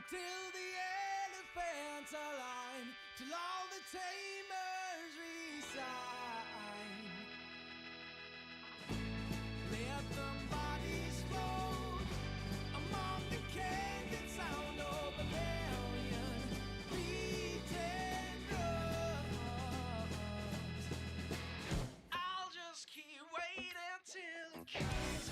Till the elephants align, till all the tamers resign. Let the bodies float among the candid sound of a million beaten drums. I'll just keep waiting till it comes.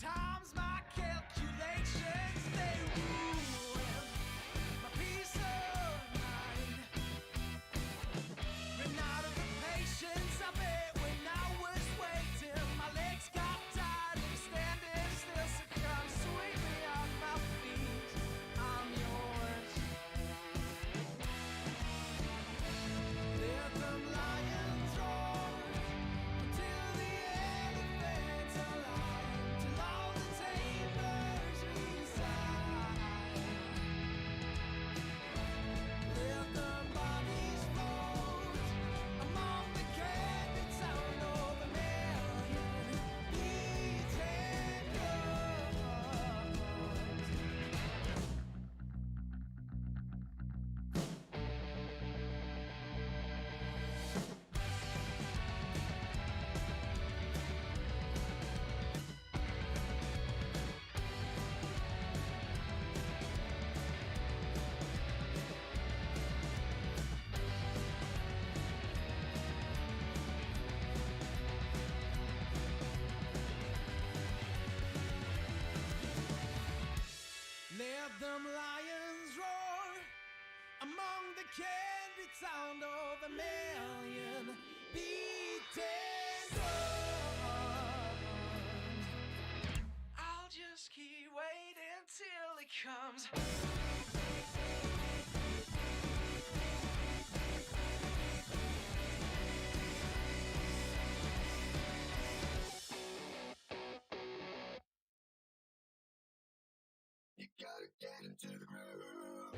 Times my calculations, they ruin my peace of mind. Ran out of the patience of it when I was waiting. My legs got tired of standing still, so come sweep me off my feet. I'm yours. Let them lions roar until the elephants align, till all the tamers resign. Let the bodies float among the candid sound of a million beaten drums. Let them lions roar among the candid sound of a million beaten drums. I'll just keep waiting till it comes. You gotta get into the groove.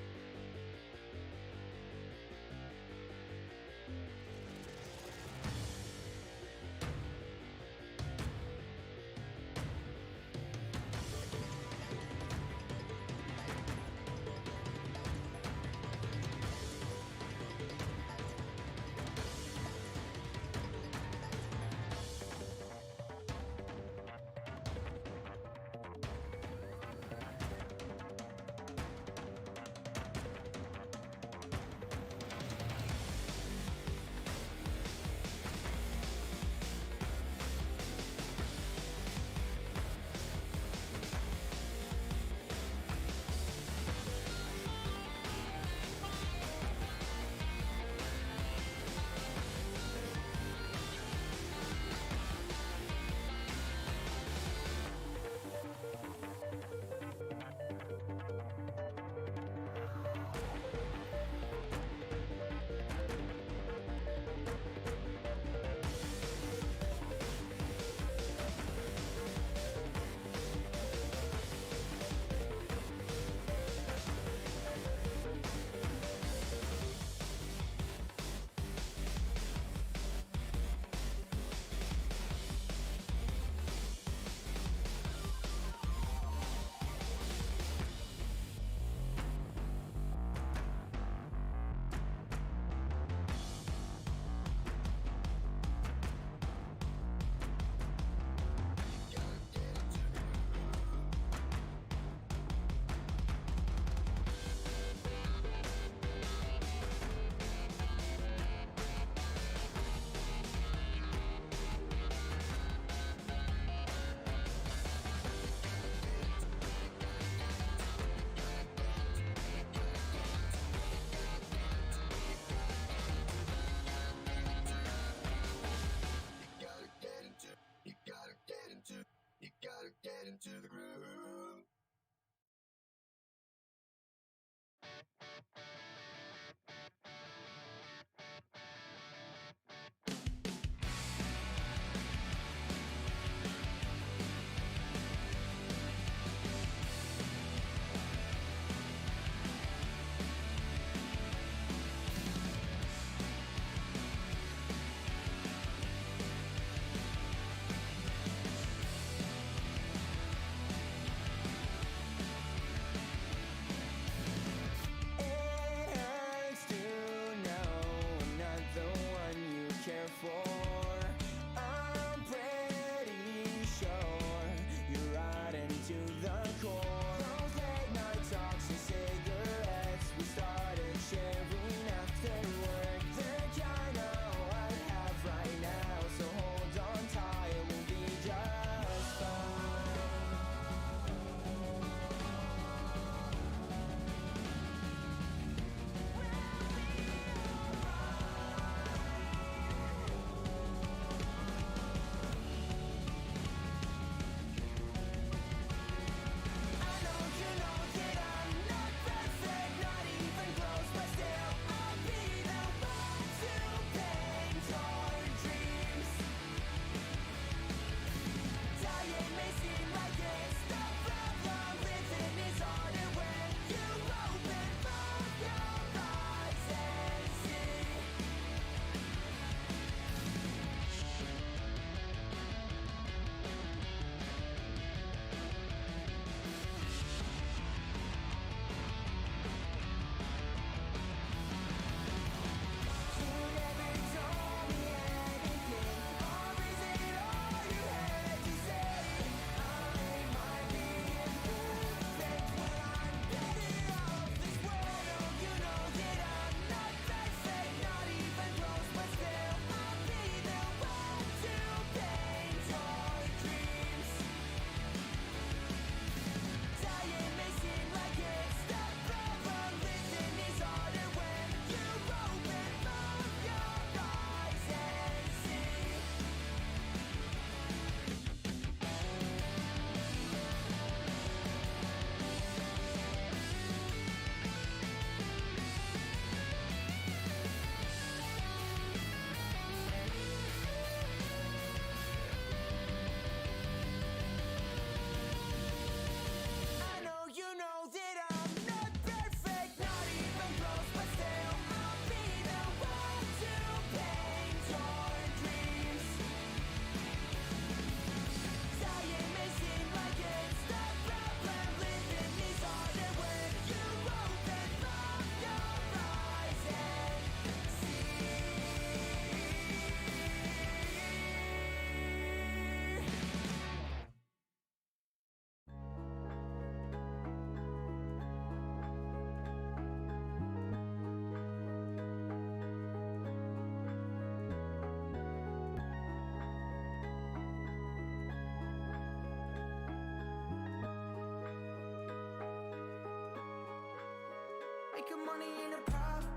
money ain't a problem.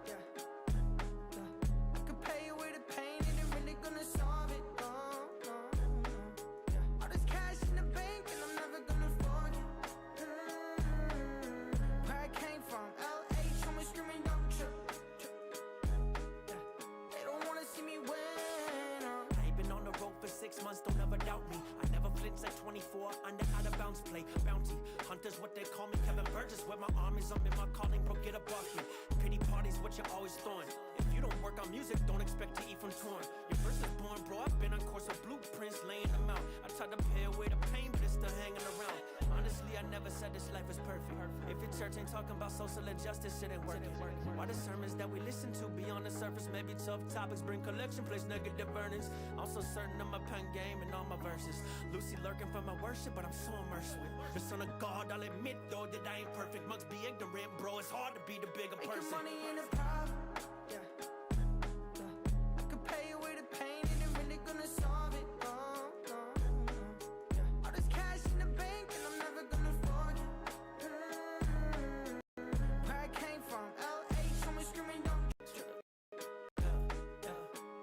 Yeah. I could pay away the pain, and it really gonna solve it. No, no, no. Yeah. All this cash in the bank, and I'm never gonna forget. Where I came from, LA, show me screaming, don't trip. Yeah. They don't wanna see me win. I ain't been on the road for 6 months, don't ever doubt me. I never flinch like 24 under out of bounds play. Bounty hunters, what they call me, Kevin Burgess. With my armies, I'm in my calling, bro, get up off me. Pity parties, what you're always throwing. If you don't work on music, don't expect to eat from torn. Your verse is born, bro, I've been on course of blueprints, laying them out. I tried to pay away the pain, but it's still hanging around. Honestly, I never said this life is perfect. If your church ain't talking about social injustice, it ain't working. Why the sermons that we listen to beyond the surface? Maybe tough topics bring collection, place negative burnings. I'm so certain of my pen game and all my verses. Lucy lurking for my worship, but I'm so immersed with the Son of God. I'll admit though that I ain't perfect. Mugs be ignorant, bro. It's hard to be the bigger person. Making money ain't a problem. Yeah. I could pay away the pain, and it really gonna solve it. No, no, no. Yeah. All this cash in the bank, and I'm never gonna forget. Where I came from, LA, show me screaming, don't trip.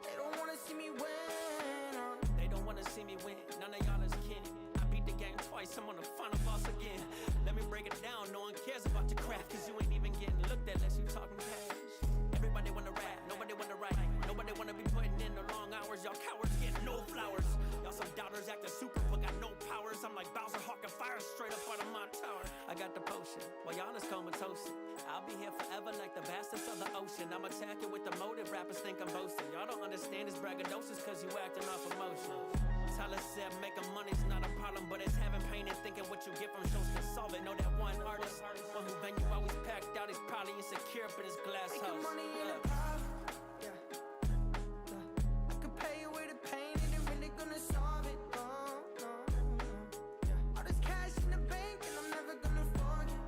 They don't wanna see me win. They don't wanna see me win. None of y'all is kidding. I beat the game twice. I'm on the final boss again. Let me break it down. No one cares about your craft, cause you ain't even getting looked at unless you talking cash. Everybody wanna rap, nobody wanna write. Nobody wanna be putting in the long hours. Y'all cowards get no flowers. Y'all some doubters acting super but got no powers. I'm like Bowser hawking fire straight up out of my tower. I got the potion while y'all is comatose. I'll be here forever like the vastness of the ocean. I'm attacking with the motive, rappers think I'm boasting. Y'all don't understand this braggadocious cause you acting off emotion. Tyler said making money's not a problem, but it's having pain and thinking what you get from shows can solve it. Know that one artist, one who venue always packed out, he's probably insecure up in his glass house. Making money ain't a problem. Yeah. I could pay away the pain, and it really gonna solve it. No, no, no. Yeah. All this cash in the bank, and I'm never gonna forget.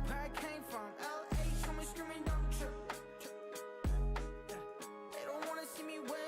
Where I came from, LA, show me screaming, don't trip. Yeah. They don't wanna see me win.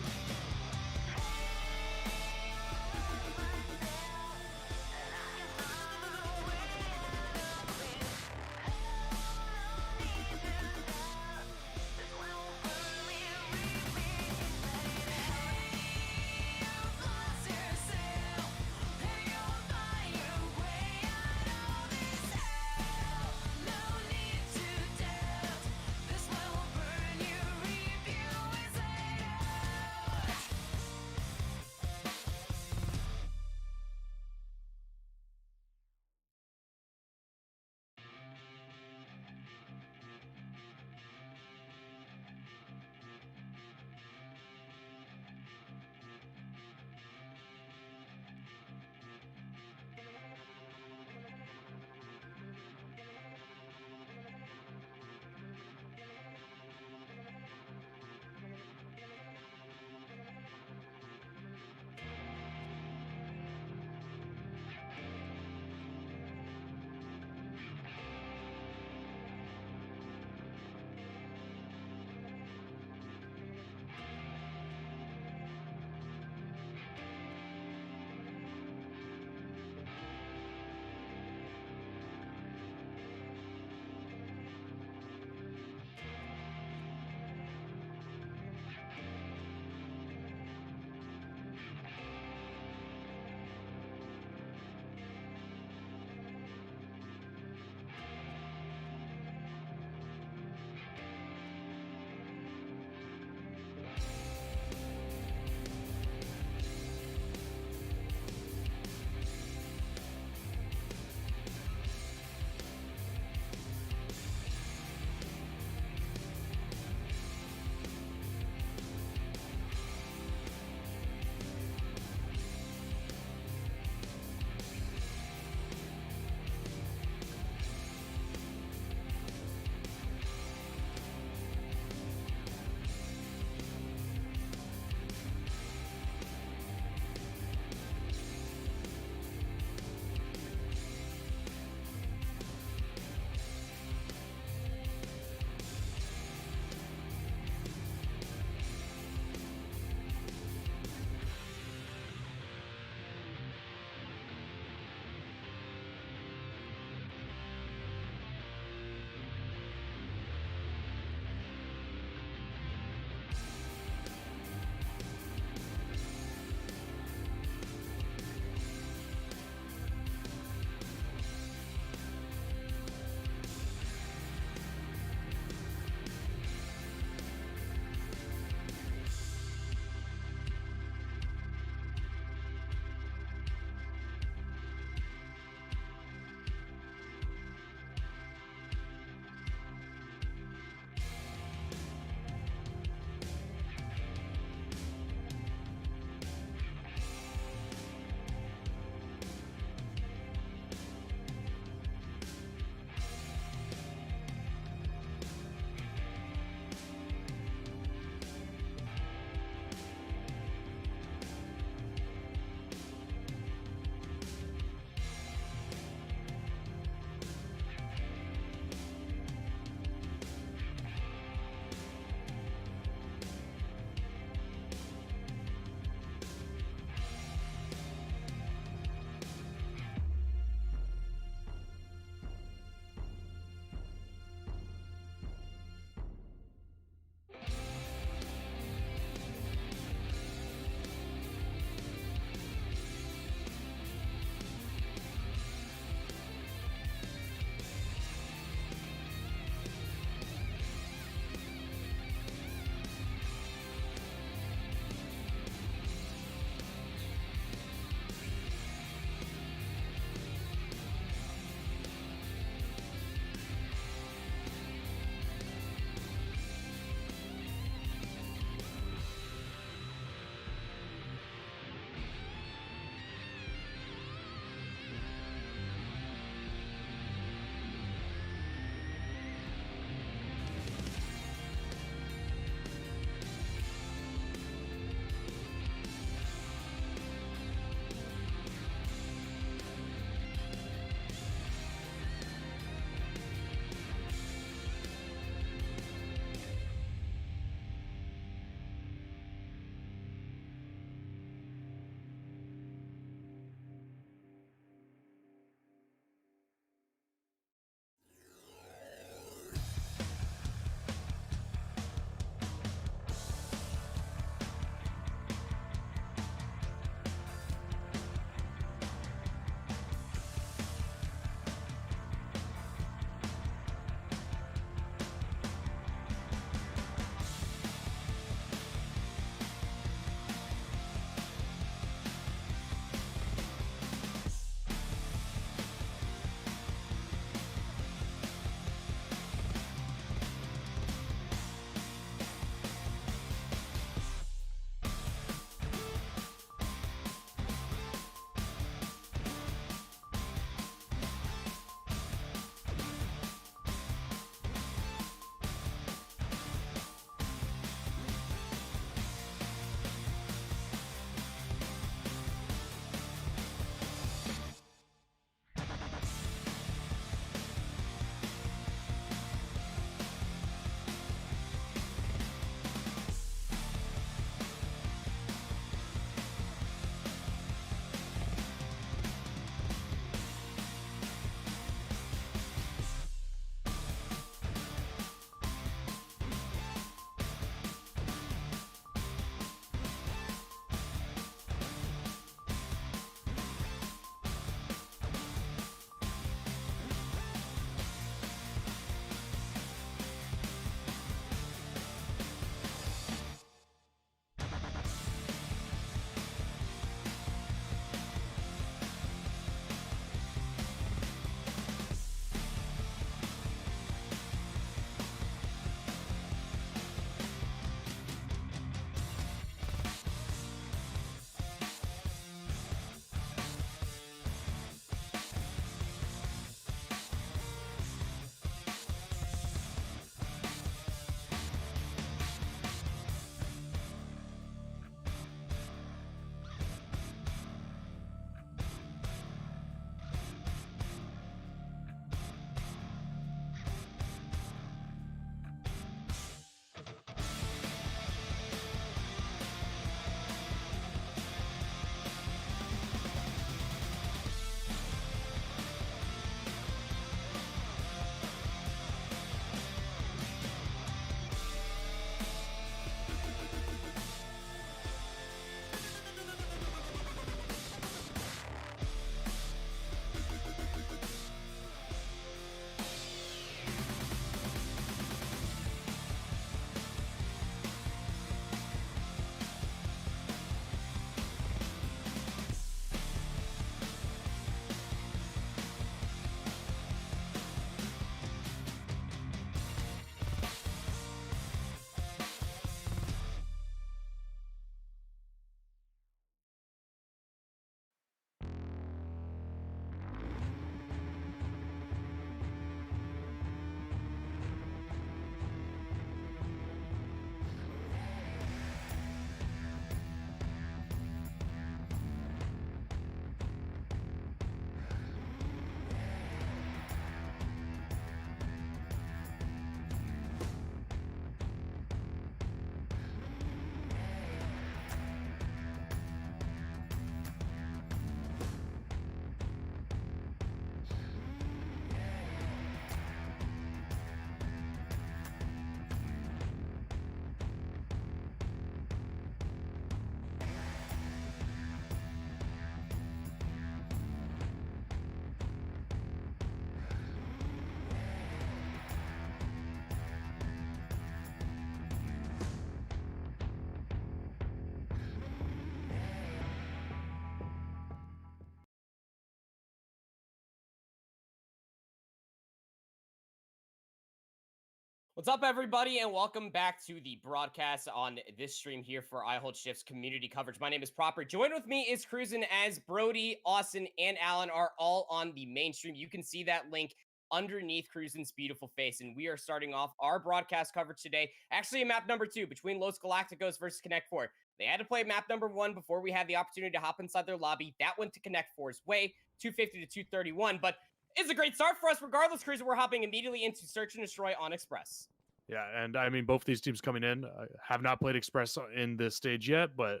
What's up, everybody, and welcome back to the broadcast on this stream here for IHOLDSHIFT's community coverage. My name is Proper. Joined with me is Cruisin', as Brody, Austin, and Alan are all on the main stream. You can see that link underneath Cruisin's beautiful face, and we are starting off our broadcast coverage today. Actually, map number 2 between Los Galacticos versus Connect 4. They had to play map number 1 before we had the opportunity to hop inside their lobby. That went to Connect 4's way, 250 to 231, but it's a great start for us. Regardless, Cruiser, we're hopping immediately into Search and Destroy on Express. Yeah, and I mean, both these teams coming in have not played Express in this stage yet, but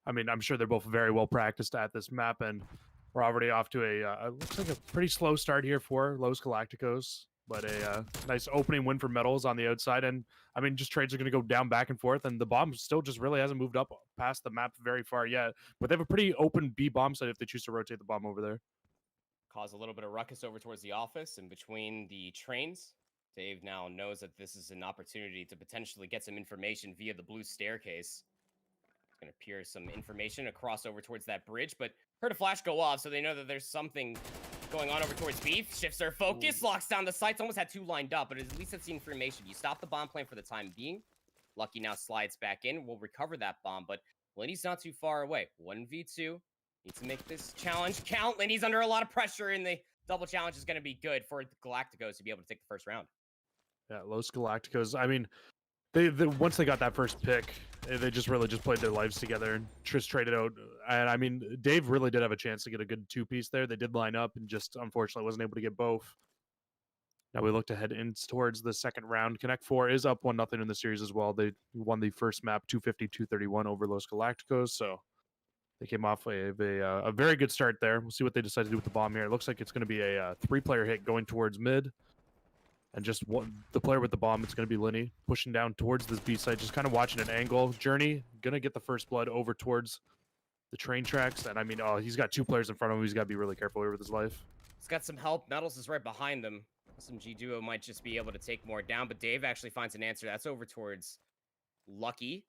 I mean, I'm sure they're both very well practiced at this map, and we're already off to a looks like a pretty slow start here for Los Galacticos, but a nice opening win for Metals on the outside. And I mean, just trades are going to go down back and forth, and the bomb still just really hasn't moved up past the map very far yet, but they have a pretty open B bomb site if they choose to rotate the bomb over there. Cause a little bit of ruckus over towards the office and between the trains. Dave now knows that this is an opportunity to potentially get some information via the blue staircase. It's going to appear some information across over towards that bridge, but heard a flash go off, so they know that there's something going on over towards B. Shifts their focus, locks down the sights, almost had 2 lined up, but at least that's the information. You stop the bomb plan for the time being. Lucky now slides back in. We'll recover that bomb, but Lenny's not too far away. 1v2. Needs to make this challenge count. Lenny's under a lot of pressure, and the double challenge is going to be good for the Galacticos to be able to take the first round. Yeah, Los Galacticos. I mean, they once they got that first pick, they just really just played their lives together. And Trish traded out, and I mean, Dave really did have a chance to get a good 2-piece there. They did line up, and just unfortunately wasn't able to get both. Now we look to head in towards the second round. Connect 4 is up 1-0 in the series as well. They won the first map 250-231 over Los Galacticos, so they came off a very good start there. We'll see what they decide to do with the bomb here. It looks like it's going to be a 3-player hit going towards mid. And just the player with the bomb, it's going to be Lenny, pushing down towards this B site, just kind of watching an angle. Journey, going to get the first blood over towards the train tracks. And I mean, he's got 2 players in front of him. He's got to be really careful here with his life. He's got some help. Metals is right behind them. SMG Duo might just be able to take more down, but Dave actually finds an answer. That's over towards Lucky.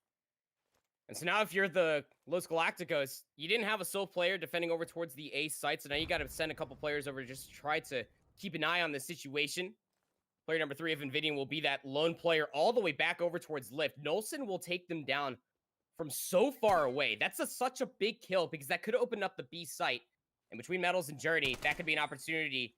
And so now if you're the Los Galacticos, you didn't have a sole player defending over towards the A site, so now you got to send a couple players over just to try to keep an eye on the situation. Player number 3 of Invidium will be that lone player all the way back over towards Lift. Nolson will take them down from so far away. That's such a big kill because that could open up the B site. And between Metals and Journey, that could be an opportunity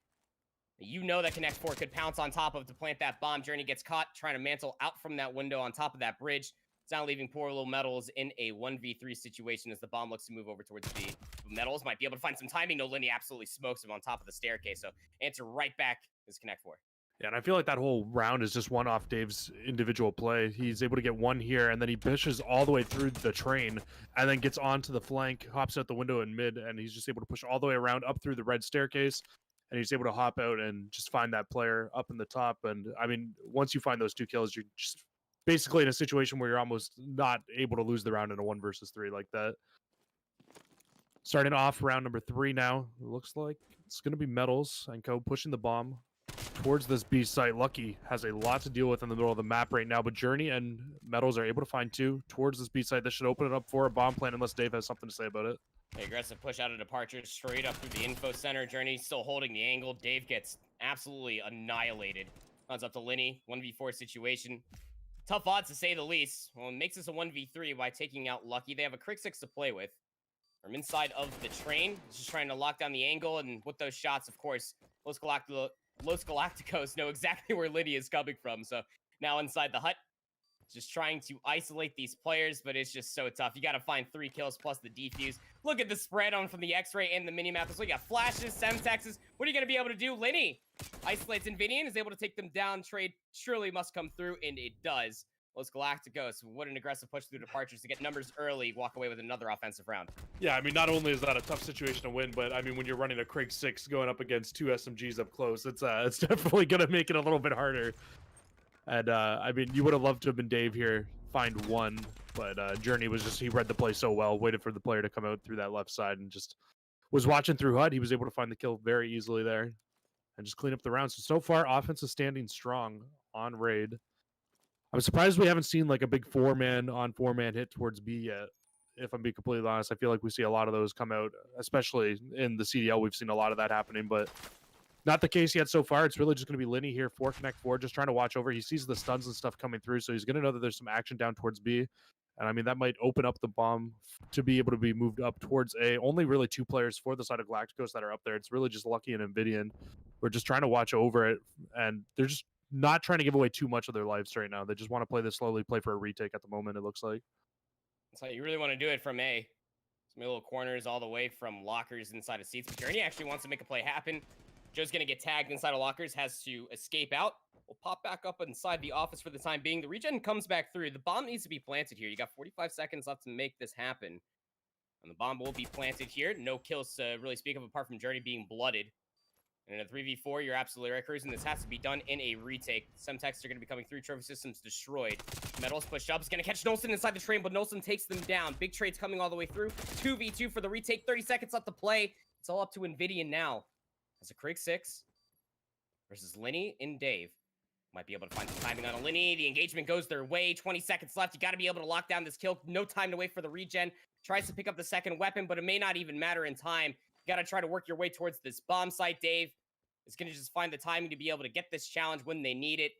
you know that Connect 4 could pounce on top of to plant that bomb. Journey gets caught trying to mantle out from that window on top of that bridge. It's now leaving poor little Metals in a 1v3 situation as the bomb looks to move over towards B. Metals might be able to find some timing. No, Lenny absolutely smokes him on top of the staircase. So answer right back is Connect 4. Yeah, and I feel like that whole round is just one off Dave's individual play. He's able to get one here, and then he pushes all the way through the train, and then gets onto the flank, hops out the window in mid, and he's just able to push all the way around up through the red staircase, and he's able to hop out and just find that player up in the top. And I mean, once you find those 2 kills, you're just basically in a situation where you're almost not able to lose the round in a 1 versus 3 like that. Starting off round number 3 now, it looks like it's going to be Metals and Co pushing the bomb towards this B site. Lucky has a lot to deal with in the middle of the map right now, but Journey and Metals are able to find 2 towards this B site. This should open it up for a bomb plant unless Dave has something to say about it. Aggressive push out of departure straight up through the info center. Journey still holding the angle. Dave gets absolutely annihilated. Runs up to Lenny. 1v4 situation. Tough odds to say the least. Well, it makes this a 1v3 by taking out Lucky. They have a Crick 6 to play with. From inside of the train, just trying to lock down the angle, and with those shots, of course, Los Galacticos know exactly where Lenny is coming from. So now inside the hut, just trying to isolate these players, but it's just so tough. You got to find 3 kills plus the defuse. Look at the spread on from the X-ray and the minimap. So you got flashes, semtexes. What are you going to be able to do? Lenny isolates Invidium, is able to take them down. Trade surely must come through, and it does. Los Galacticos, what an aggressive push through departures to get numbers early, walk away with another offensive round. Yeah, I mean, not only is that a tough situation to win, but I mean, when you're running a Craig 6 going up against 2 SMGs up close, it's definitely going to make it a little bit harder. And I mean, you would have loved to have been Dave here, find 1, but Journey was just, he read the play so well, waited for the player to come out through that left side and just was watching through HUD. He was able to find the kill very easily there and just clean up the round. So far, offense is standing strong on raid. I'm surprised we haven't seen like a big 4-man on 4-man hit towards B yet. If I'm being completely honest, I feel like we see a lot of those come out, especially in the CDL. We've seen a lot of that happening, but not the case yet so far. It's really just going to be Linny here for Connect 4, just trying to watch over. He sees the stuns and stuff coming through, so he's going to know that there's some action down towards B. And I mean, that might open up the bomb to be able to be moved up towards A. Only really 2 players for the side of Galacticos that are up there. It's really just Lucky and Nvidian. We're just trying to watch over it, and they're just not trying to give away too much of their lives right now. They just want to play this slowly, play for a retake at the moment, it looks like. That's how you really want to do it from A. Some little corners all the way from lockers inside of seats. But Journey actually wants to make a play happen. Joe's going to get tagged inside of lockers, has to escape out. We'll pop back up inside the office for the time being. The regen comes back through. The bomb needs to be planted here. You got 45 seconds left to make this happen. And the bomb will be planted here. No kills to really speak of apart from Journey being blooded. And in a 3v4, you're absolutely right, Cruising. This has to be done in a retake. Some techs are going to be coming through. Trophy systems destroyed. Metal's pushed up. It's going to catch Nolson inside the train, but Nolson takes them down. Big trades coming all the way through. 2v2 for the retake. 30 seconds left to play. It's all up to Nvidian now. As a Krieg 6 versus Linny and Dave. Might be able to find some timing on a Linny. The engagement goes their way. 20 seconds left. You got to be able to lock down this kill. No time to wait for the regen. Tries to pick up the second weapon, but it may not even matter in time. You got to try to work your way towards this bomb site. Dave is going to just find the timing to be able to get this challenge when they need it.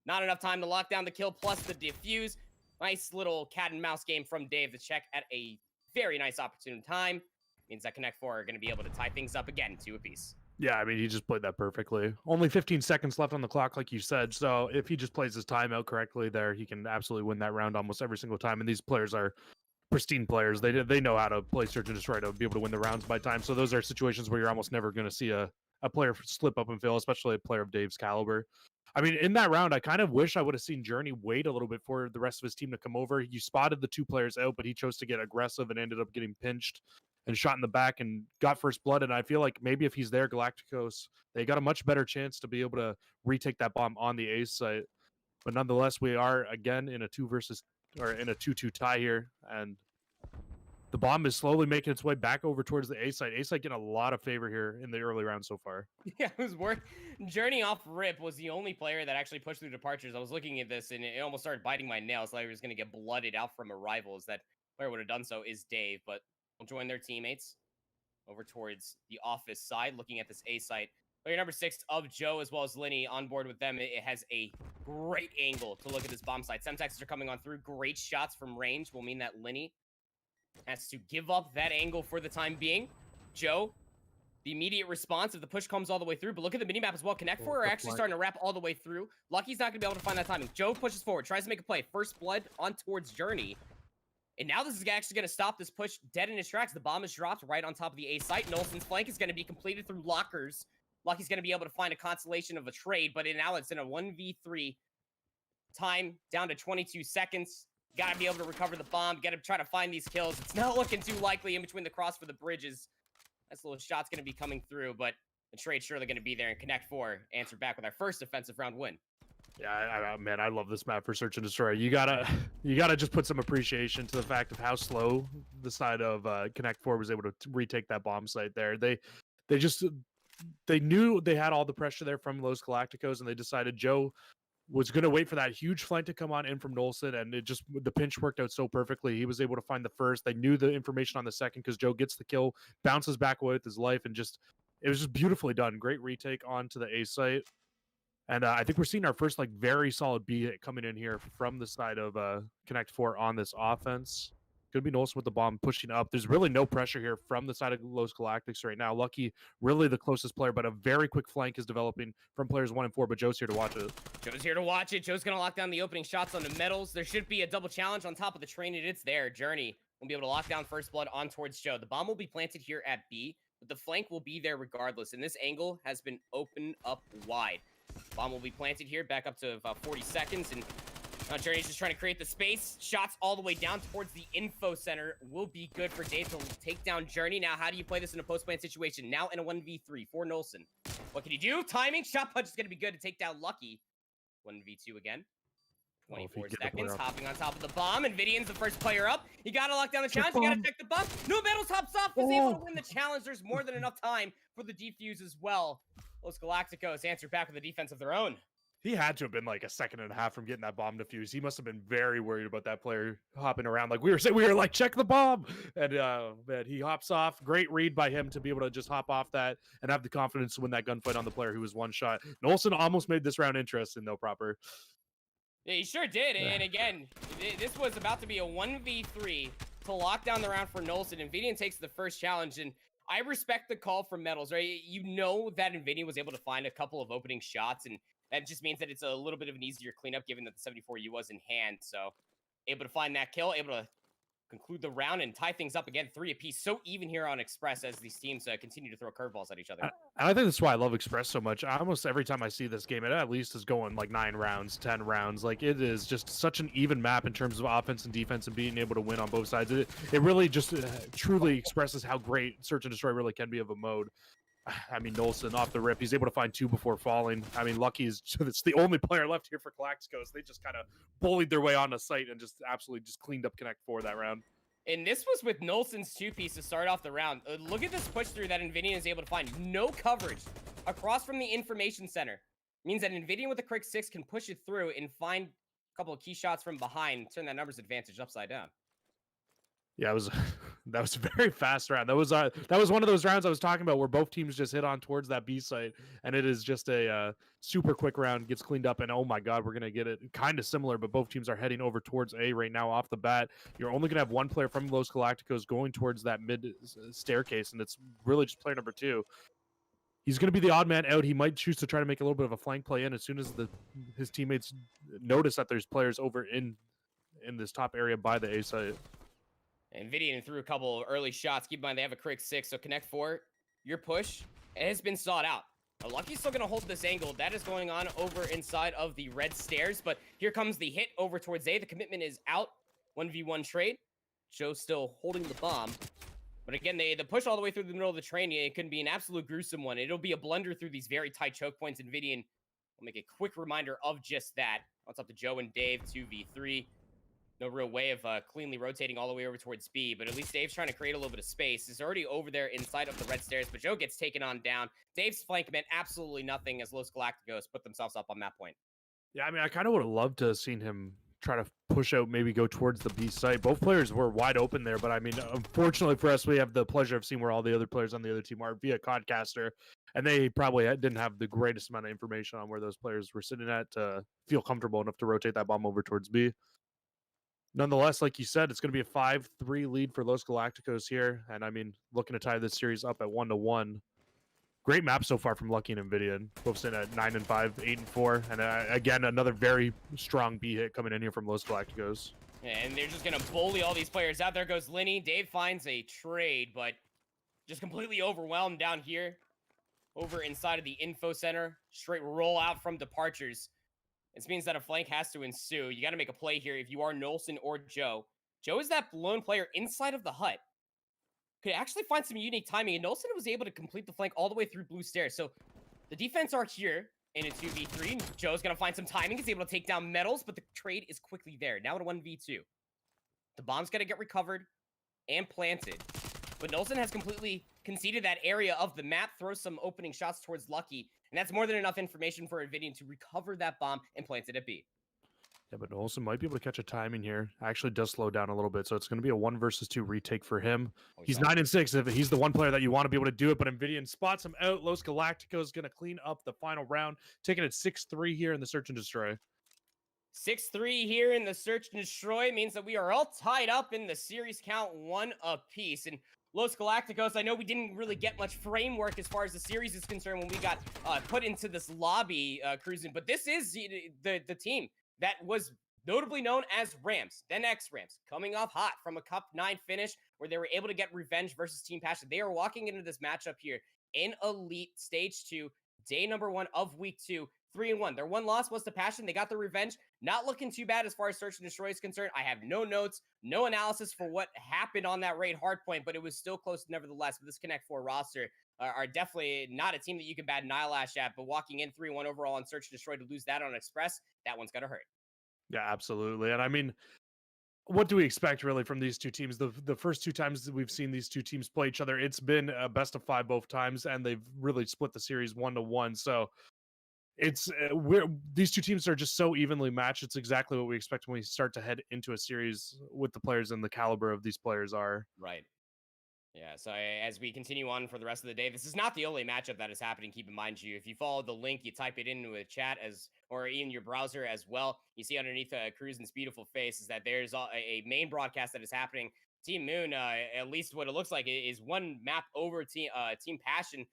Not enough time to lock down the kill, plus the defuse. Nice little cat and mouse game from Dave to check at a very nice opportune time. Means that Connect 4 are going to be able to tie things up again, 2 apiece. Yeah, I mean, he just played that perfectly. Only 15 seconds left on the clock, like you said. So if he just plays his timeout correctly there, he can absolutely win that round almost every single time. And these players are pristine players. They know how to play Search and Destroy to be able to win the rounds by time. So those are situations where you're almost never going to see a player slip up and fail, especially a player of Dave's caliber. I mean, in that round, I kind of wish I would have seen Journey wait a little bit for the rest of his team to come over. You spotted the 2 players out, but he chose to get aggressive and ended up getting pinched and shot in the back and got first blood. And I feel like maybe if he's there, Galacticos, they got a much better chance to be able to retake that bomb on the A site. But nonetheless, we are again in a 2-2 tie here, and the bomb is slowly making its way back over towards the A site. A site getting a lot of favor here in the early round so far. Yeah, it was worth. Journey off rip was the only player that actually pushed through departures. I was looking at this and it almost started biting my nails. Like I was going to get blooded out from arrivals. That player would have done so is Dave, but will join their teammates over towards the office side, looking at this A site. Player number 6 of Joe, as well as Linny, on board with them. It has a great angle to look at this bomb site. Semtexes are coming on through. Great shots from range will mean that Linny has to give up that angle for the time being. Joe, the immediate response if the push comes all the way through. But look at the minimap as well. Connect 4 are actually starting to wrap all the way through. Lucky's not going to be able to find that timing. Joe pushes forward, tries to make a play. First blood on towards Journey. And now this is actually going to stop this push dead in his tracks. The bomb is dropped right on top of the A site. Nolson's flank is going to be completed through lockers. Lucky's going to be able to find a consolation of a trade, but now it's in a 1v3. Time down to 22 seconds. Got to be able to recover the bomb. Got to try to find these kills. It's not looking too likely in between the cross for the bridges. Nice little shot's going to be coming through, but the trade's surely going to be there. And Connect 4 answered back with our first defensive round win. Yeah, man, I love this map for Search and Destroy. You gotta just put some appreciation to the fact of how slow the side of Connect 4 was able to retake that bomb site there. They knew they had all the pressure there from Los Galacticos, and they decided Joe was going to wait for that huge flank to come on in from Nolson, and the pinch worked out so perfectly. He was able to find the first. They knew the information on the second because Joe gets the kill, bounces back away with his life, and it was just beautifully done. Great retake onto the A site. And I think we're seeing our first very solid B hit coming in here from the side of Connect 4 on this offense. Going to be Nolson with the bomb pushing up. There's really no pressure here from the side of Los Galactics right now. Lucky, really the closest player, but a very quick flank is developing from players 1 and 4, but Joe's here to watch it. Joe's here to watch it. Joe's going to lock down the opening shots on the metals. There should be a double challenge on top of the train, and it's there. Journey will be able to lock down first blood on towards Joe. The bomb will be planted here at B, but the flank will be there regardless, and this angle has been opened up wide. Bomb will be planted here, back up to about 40 seconds, and Journey's just trying to create the space. Shots all the way down towards the info center will be good for Dave to take down Journey. Now, how do you play this in a post-plant situation? Now in a 1v3 for Nolson. What can he do? Timing. Shot punch is going to be good to take down Lucky. 1v2 again. 24 seconds. Hopping on top of the bomb. Nvidian's the first player up. You got to lock down the challenge. You got to check the bomb. No Metals hops off. Is able to win the challenge. There's more than enough time for the defuse as well. Los Galacticos answer back with a defense of their own. He had to have been like a second and a half from getting that bomb defused. He must have been very worried about that player hopping around. Like we were saying, we were like, check the bomb. And man, he hops off. Great read by him to be able to just hop off that and have the confidence to win that gunfight on the player who was one shot. Nolson almost made this round interesting though, proper. Yeah, he sure did. And again, this was about to be a 1v3 to lock down the round for Nolson. Invidian takes the first challenge, and I respect the call from Metals, right? You know that Invidian was able to find a couple of opening shots, and that just means that it's a little bit of an easier cleanup given that the 74U was in hand. So able to find that kill, able to conclude the round and tie things up again, 3 apiece. So even here on Express as these teams continue to throw curveballs at each other. And I think that's why I love Express so much. Almost every time I see this game, it at least is going like 9 rounds, 10 rounds. Like it is just such an even map in terms of offense and defense and being able to win on both sides. It really just truly expresses how great Search and Destroy really can be of a mode. I mean, Nolson off the rip, he's able to find 2 before falling. I mean, Lucky is it's the only player left here for Galacticos. They just kind of bullied their way on the site and just absolutely just cleaned up Connect 4 that round. And this was with Nolson's 2-piece to start off the round. Look at this push through that Invidian is able to find. No coverage across from the information center. Means that Invidian with the Crick 6 can push it through and find a couple of key shots from behind, turn that numbers advantage upside down. Yeah, it was that was a very fast round. That was one of those rounds I was talking about where both teams just hit on towards that B site, and it is just a super quick round. Gets cleaned up, and oh my god, we're gonna get it kind of similar, but both teams are heading over towards A right now off the bat. You're only gonna have one player from Los Galacticos going towards that mid staircase, and it's really just player number 2. He's going to be the odd man out. He might choose to try to make a little bit of a flank play in as soon as his teammates notice that there's players over in this top area by the A site. Invidian threw a couple of early shots. Keep in mind, they have a Crick 6, so Connect 4, your push, it has been sought out. Lucky's still going to hold this angle. That is going on over inside of the red stairs, but here comes the hit over towards A. The commitment is out. 1v1 trade. Joe's still holding the bomb. But again, the push all the way through the middle of the train, it can be an absolute gruesome one. It'll be a blunder through these very tight choke points. Invidian will make a quick reminder of just that. It's up to Joe and Dave, 2v3. No real way of cleanly rotating all the way over towards B, but at least Dave's trying to create a little bit of space. He's already over there inside of the red stairs, but Joe gets taken on down. Dave's flank meant absolutely nothing as Los Galacticos put themselves up on that point. Yeah, I mean, I kind of would have loved to have seen him try to push out, maybe go towards the B site. Both players were wide open there, but I mean, unfortunately for us, we have the pleasure of seeing where all the other players on the other team are via Codcaster, and they probably didn't have the greatest amount of information on where those players were sitting at to feel comfortable enough to rotate that bomb over towards B. Nonetheless, like you said, it's going to be a 5-3 lead for Los Galacticos here, and I mean, looking to tie this series up at 1-1. Great map so far from Lucky and Invidian. Both sitting at 9-5, 8-4, and again, another very strong B hit coming in here from Los Galacticos. And they're just going to bully all these players out. There goes Linny. Dave finds a trade, but just completely overwhelmed down here. Over inside of the info center. Straight roll out from departures. This means that a flank has to ensue. You got to make a play here if you are Nolson or Joe. Joe is that lone player inside of the hut. Could actually find some unique timing, and Nolson was able to complete the flank all the way through blue stairs. So the defense are here in a 2v3. Joe's going to find some timing. He's able to take down Metals, but the trade is quickly there. Now at a 1v2. The bomb's going to get recovered and planted. But Nolson has completely conceded that area of the map, throws some opening shots towards Lucky, and that's more than enough information for Invidian to recover that bomb and plant it at B. Yeah, but Nolson might be able to catch a timing here. Actually does slow down a little bit, so it's going to be a 1 versus 2 retake for him. He's 9-6. If he's the one player that you want to be able to do it, but Invidian spots him out. Los Galacticos is going to clean up the final round, taking it 6-3 here in the Search and Destroy. 6-3 here in the Search and Destroy means that we are all tied up in the series count 1 apiece. And Los Galacticos, I know we didn't really get much framework as far as the series is concerned when we got put into this lobby cruising, but this is the team that was notably known as Rams, then X-Rams, coming off hot from a Cup 9 finish where they were able to get revenge versus Team Passion. They are walking into this matchup here in Elite Stage 2, day number 1 of Week 2, 3-1. Their one loss was to Passion. They got the revenge. Not looking too bad as far as Search and Destroy is concerned. I have no notes, no analysis for what happened on that raid hardpoint, but it was still close nevertheless. But this Connect 4 roster are definitely not a team that you can bat an eyelash at, but walking in 3-1 overall on Search and Destroy to lose that on Express, that one's going to hurt. Yeah, absolutely. And I mean, what do we expect really from these two teams? The first 2 times that we've seen these two teams play each other, it's been a best of 5 both times, and they've really split the series 1-1. So it's these two teams are just so evenly matched. It's exactly what we expect when we start to head into a series with the players and the caliber of these players are. Right. Yeah, so as we continue on for the rest of the day, this is not the only matchup that is happening. Keep in mind, if you follow the link, you type it into a chat or in your browser as well. You see underneath Cruisen's beautiful face is that there's a main broadcast that is happening. Team Moon, at least what it looks like, is one map over Team Passion.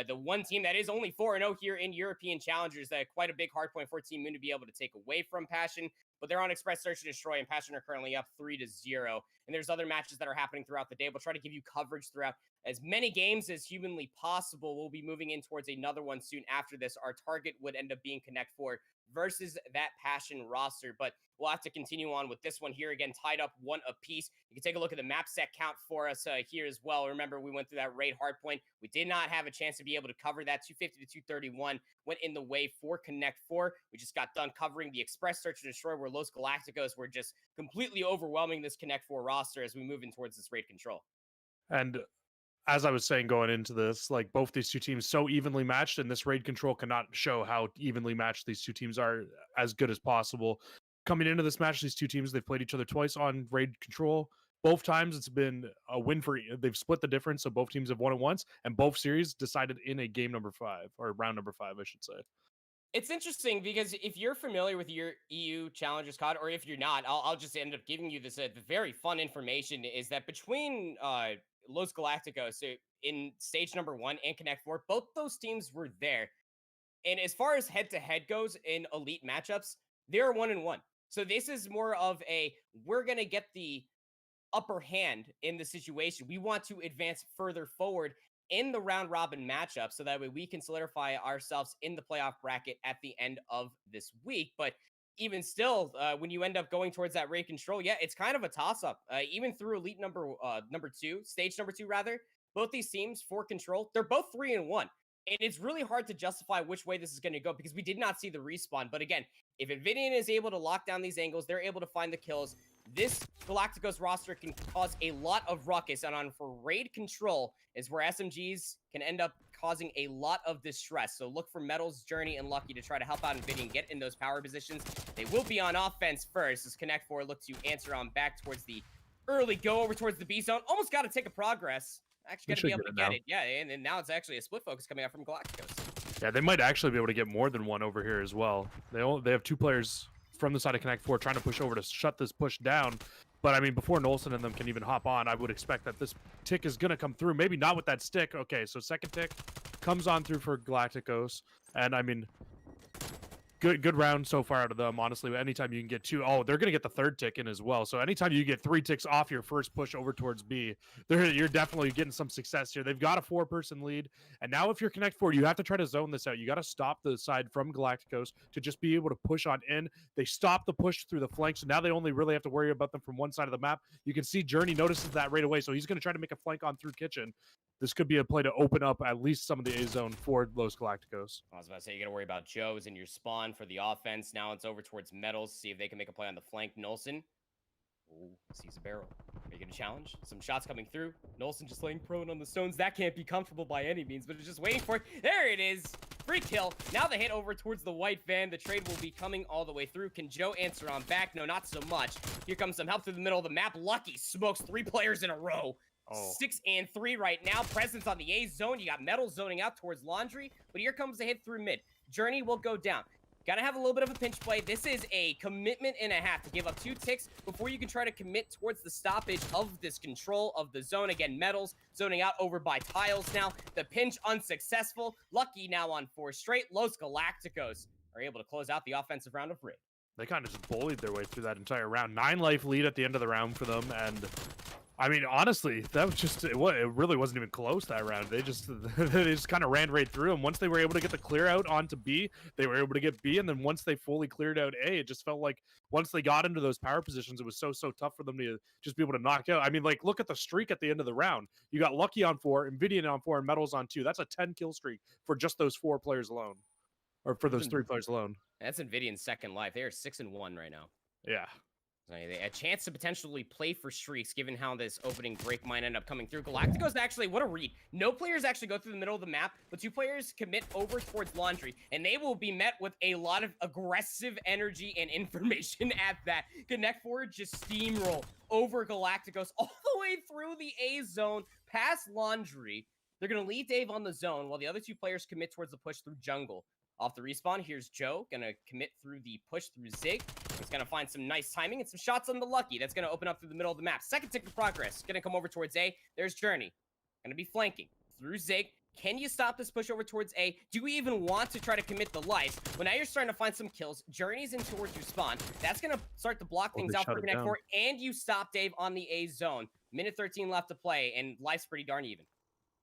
The one team that is only 4-0 here in European Challengers. Quite a big hard point for Team Moon to be able to take away from Passion. But they're on Express Search and Destroy, and Passion are currently up 3-0. And there's other matches that are happening throughout the day. We'll try to give you coverage throughout as many games as humanly possible. We'll be moving in towards another one soon after this. Our target would end up being Connect 4 versus that Passion roster. But we'll have to continue on with this one here. Again, tied up 1 apiece. You can take a look at the map set count for us here as well. Remember, we went through that raid hardpoint. We did not have a chance to be able to cover that. 250 to 231 went in the way for Connect 4. We just got done covering the Express Search and Destroy, where Los Galacticos were just completely overwhelming this Connect 4 roster as we move in towards this raid control. And as I was saying going into this, like both these two teams so evenly matched, and this raid control cannot show how evenly matched these two teams are as good as possible. Coming into this match, these two teams, they've played each other twice on raid control. Both times it's been a win for, they've split the difference, so both teams have won it once, and both series decided in a game number 5, or round number 5, I should say. It's interesting because if you're familiar with your EU Challengers COD, or if you're not, I'll just end up giving you this very fun information, is that between Los Galacticos in stage number 1 and Connect 4, both those teams were there. And as far as head-to-head goes in elite matchups, they're 1-1. So this is more of we're going to get the upper hand in the situation. We want to advance further forward in the round robin matchup so that way we can solidify ourselves in the playoff bracket at the end of this week. But even still, when you end up going towards that raid control, yeah, it's kind of a toss-up. Even through elite number 2, stage number 2 rather, both these teams for control, they're both 3-1. And it's really hard to justify which way this is going to go because we did not see the respawn. But again, if Nvidian is able to lock down these angles, they're able to find the kills. This Galacticos roster can cause a lot of ruckus, and on for raid control is where SMGs can end up causing a lot of distress. So look for Metals, Journey, and Lucky to try to help out Nvidia and get in those power positions. They will be on offense first as Connect 4 look to answer on back towards the early go over towards the B zone. Almost got to take a progress. Actually got to be able to get it. Yeah, and now it's actually a split focus coming out from Galacticos. Yeah, they might actually be able to get more than one over here as well. They have 2 players from the side of Connect 4 trying to push over to shut this push down. But I mean, before Nolson and them can even hop on, I would expect that this tick is going to come through. Maybe not with that stick. Okay, so second tick comes on through for Galacticos. And I mean, good round so far out of them, honestly. Anytime you can get 2, they're going to get the third tick in as well. So anytime you get 3 ticks off your first push over towards B, you're definitely getting some success here. They've got a 4-person lead. And now if you're Connect 4, you have to try to zone this out. You got to stop the side from Galacticos to just be able to push on in. They stop the push through the flanks, so now they only really have to worry about them from one side of the map. You can see Journey notices that right away, so he's going to try to make a flank on through Kitchen. This could be a play to open up at least some of the A zone for Los Galacticos. I was about to say, you got to worry about Joe's in your spawn for the offense. Now it's over towards Metals. See if they can make a play on the flank. Nolson. Ooh, sees a barrel. Are you going to challenge? Some shots coming through. Nolson just laying prone on the stones. That can't be comfortable by any means, but it's just waiting for it. There it is. Free kill. Now the hit over towards the white van. The trade will be coming all the way through. Can Joe answer on back? No, not so much. Here comes some help through the middle of the map. Lucky smokes 3 players in a row. 6 and 3 right now. Presence on the A zone. You got Metal zoning out towards Laundry, but here comes the hit through mid. Journey will go down. Gotta have a little bit of a pinch play. This is a commitment and a half to give up 2 ticks before you can try to commit towards the stoppage of this control of the zone. Again, Metals zoning out over by Tiles now. The pinch unsuccessful. Lucky now on 4 straight. Los Galacticos are able to close out the offensive round of raid. They kind of just bullied their way through that entire round. 9 life lead at the end of the round for them, and I mean, honestly, that was just, it really wasn't even close that round. They just kind of ran right through them. Once they were able to get the clear out onto B, they were able to get B, and then once they fully cleared out A, it just felt like once they got into those power positions, it was so tough for them to just be able to knock out. I mean, like, look at the streak at the end of the round. You got Lucky on 4, Nvidia on 4, and Metals on 2. That's a 10 kill streak for just those 4 players alone, or for those 3 players alone. That's Nvidia's second life. They are 6 and 1 right now. Yeah. So a chance to potentially play for streaks, given how this opening break might end up coming through. Galacticos actually, what a read. No players actually go through the middle of the map, but 2 players commit over towards Laundry, and they will be met with a lot of aggressive energy and information at that. Connect Forward just steamroll over Galacticos all the way through the A zone, past Laundry. They're going to leave Dave on the zone, while the other 2 players commit towards the push through jungle. Off the respawn, here's Joe, gonna commit through the push through Zig. He's gonna find some nice timing and some shots on the Lucky. That's gonna open up through the middle of the map. Second tick of progress, gonna come over towards A. There's Journey, gonna be flanking through Zig. Can you stop this push over towards A? Do we even want to try to commit the lights? Well, now you're starting to find some kills. Journey's in towards your spawn. That's gonna start to block things out for Connect 4, and you stop Dave on the A zone. Minute 13 left to play, and life's pretty darn even.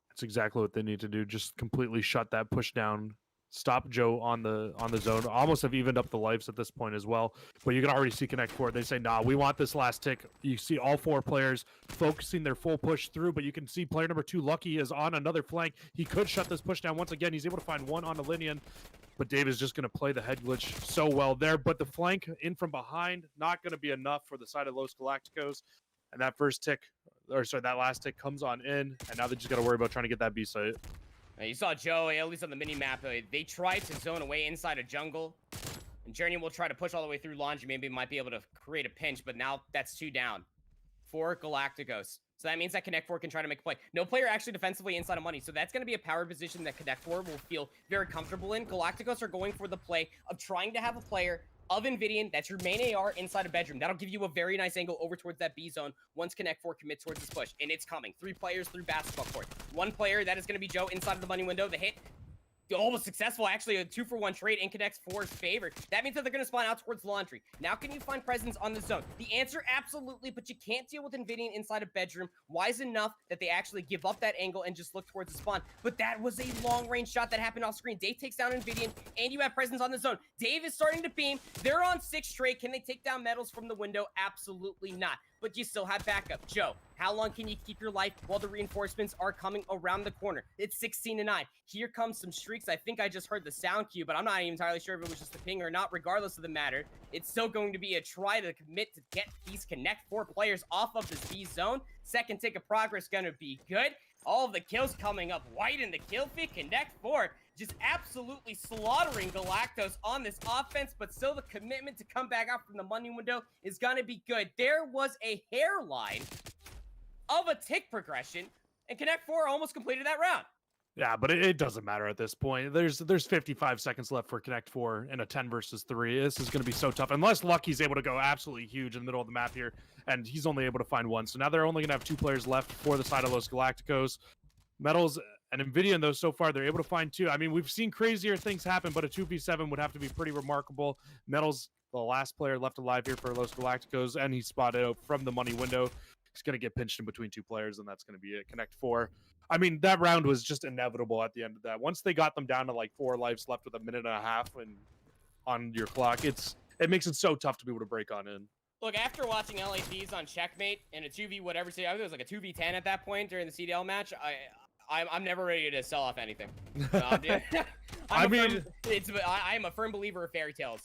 That's exactly what they need to do. Just completely shut that push down. Stop Joe on the zone. Almost have evened up the lives at this point as well. But you can already see Connect 4. They say, nah, we want this last tick. You see all 4 players focusing their full push through, but you can see player number 2, Lucky, is on another flank. He could shut this push down once again. He's able to find one on Alinian, but Dave is just going to play the head glitch so well there. But the flank in from behind, not going to be enough for the side of Los Galacticos. And that first tick, or sorry, that last tick comes on in, and now they just got to worry about trying to get that B site. You saw Joe, at least on the mini-map, they tried to zone away inside a jungle. And Journey will try to push all the way through Laundry. Maybe might be able to create a pinch, but now that's 2 down for Galacticos. So that means that Connect 4 can try to make a play. No player actually defensively inside of money, so that's going to be a power position that Connect 4 will feel very comfortable in. Galacticos are going for the play of trying to have a player of Invidian, that's your main AR inside a bedroom. That'll give you a very nice angle over towards that B zone once Connect 4 commits towards this push. And it's coming. 3 players through basketball court. 1 player, that is going to be Joe inside of the money window. The hit, almost successful. Actually, a 2-for-1 trade in Connect 4's favor. That means that they're going to spawn out towards Laundry. Now, can you find presence on the zone? The answer, absolutely, but you can't deal with Invidian inside a bedroom. Wise enough that they actually give up that angle and just look towards the spawn. But that was a long-range shot that happened off screen. Dave takes down Invidian, and you have presence on the zone. Dave is starting to beam. They're on 6 straight. Can they take down Metals from the window? Absolutely not. But you still have backup. Joe, how long can you keep your life while the reinforcements are coming around the corner? It's 16-9. Here comes some streaks. I think I just heard the sound cue, but I'm not even entirely sure if it was just a ping or not. Regardless of the matter, it's still going to be a try to commit to get these Connect 4 players off of this B zone. Second tick of progress gonna be good. All of the kills coming up white in the kill feed. Connect 4 just absolutely slaughtering Galactos on this offense, but still the commitment to come back out from the money window is gonna be good. There was a hairline of a tick progression, and Connect 4 almost completed that round. Yeah, but it doesn't matter at this point. There's 55 seconds left for Connect 4 in a 10 versus 3. This is going to be so tough. Unless Lucky's able to go absolutely huge in the middle of the map here, and he's only able to find 1. So now they're only going to have 2 players left for the side of Los Galacticos. Metals and Invidian, though, so far, they're able to find 2. I mean, we've seen crazier things happen, but a 2v7 would have to be pretty remarkable. Metals, the last player left alive here for Los Galacticos, and he's spotted out from the money window. He's going to get pinched in between 2 players, and that's going to be it. Connect 4. I mean, that round was just inevitable at the end of that. Once they got them down to like 4 lives left with a minute and a half and on your clock, it makes it so tough to be able to break on in. Look, after watching LAPs on Checkmate and a 2v whatever, I think it was like a 2v10 at that point during the CDL match, I'm never ready to sell off anything. I am a firm believer of fairy tales.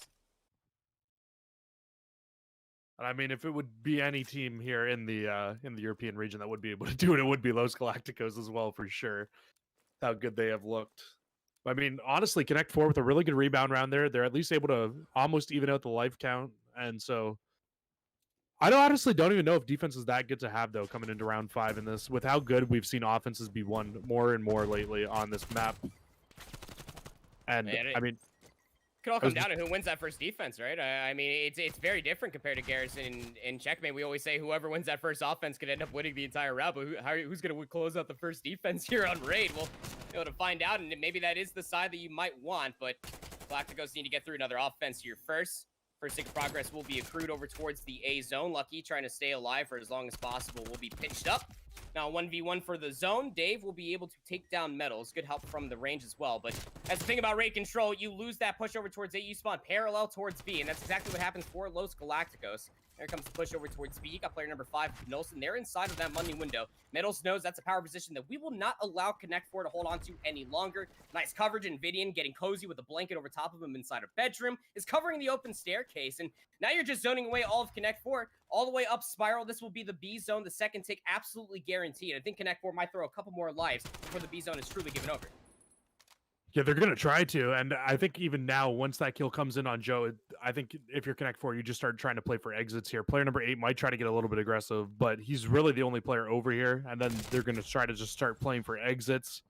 And I mean, if it would be any team here in the European region that would be able to do it, it would be Los Galacticos as well, for sure. How good they have looked. I mean, honestly, Connect 4 with a really good rebound round there. They're at least able to almost even out the life count. And so I honestly don't even know if defense is that good to have, though, coming into round 5 in this. With how good we've seen offenses be won more and more lately on this map. And, I mean... It could all come down to who wins that first defense, right? I mean, it's very different compared to Garrison in Checkmate. We always say whoever wins that first offense could end up winning the entire round, but who's going to close out the first defense here on Raid? We'll be able to find out, and maybe that is the side that you might want, but Galacticos need to get through another offense here first. First tick of progress will be accrued over towards the A zone. Lucky, trying to stay alive for as long as possible, will be pitched up. Now, 1v1 for the zone. Dave will be able to take down Metals. Good help from the range as well. But that's the thing about raid control. You lose that push over towards A. You spawn parallel towards B. And that's exactly what happens for Los Galacticos. Here comes the push over towards B. Got player number 5, Nelson. They're inside of that money window. Metals knows that's a power position that we will not allow Connect 4 to hold on to any longer. Nice coverage. Invidian getting cozy with a blanket over top of him inside a bedroom. Is covering the open staircase. And now you're just zoning away all of Connect 4 all the way up Spiral. This will be the B zone. The second tick absolutely guaranteed. I think Connect 4 might throw a couple more lives before the B zone is truly given over. Yeah, they're going to try to. And I think even now, once that kill comes in on Joe, I think if you're Connect 4, you just start trying to play for exits here. Player number 8 might try to get a little bit aggressive, but he's really the only player over here. And then they're going to try to just start playing for exits.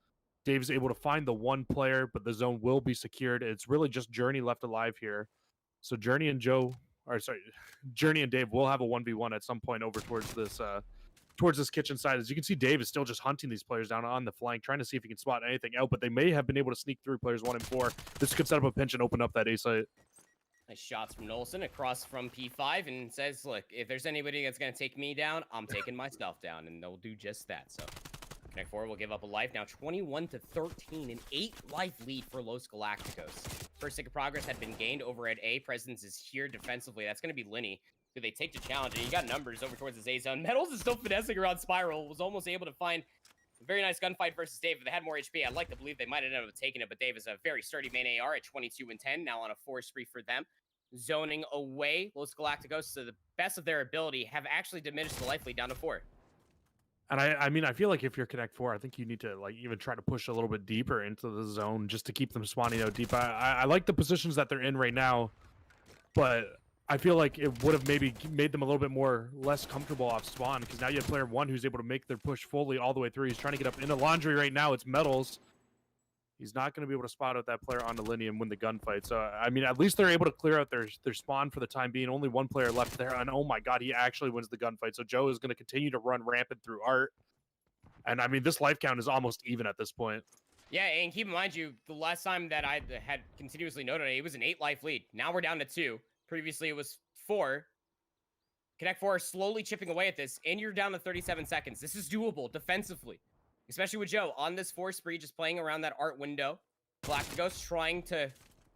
Dave's able to find the one player, but the zone will be secured. It's really just Journey left alive here. So Journey and Journey and Dave will have a 1v1 at some point over towards this kitchen side. As you can see, Dave is still just hunting these players down on the flank, trying to see if he can spot anything out, but they may have been able to sneak through players 1 and 4. This could set up a pinch and open up that A site. Nice shots from Nolson across from P5 and says, look, if there's anybody that's going to take me down, I'm taking myself down, and they'll do just that. So Connect 4 will give up a life. Now 21-13, an 8-life lead for Los Galacticos. First tick of progress had been gained over at A. Presence is here defensively. That's going to be Linny. Do they take the challenge? And you got numbers over towards the A zone. Metals is still finessing around Spiral. Was almost able to find a very nice gunfight versus Dave. If they had more HP, I'd like to believe they might have ended up taking it, but Dave is a very sturdy main AR at 22-10, now on a 4 spree for them. Zoning away, Los Galacticos, to the best of their ability, have actually diminished the life lead down to 4. And I mean, I feel like if you're Connect 4, I think you need to even try to push a little bit deeper into the zone just to keep them spawning out deep. I like the positions that they're in right now, but I feel like it would have maybe made them a little bit less comfortable off spawn, because now you have player 1 who's able to make their push fully all the way through. He's trying to get up into Laundry right now. It's Metals. He's not going to be able to spot out that player on the linear and win the gunfight. So, I mean, at least they're able to clear out their spawn for the time being. Only one player left there, and oh my god, he actually wins the gunfight. So Joe is going to continue to run rampant through Art. And, I mean, this life count is almost even at this point. Yeah, and keep in mind, the last time that I had continuously noted it was an 8-life lead. Now we're down to 2. Previously, it was 4. Connect 4 are slowly chipping away at this, and you're down to 37 seconds. This is doable defensively, especially with Joe on this 4 spree, just playing around that Art window. Galacticos trying to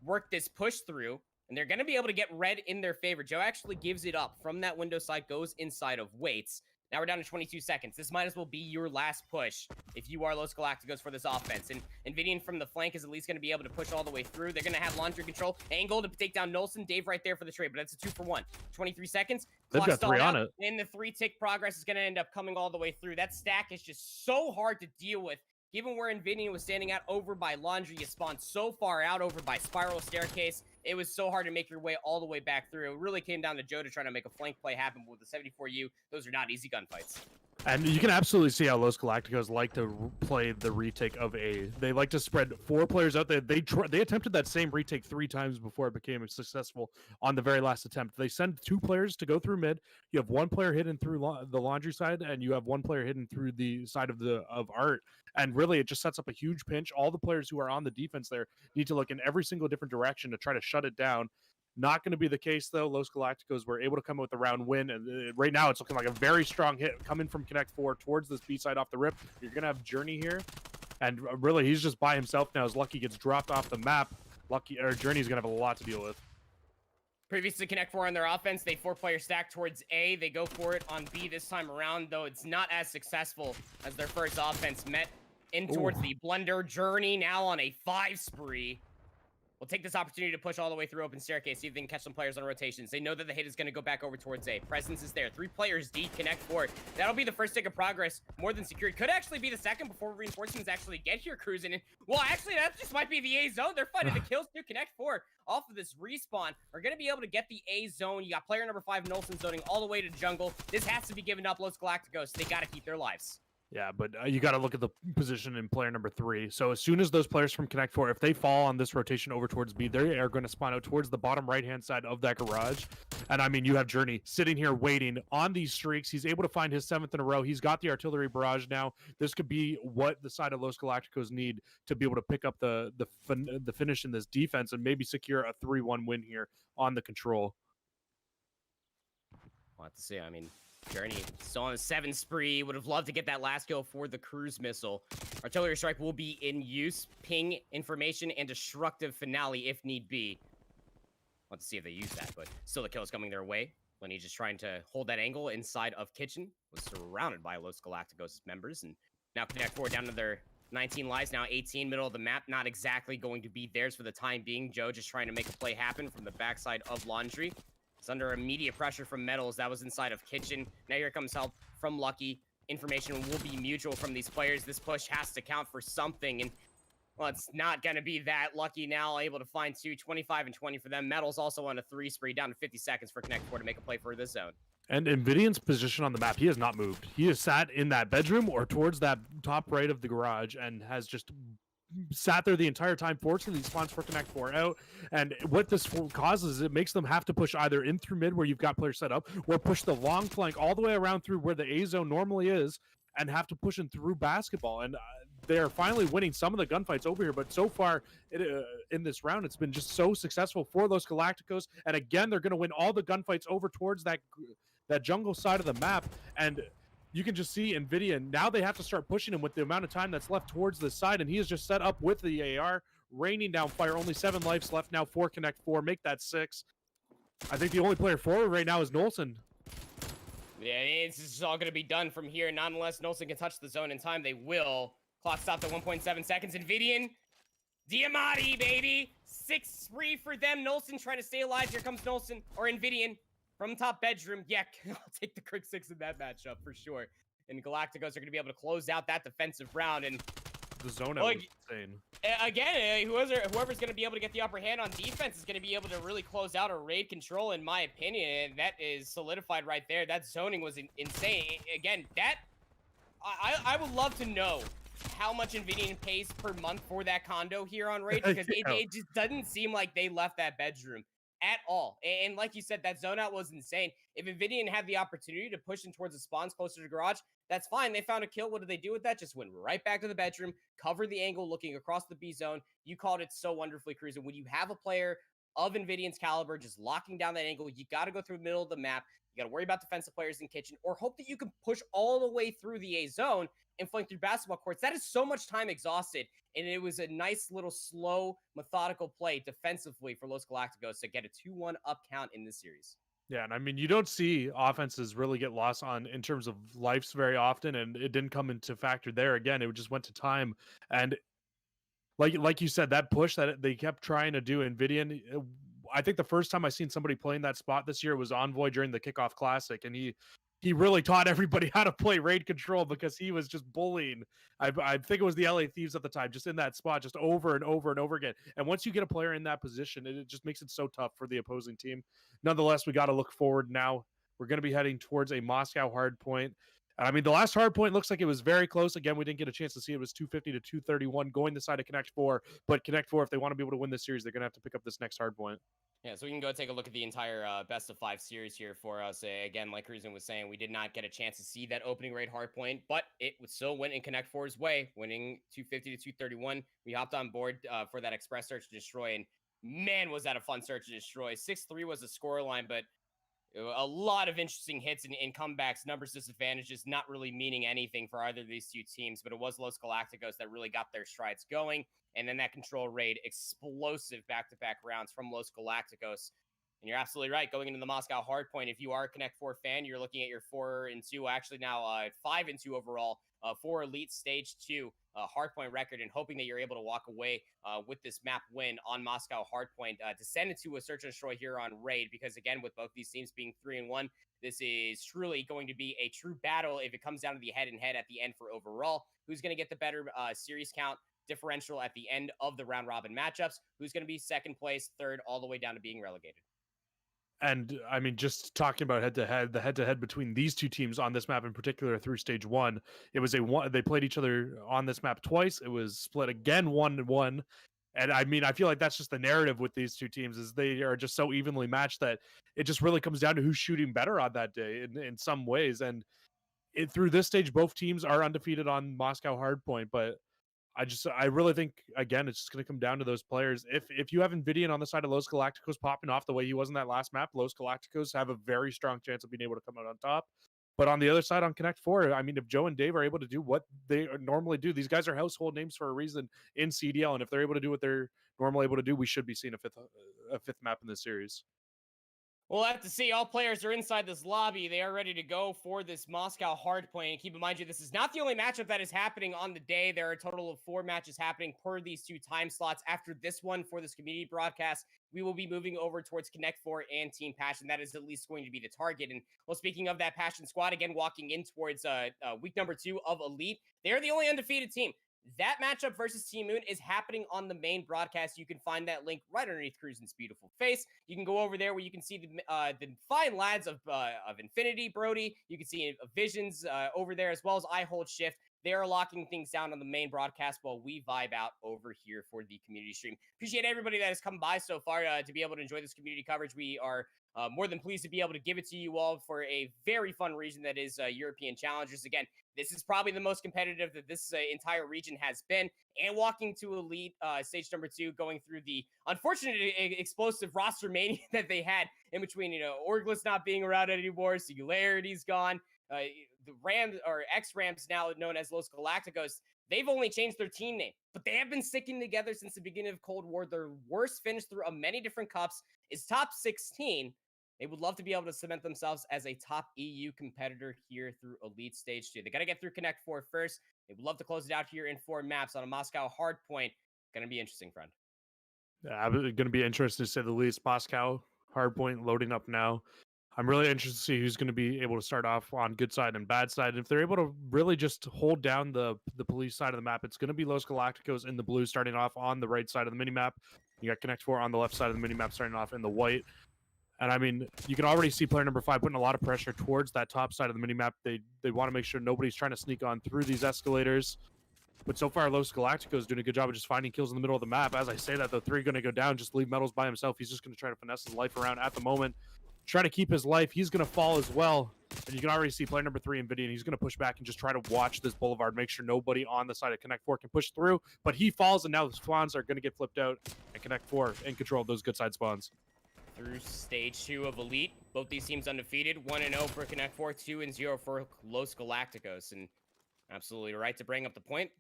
work this push through, and they're going to be able to get red in their favor. Joe actually gives it up from that window side, goes inside of Waits. Now we're down to 22 seconds. This might as well be your last push if you are Los Galacticos for this offense. And Invidian from the flank is at least going to be able to push all the way through. They're going to have laundry control. Angle to take down Nolson. Dave right there for the trade, but that's a 2-for-1. 23 seconds. They've got 3 on it. And the 3-tick progress is going to end up coming all the way through. That stack is just so hard to deal with. Given where Invidian was standing out over by Laundry, you spawned so far out over by Spiral Staircase. It was so hard to make your way all the way back through. It really came down to Joe to try to make a flank play happen with the 74U. Those are not easy gunfights. And you can absolutely see how Los Galacticos like to play the retake of A. They like to spread 4 players out there. They attempted that same retake 3 times before it became successful on the very last attempt. They send 2 players to go through mid. You have 1 player hidden through the laundry side, and you have 1 player hidden through the side of Art. And really, it just sets up a huge pinch. All the players who are on the defense there need to look in every single different direction to try to shut it down. Not going to be the case, though. Los Galacticos were able to come out with a round win, and right now it's looking like a very strong hit coming from Connect 4 towards this B side off the rip. You're going to have Journey here, and really he's just by himself now as Lucky gets dropped off the map. Journey's going to have a lot to deal with. Previously, Connect 4 on their offense, they 4-player stack towards A. They go for it on B this time around, though it's not as successful as their first offense met in towards the Blunder. Journey now on a 5 spree. We'll take this opportunity to push all the way through open staircase, see if they can catch some players on rotations. They know that the hit is going to go back over towards A. Presence is there. 3 players D, Connect 4. That'll be the first tick of progress, more than secured. Could actually be the second before reinforcements actually get here cruising. And, well, actually, that just might be the A zone. They're fighting the kills too. Connect 4 off of this respawn are going to be able to get the A zone. You got player number 5, Nolson, zoning all the way to jungle. This has to be given up. Los Galacticos, they got to keep their lives. Yeah, but you got to look at the position in player number 3. So as soon as those players from Connect 4, if they fall on this rotation over towards B, they are going to spawn out towards the bottom right-hand side of that garage. And I mean, you have Journey sitting here waiting on these streaks. He's able to find his 7th in a row. He's got the artillery barrage now. This could be what the side of Los Galacticos need to be able to pick up the finish in this defense and maybe secure a 3-1 win here on the control. We'll have to see. I mean, Journey still on a 7 spree. Would have loved to get that last kill for the cruise missile. Artillery strike will be in use. Ping, information, and destructive finale if need be. Want to see if they use that, but still the kill is coming their way. Lenny just trying to hold that angle inside of Kitchen, was surrounded by Los Galacticos members, and now Connect 4 down to their 19 lives, now 18, middle of the map, not exactly going to be theirs for the time being. Joe just trying to make a play happen from the backside of Laundry. It's under immediate pressure from Metals. That was inside of Kitchen. Now here comes help from Lucky. Information will be mutual from these players. This push has to count for something, and well, it's not going to be that. Lucky now able to find 25 and 20 for them. Metals also on a 3 spree, down to 50 seconds for Connect 4 to make a play for this zone. And Invidian's position on the map, he has not moved. He has sat in that bedroom or towards that top right of the garage and has just sat there the entire time, forcing these spawns for Connect 4 out. And what this causes is it makes them have to push either in through mid where you've got players set up, or push the long flank all the way around through where the A zone normally is, and have to push in through basketball. And they're finally winning some of the gunfights over here, but so far in this round, it's been just so successful for those Galacticos. And again, they're going to win all the gunfights over towards that jungle side of the map. And you can just see Nvidia, now they have to start pushing him with the amount of time that's left towards the side, and he is just set up with the AR, raining down fire. Only 7 lives left now for Connect 4, make that 6. I think the only player forward right now is Nolson. Yeah, this is all going to be done from here. Not unless Nolson can touch the zone in time, they will. Clock stopped at 1.7 seconds. Nvidian, Diamati, baby. 6 spree for them. Nolson trying to stay alive. Here comes Nolson, or Nvidian, from top bedroom. Yeah, I'll take the Crick 6 in that matchup for sure. And Galacticos are going to be able to close out that defensive round. And the zone out was insane. Again, whoever's going to be able to get the upper hand on defense is going to be able to really close out a raid control, in my opinion. And that is solidified right there. That zoning was insane. Again, that I would love to know how much Nvidian pays per month for that condo here on raid, because it just doesn't seem like they left that bedroom at all. And like you said, that zone out was insane. If Nvidian had the opportunity to push in towards the spawns closer to garage, that's fine. They found a kill. What did they do with that? Just went right back to the bedroom, covered the angle looking across the B zone. You called it so wonderfully, Cruising. When you have a player of Nvidian's caliber just locking down that angle, you got to go through the middle of the map. You got to worry about defensive players in Kitchen, or hope that you can push all the way through the A zone and flank through basketball courts. That is so much time exhausted, and it was a nice little slow, methodical play defensively for Los Galacticos to get a 2-1 up count in this series. Yeah, and I mean, you don't see offenses really get lost on in terms of lives very often, and it didn't come into factor there. Again, it just went to time, and like you said, that push that they kept trying to do, Nvidian. I think the first time I seen somebody playing that spot this year was Envoy during the Kickoff Classic, and he really taught everybody how to play raid control, because he was just bullying. I think it was the LA Thieves at the time, just in that spot, just over and over and over again. And once you get a player in that position, it just makes it so tough for the opposing team. Nonetheless, we got to look forward now. We're going to be heading towards a Moscow hardpoint. I mean, the last hardpoint looks like it was very close. Again, we didn't get a chance to see it. It was 250 to 231 going the side of Connect 4. But Connect 4, if they want to be able to win this series, they're going to have to pick up this next hardpoint. Yeah, so we can go take a look at the entire best of 5 series here for us. Again, like Cruisin was saying, we did not get a chance to see that opening raid hardpoint, but it still went in Connect 4's way, winning 250 to 231. We hopped on board for that express search and destroy, and man, was that a fun search and destroy. 6-3 was the scoreline, but a lot of interesting hits and comebacks, numbers disadvantages, not really meaning anything for either of these two teams, but it was Los Galacticos that really got their strides going. And then that control raid, explosive back-to-back rounds from Los Galacticos. And you're absolutely right. Going into the Moscow hardpoint, if you are a Connect 4 fan, you're looking at your 4-2, actually now 5-2 overall, for Elite Stage 2 hardpoint record, and hoping that you're able to walk away with this map win on Moscow hardpoint to send it to a search and destroy here on raid. Because again, with both these teams being 3-1, this is truly going to be a true battle if it comes down to the head-and-head at the end for overall. Who's going to get the better series count differential at the end of the round robin matchups? Who's going to be second place, third, all the way down to being relegated? And I mean, just talking about head-to-head, the head-to-head between these two teams on this map in particular through stage 1, it was they played each other on this map twice. It was split again 1-1. And I mean, I feel like that's just the narrative with these two teams, is they are just so evenly matched that it just really comes down to who's shooting better on that day in some ways. And through this stage, both teams are undefeated on Moscow hardpoint, but I really think, again, it's just going to come down to those players. If you have Nvidian on the side of Los Galacticos popping off the way he was in that last map, Los Galacticos have a very strong chance of being able to come out on top. But on the other side, on Connect 4, I mean, if Joe and Dave are able to do what they normally do, these guys are household names for a reason in CDL. And if they're able to do what they're normally able to do, we should be seeing a fifth map in this series. We'll have to see. All players are inside this lobby. They are ready to go for this Moscow hardpoint. And keep in mind, this is not the only matchup that is happening on the day. There are a total of 4 matches happening per these 2 time slots. After this one for this community broadcast, we will be moving over towards Connect 4 and Team Passion. That is at least going to be the target. And well, speaking of that Passion squad, again, walking in towards week number 2 of Elite, they're the only undefeated team. That matchup versus Team Moon is happening on the main broadcast. You can find that link right underneath Cruisin's beautiful face. You can go over there where you can see the fine lads of Infinity, Brody. You can see Visions over there, as well as IHOLDSHIFT. They are locking things down on the main broadcast while we vibe out over here for the community stream. Appreciate everybody that has come by so far to be able to enjoy this community coverage. We are more than pleased to be able to give it to you all for a very fun region that is European Challengers. Again, this is probably the most competitive that this entire region has been. And walking to Elite stage number 2, going through the unfortunate explosive roster mania that they had in between, Orgless not being around anymore, Singularity's gone. The Rams, or ex-Rams now known as Los Galacticos, they've only changed their team name, but they have been sticking together since the beginning of Cold War. Their worst finish through many different cups is top 16. They would love to be able to cement themselves as a top EU competitor here through Elite Stage 2. They got to get through Connect 4 first. They would love to close it out here in 4 maps on a Moscow hardpoint. Going to be interesting, friend. Yeah, going to be interesting to say the least. Moscow hardpoint loading up now. I'm really interested to see who's going to be able to start off on good side and bad side. If they're able to really just hold down the police side of the map, it's going to be Los Galacticos in the blue starting off on the right side of the minimap. You got Connect 4 on the left side of the minimap starting off in the white. And I mean, you can already see player number 5 putting a lot of pressure towards that top side of the minimap. They want to make sure nobody's trying to sneak on through these escalators. But so far, Los Galacticos doing a good job of just finding kills in the middle of the map. As I say that, the 3 going to go down. Just leave Metals by himself. He's just going to try to finesse his life around at the moment. Try to keep his life. He's going to fall as well. And you can already see player number 3, Nvidia, and he's going to push back and just try to watch this boulevard, make sure nobody on the side of Connect 4 can push through. But he falls, and now the spawns are going to get flipped out, and Connect 4 in control of those good side spawns. Through stage 2 of Elite, both these teams undefeated. 1-0 for Connect 4, 2-0 for Los Galacticos. And absolutely right to bring up the point.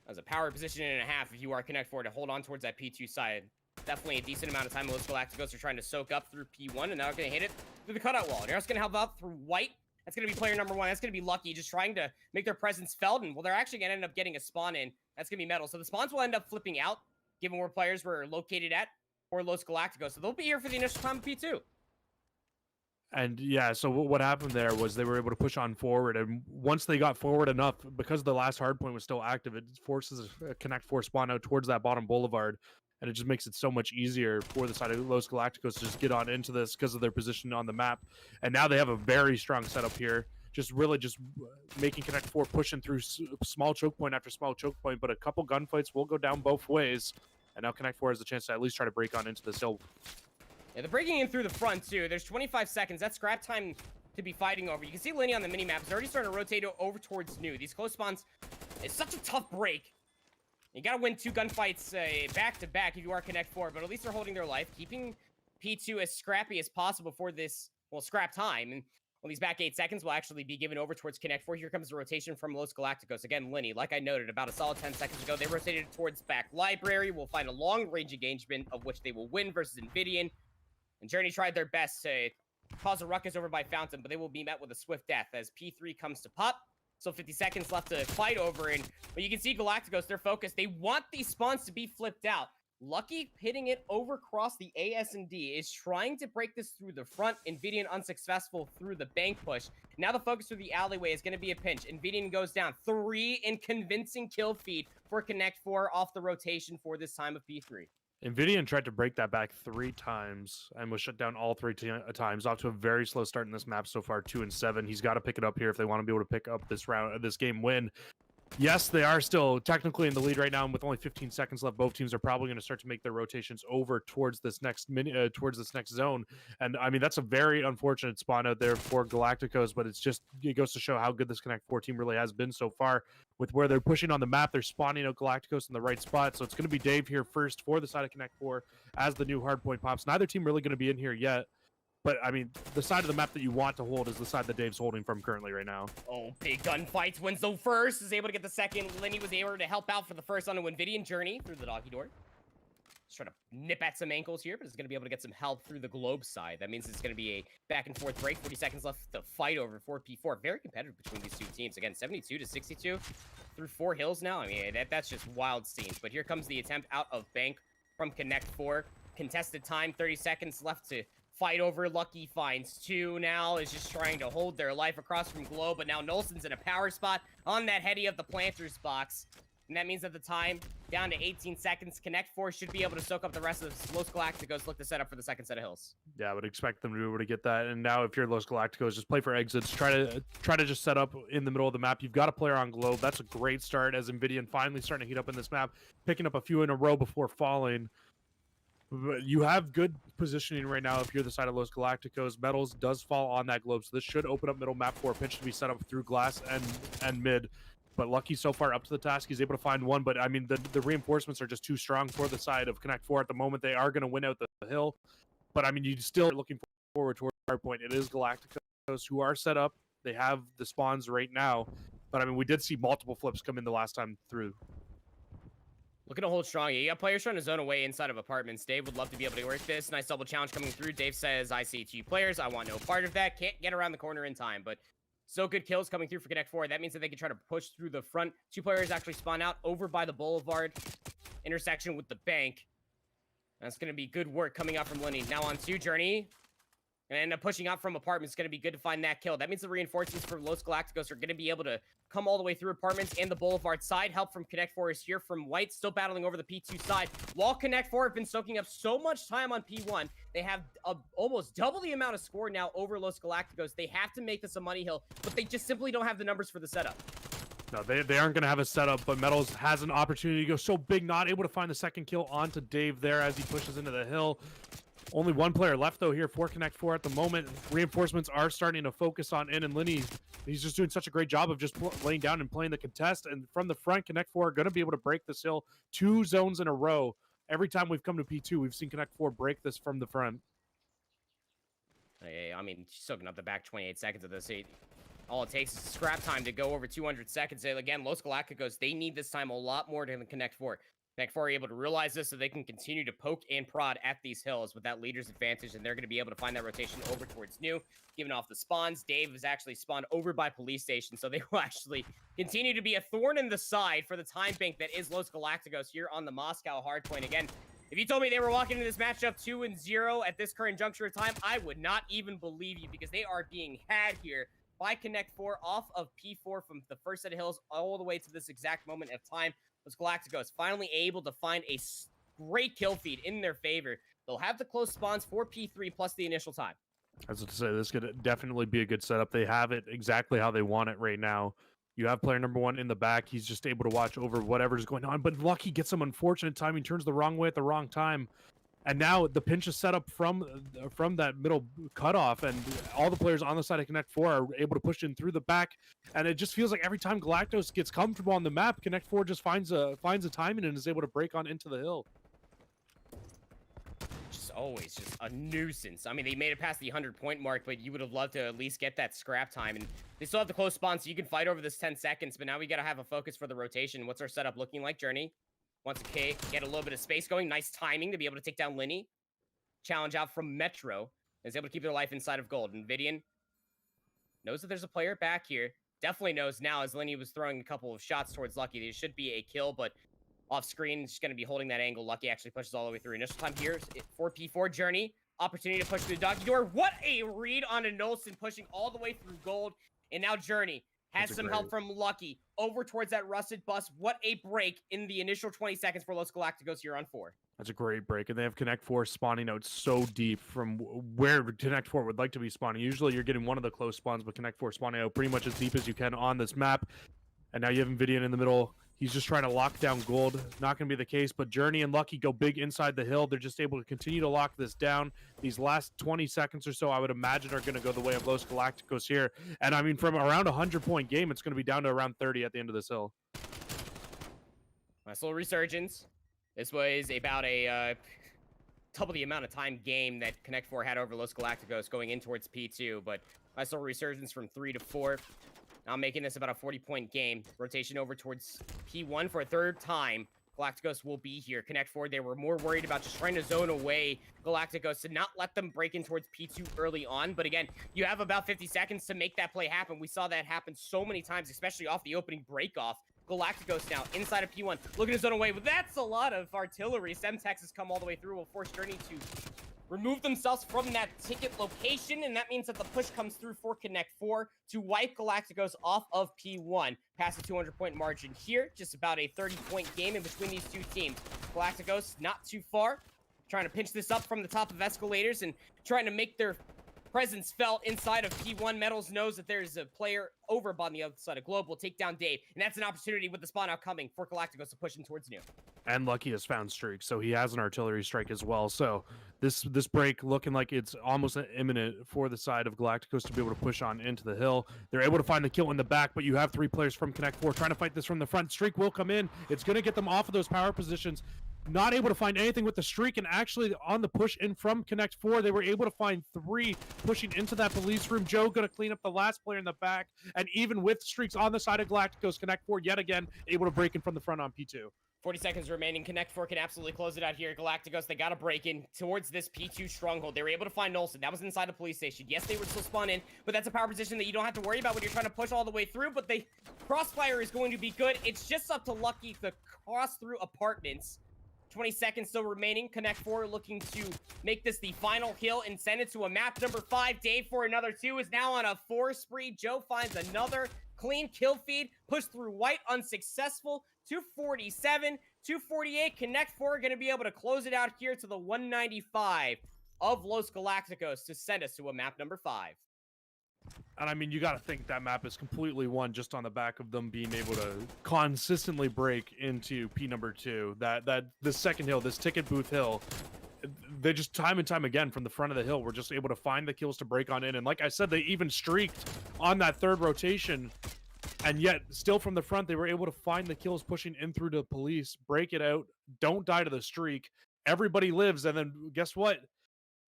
As a power position and a half, if you are Connect 4 to hold on towards that P2 side. Definitely a decent amount of time Los Galacticos are trying to soak up through P1, and now they're going to hit it through the cutout wall. They're also going to help out through white. That's going to be player number 1. That's going to be Lucky, just trying to make their presence felt. And well, they're actually going to end up getting a spawn in. That's going to be Metal. So the spawns will end up flipping out, given where players were located at, or Los Galacticos. So they'll be here for the initial time of P2. And yeah, so what happened there was they were able to push on forward, and once they got forward enough, because the last hardpoint was still active, it forces a Connect 4 spawn out towards that bottom boulevard, and it just makes it so much easier for the side of Los Galacticos to just get on into this because of their position on the map. And now they have a very strong setup here, just making Connect 4 pushing through small choke point after small choke point, but a couple gunfights will go down both ways, and now Connect 4 has the chance to at least try to break on into this hill. Yeah, they're breaking in through the front, too. There's 25 seconds. That's scrap time to be fighting over. You can see Lenny on the minimap is already starting to rotate over towards New. These close spawns, it's such a tough break. You got to win 2 gunfights back-to-back if you are Connect 4, but at least they're holding their life, keeping P2 as scrappy as possible for this, well, scrap time. And well, these back 8 seconds will actually be given over towards Connect 4. Here comes the rotation from Los Galacticos. Again, Lenny, like I noted, about a solid 10 seconds ago, they rotated towards back library. We'll find a long-range engagement of which they will win versus Invidian. And Journey tried their best to cause a ruckus over by Fountain, but they will be met with a swift death as P3 comes to pop. So 50 seconds left to fight over, but you can see Galacticos, they're focused. They want these spawns to be flipped out. Lucky hitting it over across the AS&D is trying to break this through the front. Invidian unsuccessful through the bank push. Now the focus through the alleyway is going to be a pinch. Invidian goes down. 3 in convincing kill feed for Connect 4 off the rotation for this time of P3. Nvidian tried to break that back 3 times and was shut down all 3 times. Off to a very slow start in this map so far, 2-7. He's got to pick it up here if they want to be able to pick up this game win. Yes, they are still technically in the lead right now, and with only 15 seconds left, both teams are probably going to start to make their rotations over towards this next zone. And I mean, that's a very unfortunate spawn out there for Galacticos, but it goes to show how good this Connect 4 team really has been so far. With where they're pushing on the map, they're spawning out Galacticos in the right spot. So it's going to be Dave here first for the side of Connect 4 as the new hardpoint pops. Neither team really going to be in here yet. But, I mean, the side of the map that you want to hold is the side that Dave's holding from currently right now. Oh, big gunfights. Wins the first, is able to get the second. Lenny was able to help out for the first on a Invidian Journey through the doggy door. Just trying to nip at some ankles here, but it's going to be able to get some help through the globe side. That means it's going to be a back and forth break. 40 seconds left to fight over 4P4. Very competitive between these two teams. Again, 72 to 62 through 4 hills now. I mean, that's just wild scenes. But here comes the attempt out of Bank from Connect 4. Contested time, 30 seconds left to fight over. Lucky finds 2 now, is just trying to hold their life across from Globe, but now Nolson's in a power spot on that heady of the Planters box. And that means that the time down to 18 seconds. Connect 4 should be able to soak up the rest of Los Galacticos. Look to set up for the second set of hills. Yeah, I would expect them to be able to get that. And now if you're Los Galacticos, just play for exits. Try to just set up in the middle of the map. You've got a player on Globe. That's a great start as Invidian finally starting to heat up in this map, picking up a few in a row before falling. But you have good positioning right now if you're the side of Los Galacticos. Metals does fall on that Globe, so this should open up middle map for a pinch to be set up through glass and mid. But Lucky so far up to the task. He's able to find one, but I mean, the reinforcements are just too strong for the side of Connect 4 at the moment. They are going to win out the hill. But I mean, you still are looking forward toward the hard point. It is Galacticos who are set up. They have the spawns right now. But I mean, we did see multiple flips come in the last time through. Looking to hold strong. You got players trying to zone away inside of apartments. Dave would love to be able to work this. Nice double challenge coming through. Dave says, I see 2 players. I want no part of that. Can't get around the corner in time, but so good kills coming through for Connect 4. That means that they can try to push through the front. 2 players actually spawn out over by the Boulevard intersection with the bank. That's going to be good work coming out from Lenny. Now on 2 Journey. And end up pushing out from apartments. Going to be good to find that kill. That means the reinforcements for Los Galacticos are going to be able to come all the way through apartments and the Boulevard side. Help from Connect 4 is here from White, still battling over the P2 side. While Connect 4 have been soaking up so much time on P1, they have almost double the amount of score now over Los Galacticos. They have to make this a money hill, but they just simply don't have the numbers for the setup. No, they aren't going to have a setup, but Metals has an opportunity to go so big, not able to find the second kill onto Dave there as he pushes into the hill. Only 1 player left, though, here for Connect 4 at the moment. Reinforcements are starting to focus on In, and Linny, he's just doing such a great job of just laying down and playing the contest. And from the front, Connect 4 are going to be able to break this hill 2 zones in a row. Every time we've come to P2, we've seen Connect 4 break this from the front. I mean, soaking up the back 28 seconds of this. All it takes is scrap time to go over 200 seconds. And again, Los Galacticos, they need this time a lot more than Connect 4. Connect 4 are able to realize this so they can continue to poke and prod at these hills with that leader's advantage, and they're going to be able to find that rotation over towards New, giving off the spawns. Dave is actually spawned over by police station, so they will actually continue to be a thorn in the side for the time bank that is Los Galacticos here on the Moscow hardpoint. Again, if you told me they were walking into this matchup 2-0 at this current juncture of time, I would not even believe you, because they are being had here by Connect 4 off of P4 from the first set of hills all the way to this exact moment of time. Los Galacticos finally able to find a great kill feed in their favor. They'll have the close spawns for P3 plus the initial time. I was going to say, this could definitely be a good setup. They have it exactly how they want it right now. You have player number 1 in the back. He's just able to watch over whatever's going on. But Lucky gets some unfortunate timing, turns the wrong way at the wrong time. And now the pinch is set up from that middle cutoff, and all the players on the side of Connect 4 are able to push in through the back. And it just feels like every time Galacticos gets comfortable on the map, Connect 4 just finds a timing and is able to break on into the hill. Just always just a nuisance. I mean, they made it past the 100-point mark, but you would have loved to at least get that scrap time. And they still have the close spawn, so you can fight over this 10 seconds. But now we got to have a focus for the rotation. What's our setup looking like, Journey? Wants to get a little bit of space going. Nice timing to be able to take down Linny. Challenge out from Metro. Is able to keep their life inside of gold. Invidian knows that there's a player back here. Definitely knows now as Linny was throwing a couple of shots towards Lucky. There should be a kill, but off screen, just going to be holding that angle. Lucky actually pushes all the way through. Initial time here, 4P4 Journey. Opportunity to push through the doggy door. What a read on a Nolson, pushing all the way through gold. And now Journey has some help from Lucky over towards that rusted bus. What a break in the initial 20 seconds for Los Galacticos here on 4. That's a great break, and they have Connect 4 spawning out so deep from where Connect 4 would like to be spawning. Usually you're getting one of the close spawns, but Connect 4 spawning out pretty much as deep as you can on this map. And now you have Invidian in the middle. He's just trying to lock down gold. Not going to be the case, but Journey and Lucky go big inside the hill. They're just able to continue to lock this down. These last 20 seconds or so, I would imagine, are going to go the way of Los Galacticos here. And I mean, from around a 100-point game, it's going to be down to around 30 at the end of this hill. Nice little resurgence. This was about a double the amount of time game that Connect 4 had over Los Galacticos going in towards P2, but nice little resurgence from 3 to 4. Now making this about a 40-point game. Rotation over towards P1 for a third time Galacticos will be here. Connect 4, they were more worried about just trying to zone away Galacticos to not let them break in towards P2 early on. But again, you have about 50 seconds to make that play happen. We saw that happen so many times, especially off the opening breakoff. Galacticos now inside of P1, looking to zone away, but that's a lot of artillery. Semtex has come all the way through, will force Journey to remove themselves from that ticket location, and that means that the push comes through for Connect 4 to wipe Galacticos off of P1. Past the 200-point margin here, just about a 30-point game in between these two teams. Galacticos not too far, trying to pinch this up from the top of escalators and trying to make their presence felt inside of P1. Metals knows that there's a player over on the other side of Globe. Will take down Dave, and that's an opportunity with the spawn out coming for Galacticos to push in towards New. And Lucky has found Streak, so he has an artillery strike as well. So this break looking like it's almost imminent for the side of Galacticos to be able to push on into the hill. They're able to find the kill in the back, but you have 3 players from Connect 4 trying to fight this from the front. Streak will come in. It's going to get them off of those power positions. Not able to find anything with the Streak, and actually on the push in from Connect 4, they were able to find 3 pushing into that police room. Joe going to clean up the last player in the back, and even with Streaks on the side of Galacticos, Connect 4 yet again able to break in from the front on P2. 40 seconds remaining. Connect 4 can absolutely close it out here. Galacticos, they got to break in towards this P2 stronghold. They were able to find Olsen. That was inside the police station. Yes, they would still spawn in, but that's a power position that you don't have to worry about when you're trying to push all the way through, but the crossfire is going to be good. It's just up to Lucky to cross through apartments. 20 seconds still remaining. Connect 4 looking to make this the final kill and send it to a map number 5. Dave for another 2 is now on a 4 spree. Joe finds another clean kill feed. Push through white, unsuccessful. 247, 248. Connect 4 going to be able to close it out here to the 195 of Los Galacticos to send us to a map number 5. And I mean, you got to think that map is completely won just on the back of them being able to consistently break into P number 2. That the second hill, this ticket booth hill, they just time and time again from the front of the hill were just able to find the kills to break on in. And like I said, they even streaked on that 3rd rotation. And yet, still from the front, they were able to find the kills pushing in through the police, break it out, don't die to the streak. Everybody lives, and then guess what?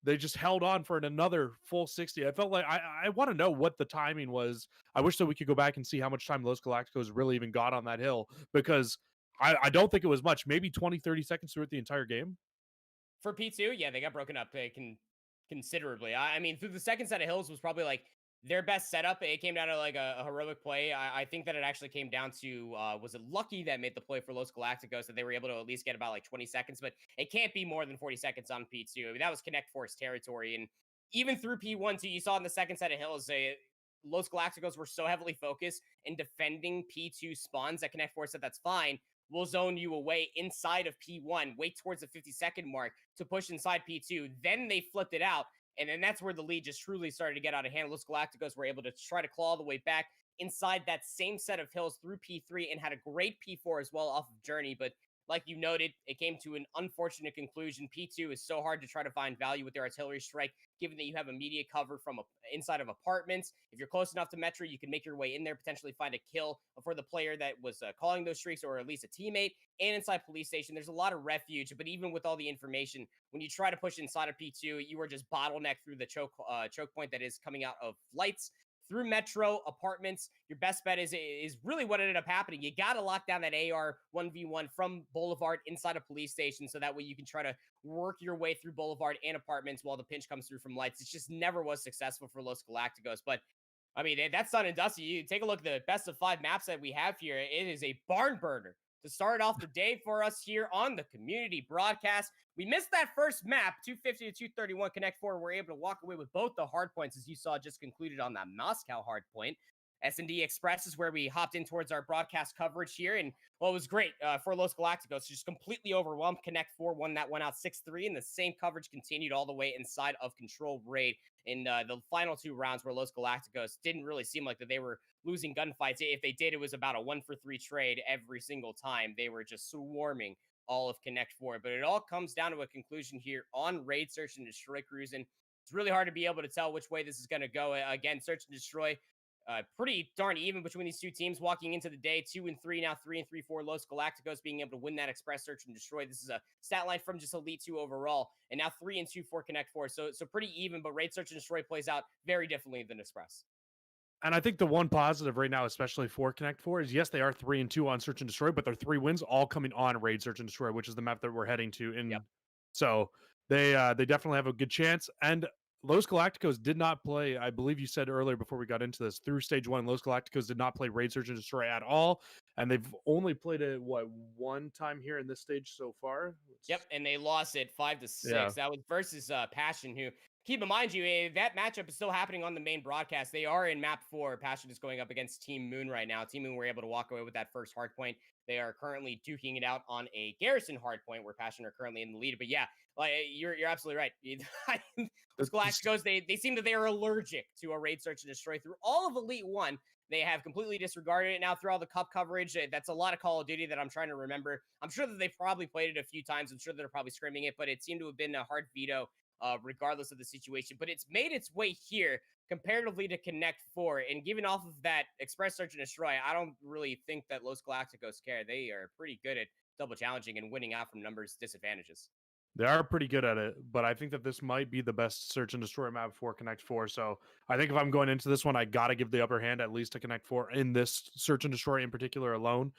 They just held on for another full 60. I felt like I want to know what the timing was. I wish that we could go back and see how much time Los Galacticos really even got on that hill, because I don't think it was much. Maybe 20, 30 seconds throughout the entire game. For P2, yeah, they got broken up considerably. I mean, through the second set of hills was probably like their best setup. It came down to like a heroic play. I think that it actually came down to, was it Lucky that made the play for Los Galacticos that they were able to at least get about like 20 seconds, but it can't be more than 40 seconds on P2. I mean, that was Connect Force territory. And even through P1, too, you saw in the second set of hills, Los Galacticos were so heavily focused in defending P2 spawns that Connect Force said, that's fine. We'll zone you away inside of P1, wait towards the 50-second mark to push inside P2. Then they flipped it out. And then that's where the lead just truly started to get out of hand. Los Galacticos were able to try to claw the way back inside that same set of hills through P3 and had a great P4 as well off of Journey. But like you noted, it came to an unfortunate conclusion. P2 is so hard to try to find value with their artillery strike, given that you have immediate cover from inside of apartments. If you're close enough to Metro, you can make your way in there, potentially find a kill for the player that was calling those streaks, or at least a teammate. And inside police station, there's a lot of refuge, but even with all the information, when you try to push inside of P2, you are just bottlenecked through the choke point that is coming out of lights. Through Metro, apartments, your best bet is really what ended up happening. You got to lock down that AR 1v1 from Boulevard inside a police station, so that way you can try to work your way through Boulevard and apartments while the pinch comes through from lights. It just never was successful for Los Galacticos. But, I mean, that's done and dusty. You take a look at the best of 5 maps that we have here. It is a barn burner to start off the day for us here on the community broadcast. We missed that first map, 250 to 231. Connect 4 were able to walk away with both the hard points, as you saw just concluded on that Moscow hard point. S&D Express is where we hopped in towards our broadcast coverage here, and well, it was great for Los Galacticos. Just completely overwhelmed. Connect 4 won that one out 6-3, and the same coverage continued all the way inside of Control Raid in the final 2 rounds, where Los Galacticos didn't really seem like that they were losing gunfights. If they did, it was about a 1-for-3 trade every single time. They were just swarming all of Connect 4, but it all comes down to a conclusion here on Raid Search and Destroy Cruise, and it's really hard to be able to tell which way this is going to go. Again, Search and Destroy, pretty darn even between these two teams walking into the day. 2-3 now, 3-3 for Los Galacticos being able to win that Express Search and Destroy. This is a stat line from just Elite 2 overall, and now 3-2 for Connect 4. So pretty even, but Raid Search and Destroy plays out very differently than Express. And I think the one positive right now, especially for Connect 4, is yes, they are 3-2 on Search and Destroy, but their 3 wins all coming on Raid Search and Destroy, which is the map that we're heading to. Yep. So they definitely have a good chance. And Los Galacticos did not play. I believe you said earlier before we got into this, through stage 1, Los Galacticos did not play Raid Search and Destroy at all, and they've only played it one time here in this stage so far. Yep, and they lost it 5-6. Yeah. That was versus Passion, who, keep in mind, that matchup is still happening on the main broadcast. They are in map 4. Passion is going up against Team Moon right now. Team Moon were able to walk away with that first hard point. They are currently duking it out on a Garrison hard point, where Passion are currently in the lead. But yeah, like you're absolutely right. Those Galacticos, they seem that they are allergic to a Raid Search and Destroy through all of Elite 1. They have completely disregarded it now through all the cup coverage. That's a lot of Call of Duty that I'm trying to remember. I'm sure that they've probably played it a few times. I'm sure they're probably scrimming it, but it seemed to have been a hard veto regardless of the situation. But it's made its way here comparatively to Connect 4. And given off of that Express Search and Destroy, I don't really think that Los Galacticos care. They are pretty good at double challenging and winning out from numbers disadvantages. They are pretty good at it, but I think that this might be the best Search and Destroy map for Connect 4. So I think if I'm going into this one, I got to give the upper hand at least to Connect 4 in this Search and Destroy in particular alone.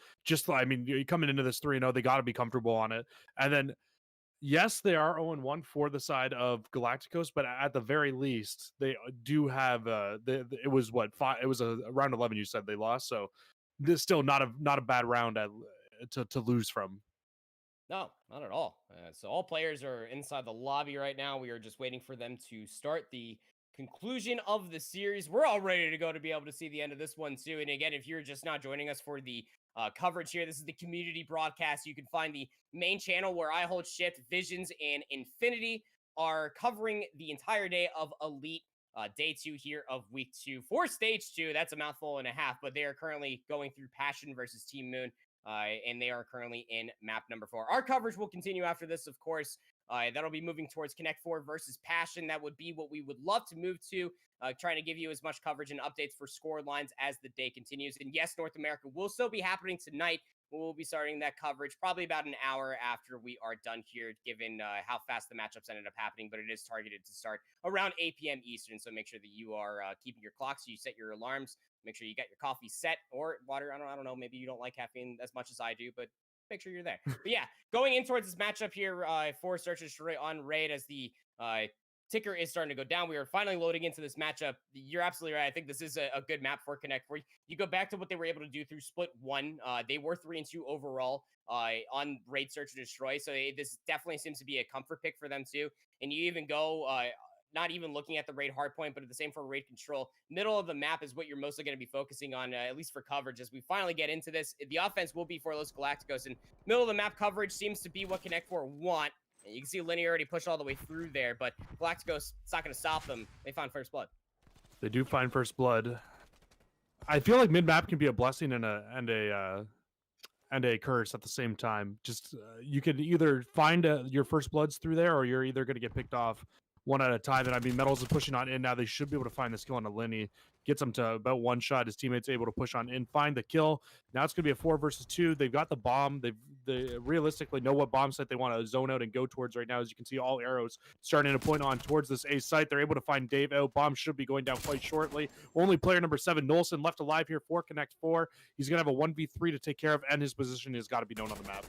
I mean, you're coming into this 3-0, they got to be comfortable on it. And then, yes, they are 0-1 for the side of Galacticos, but at the very least, they do have, it was what, 5, it was a round 11 you said they lost. So this is still not a bad round to lose from. No, not at all. So all players are inside the lobby right now. We are just waiting for them to start the conclusion of the series. We're all ready to go to be able to see the end of this one too. And again, if you're just not joining us for the coverage here, this is the community broadcast. You can find the main channel where IHOLDSHIFT, Visions, and Infinity are covering the entire day of Elite day 2 here of week 2 for stage 2. That's a mouthful and a half, but they are currently going through Passion versus Team Moon. And they are currently in map number 4. Our coverage will continue after this, of course. That'll be moving towards Connect 4 versus Passion. That would be what we would love to move to, trying to give you as much coverage and updates for score lines as the day continues. And yes, North America will still be happening tonight. We'll be starting that coverage probably about an hour after we are done here, given how fast the matchups ended up happening. But it is targeted to start around 8 p.m. Eastern, so make sure that you are keeping your clocks. So you set your alarms. Make sure you get your coffee set or water. I don't know. Maybe you don't like caffeine as much as I do, but make sure you're there. But yeah, going in towards this matchup here for Search and Destroy on Raid as the ticker is starting to go down. We are finally loading into this matchup. You're absolutely right. I think this is a good map for Connect 4. You go back to what they were able to do through Split 1. They were 3-2 overall on Raid Search and Destroy. So this definitely seems to be a comfort pick for them too. And you even go not even looking at the Raid hardpoint, but the same for Raid control. Middle of the map is what you're mostly going to be focusing on, at least for coverage, as we finally get into this. The offense will be for Los Galacticos, and middle of the map coverage seems to be what Connect 4 want. And you can see Linear already pushed all the way through there, but Galacticos, it's not going to stop them. They found first blood. They do find first blood. I feel like mid-map can be a blessing and a curse at the same time. Just you could either find your first bloods through there, or you're either going to get picked off one at a time. And I mean, Metals is pushing on in now. They should be able to find the skill on a Linny. Gets him to about one shot. His teammates able to push on in, find the kill. Now it's going to be a 4 versus 2. They've got the bomb. They realistically know what bomb site they want to zone out and go towards right now. As you can see, all arrows starting to point on towards this A site. They're able to find Dave out. Bomb should be going down quite shortly. Only player number 7, Nolson, left alive here for Connect 4. He's going to have a 1v3 to take care of, and his position has got to be known on the map.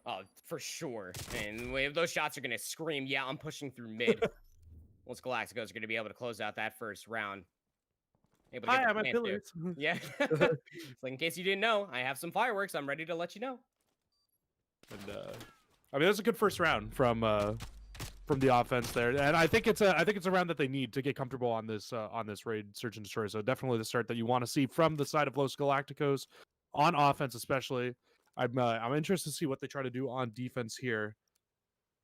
Oh, for sure. And if those shots are going to scream, yeah, I'm pushing through mid. Los Galacticos are going to be able to close out that first round. Able to get my pillars. Yeah. It's like, in case you didn't know, I have some fireworks. I'm ready to let you know. And I mean, that's a good first round from the offense there, and I think it's a round that they need to get comfortable on this Raid Search and Destroy. So definitely the start that you want to see from the side of Los Galacticos on offense, especially. I'm interested to see what they try to do on defense here.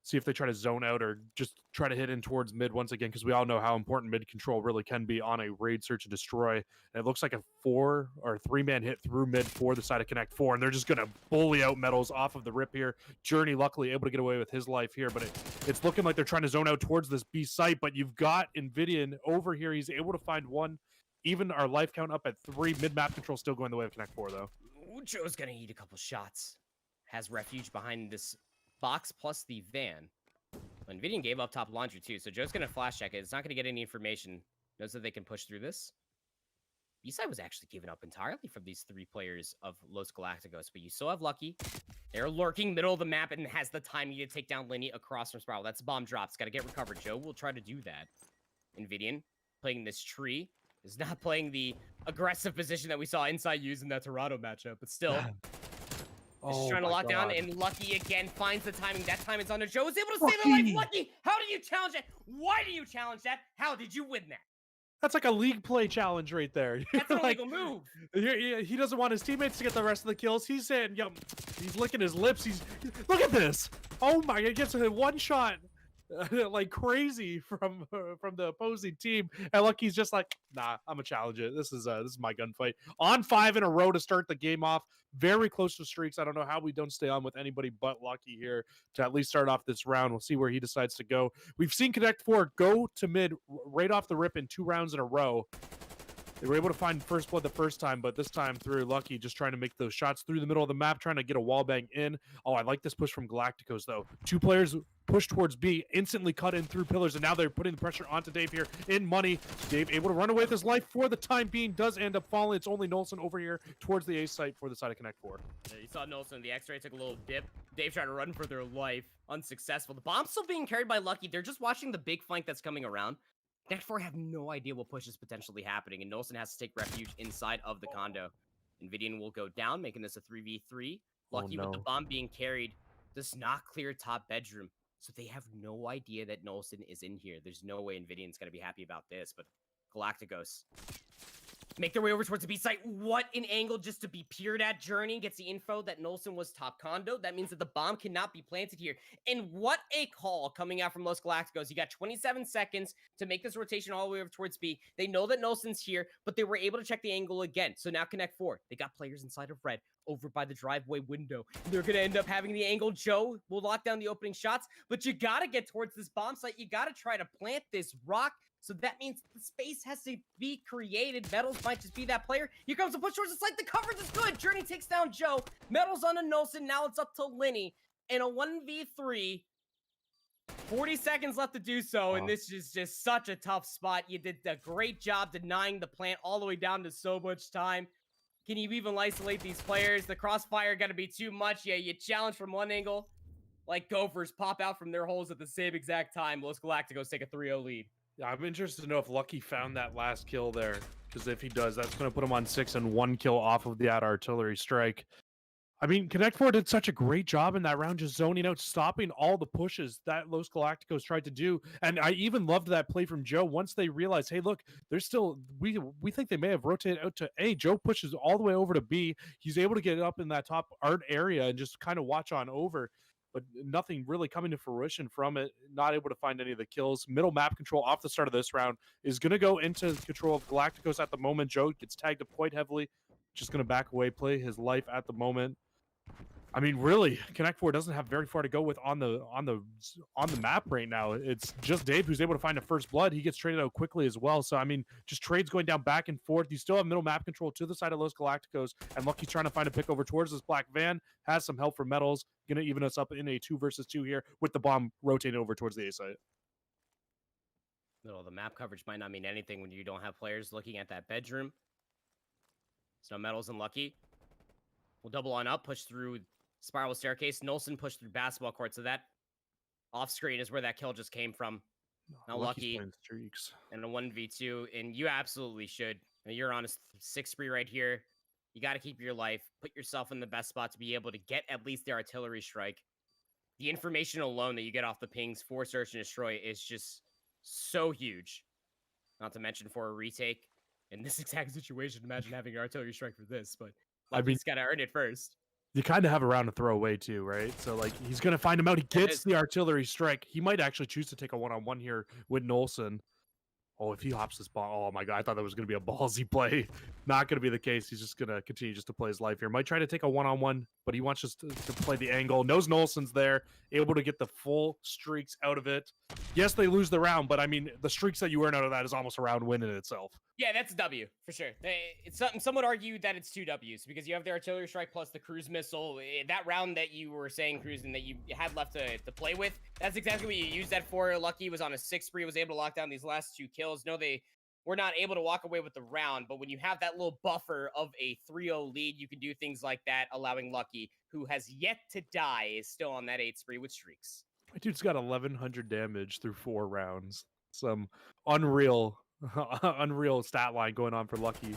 See if they try to zone out or just try to hit in towards mid once again, because we all know how important mid control really can be on a Raid Search and Destroy. And it looks like a 4 or 3-man hit through mid for the side of Connect 4, and they're just going to bully out Metals off of the rip here. Journey luckily able to get away with his life here, but it's looking like they're trying to zone out towards this B site, but you've got Invidian over here. He's able to find 1. Even our life count up at 3. Mid-map control still going the way of Connect 4, though. Ooh, Joe's going to eat a couple shots. Has refuge behind this box plus the van. Nvidian gave up top laundry too, so Joe's gonna flash check it. It's not gonna get any information. Knows that they can push through this. B-side was actually given up entirely from these 3 players of Los Galacticos, but you still have Lucky. They're lurking middle of the map and has the timing to take down Lenny across from Spiral. That's a bomb drop. It's got to get recovered. Joe will try to do that. Invidian playing this tree is not playing the aggressive position that we saw Inside use in that Toronto matchup, but still. Just trying to lock down, and Lucky again finds the timing. That time it's on. Joe was able to save a life. Lucky, how do you challenge that? Why do you challenge that? How did you win that? That's like a league play challenge right there. That's an like, illegal move. He doesn't want his teammates to get the rest of the kills. He's saying, yo, he's licking his lips. Look at this. Oh my, it gets a one shot like crazy from the opposing team. And Lucky's just like, nah, I'm gonna challenge it. This is my gunfight. On 5 in a row to start the game off. Very close to streaks. I don't know how we don't stay on with anybody but Lucky here to at least start off this round. We'll see where he decides to go. We've seen Connect 4 go to mid right off the rip in 2 rounds in a row. They were able to find first blood the first time, but this time through Lucky just trying to make those shots through the middle of the map, trying to get a wall bang in. Oh, I like this push from Galacticos, though. 2 players push towards B, instantly cut in through pillars, and now they're putting the pressure onto Dave here in money. Dave able to run away with his life for the time being, does end up falling. It's only Nolson over here towards the A site for the side of Connect 4. Yeah, you saw Nolson, the X-ray took a little dip. Dave tried to run for their life. Unsuccessful. The bomb's still being carried by Lucky. They're just watching the big flank that's coming around. Connect 4 have no idea what push is potentially happening, and Nolson has to take refuge inside of the condo. Invidian will go down, making this a 3v3. Lucky with the bomb being carried does not clear top bedroom, so they have no idea that Nolson is in here. There's no way Invidian's going to be happy about this, but Galacticos make their way over towards the B site. What an angle just to be peered at. Journey gets the info that Nolson was top condo. That means that the bomb cannot be planted here. And what a call coming out from Los Galacticos. You got 27 seconds to make this rotation all the way over towards B. They know that Nolson's here, but they were able to check the angle again. So now Connect 4. They got players inside of red over by the driveway window. They're going to end up having the angle. Joe will lock down the opening shots, but you got to get towards this bomb site. You got to try to plant this rock. So that means the space has to be created. Metals might just be that player. Here comes the push towards the site. The coverage is good. Journey takes down Joe. Metals on a Nolson. Now it's up to Lenny. In a 1v3. 40 seconds left to do so. And this is just such a tough spot. You did a great job denying the plant all the way down to so much time. Can you even isolate these players? The crossfire got to be too much. Yeah, you challenge from one angle. Like Gophers pop out from their holes at the same exact time. Los Galacticos take a 3-0 lead. Yeah, I'm interested to know if Lucky found that last kill there, because if he does, that's going to put him on 6 and 1 kill off of that artillery strike. I mean, Connect 4 did such a great job in that round, just zoning out, stopping all the pushes that Los Galacticos tried to do. And I even loved that play from Joe. Once they realized, hey, look, there's still, we think they may have rotated out to A. Joe pushes all the way over to B. He's able to get up in that top art area and just kind of watch on over. But nothing really coming to fruition from it. Not able to find any of the kills. Middle map control off the start of this round is going to go into control of Galacticos at the moment. Joe gets tagged up quite heavily. Just going to back away, play his life at the moment. I mean, really, Connect 4 doesn't have very far to go with on the map right now. It's just Dave who's able to find a first blood. He gets traded out quickly as well. So I mean, just trades going down back and forth. You still have middle map control to the side of Los Galacticos, and Lucky's trying to find a pick over towards this black van. Has some help from Metals. Gonna even us up in a 2 versus 2 here with the bomb rotating over towards the A site. No, the map coverage might not mean anything when you don't have players looking at that bedroom. So Metals and Lucky will double on up, push through spiral staircase. Nolson pushed through basketball court, so that off screen is where that kill just came from. Now Lucky streaks and a 1v2, and you absolutely should. I mean, you're on a 6 spree right here. You got to keep your life, put yourself in the best spot to be able to get at least the artillery strike. The information alone that you get off the pings for search and destroy is just so huge. Not to mention for a retake in this exact situation. Imagine having an artillery strike for this, but Lucky's got to earn it first. You kind of have a round to throw away too, right? So like he's gonna find him out. He gets the artillery strike. He might actually choose to take a 1-on-1 here with Nolson. Oh, if he hops this ball, oh my god, I thought that was gonna be a ballsy play. Not gonna be the case. He's just gonna continue just to play his life here. Might try to take a 1-on-1, but he wants just to play the angle. Knows Nolson's there, able to get the full streaks out of it. Yes, they lose the round, but I mean the streaks that you earn out of that is almost a round win in itself. Yeah, that's a W for sure. It's something. Some would argue that it's 2 Ws because you have the artillery strike plus the cruise missile. That round that you were saying, cruising, that you had left to play with, that's exactly what you used that for. Lucky was on a 6 spree, was able to lock down these last 2 kills. No, they were not able to walk away with the round. But when you have that little buffer of a 3-0 lead, you can do things like that, allowing Lucky, who has yet to die, is still on that 8 spree with streaks. My dude's got 1,100 damage through 4 rounds. Some unreal, unreal stat line going on for Lucky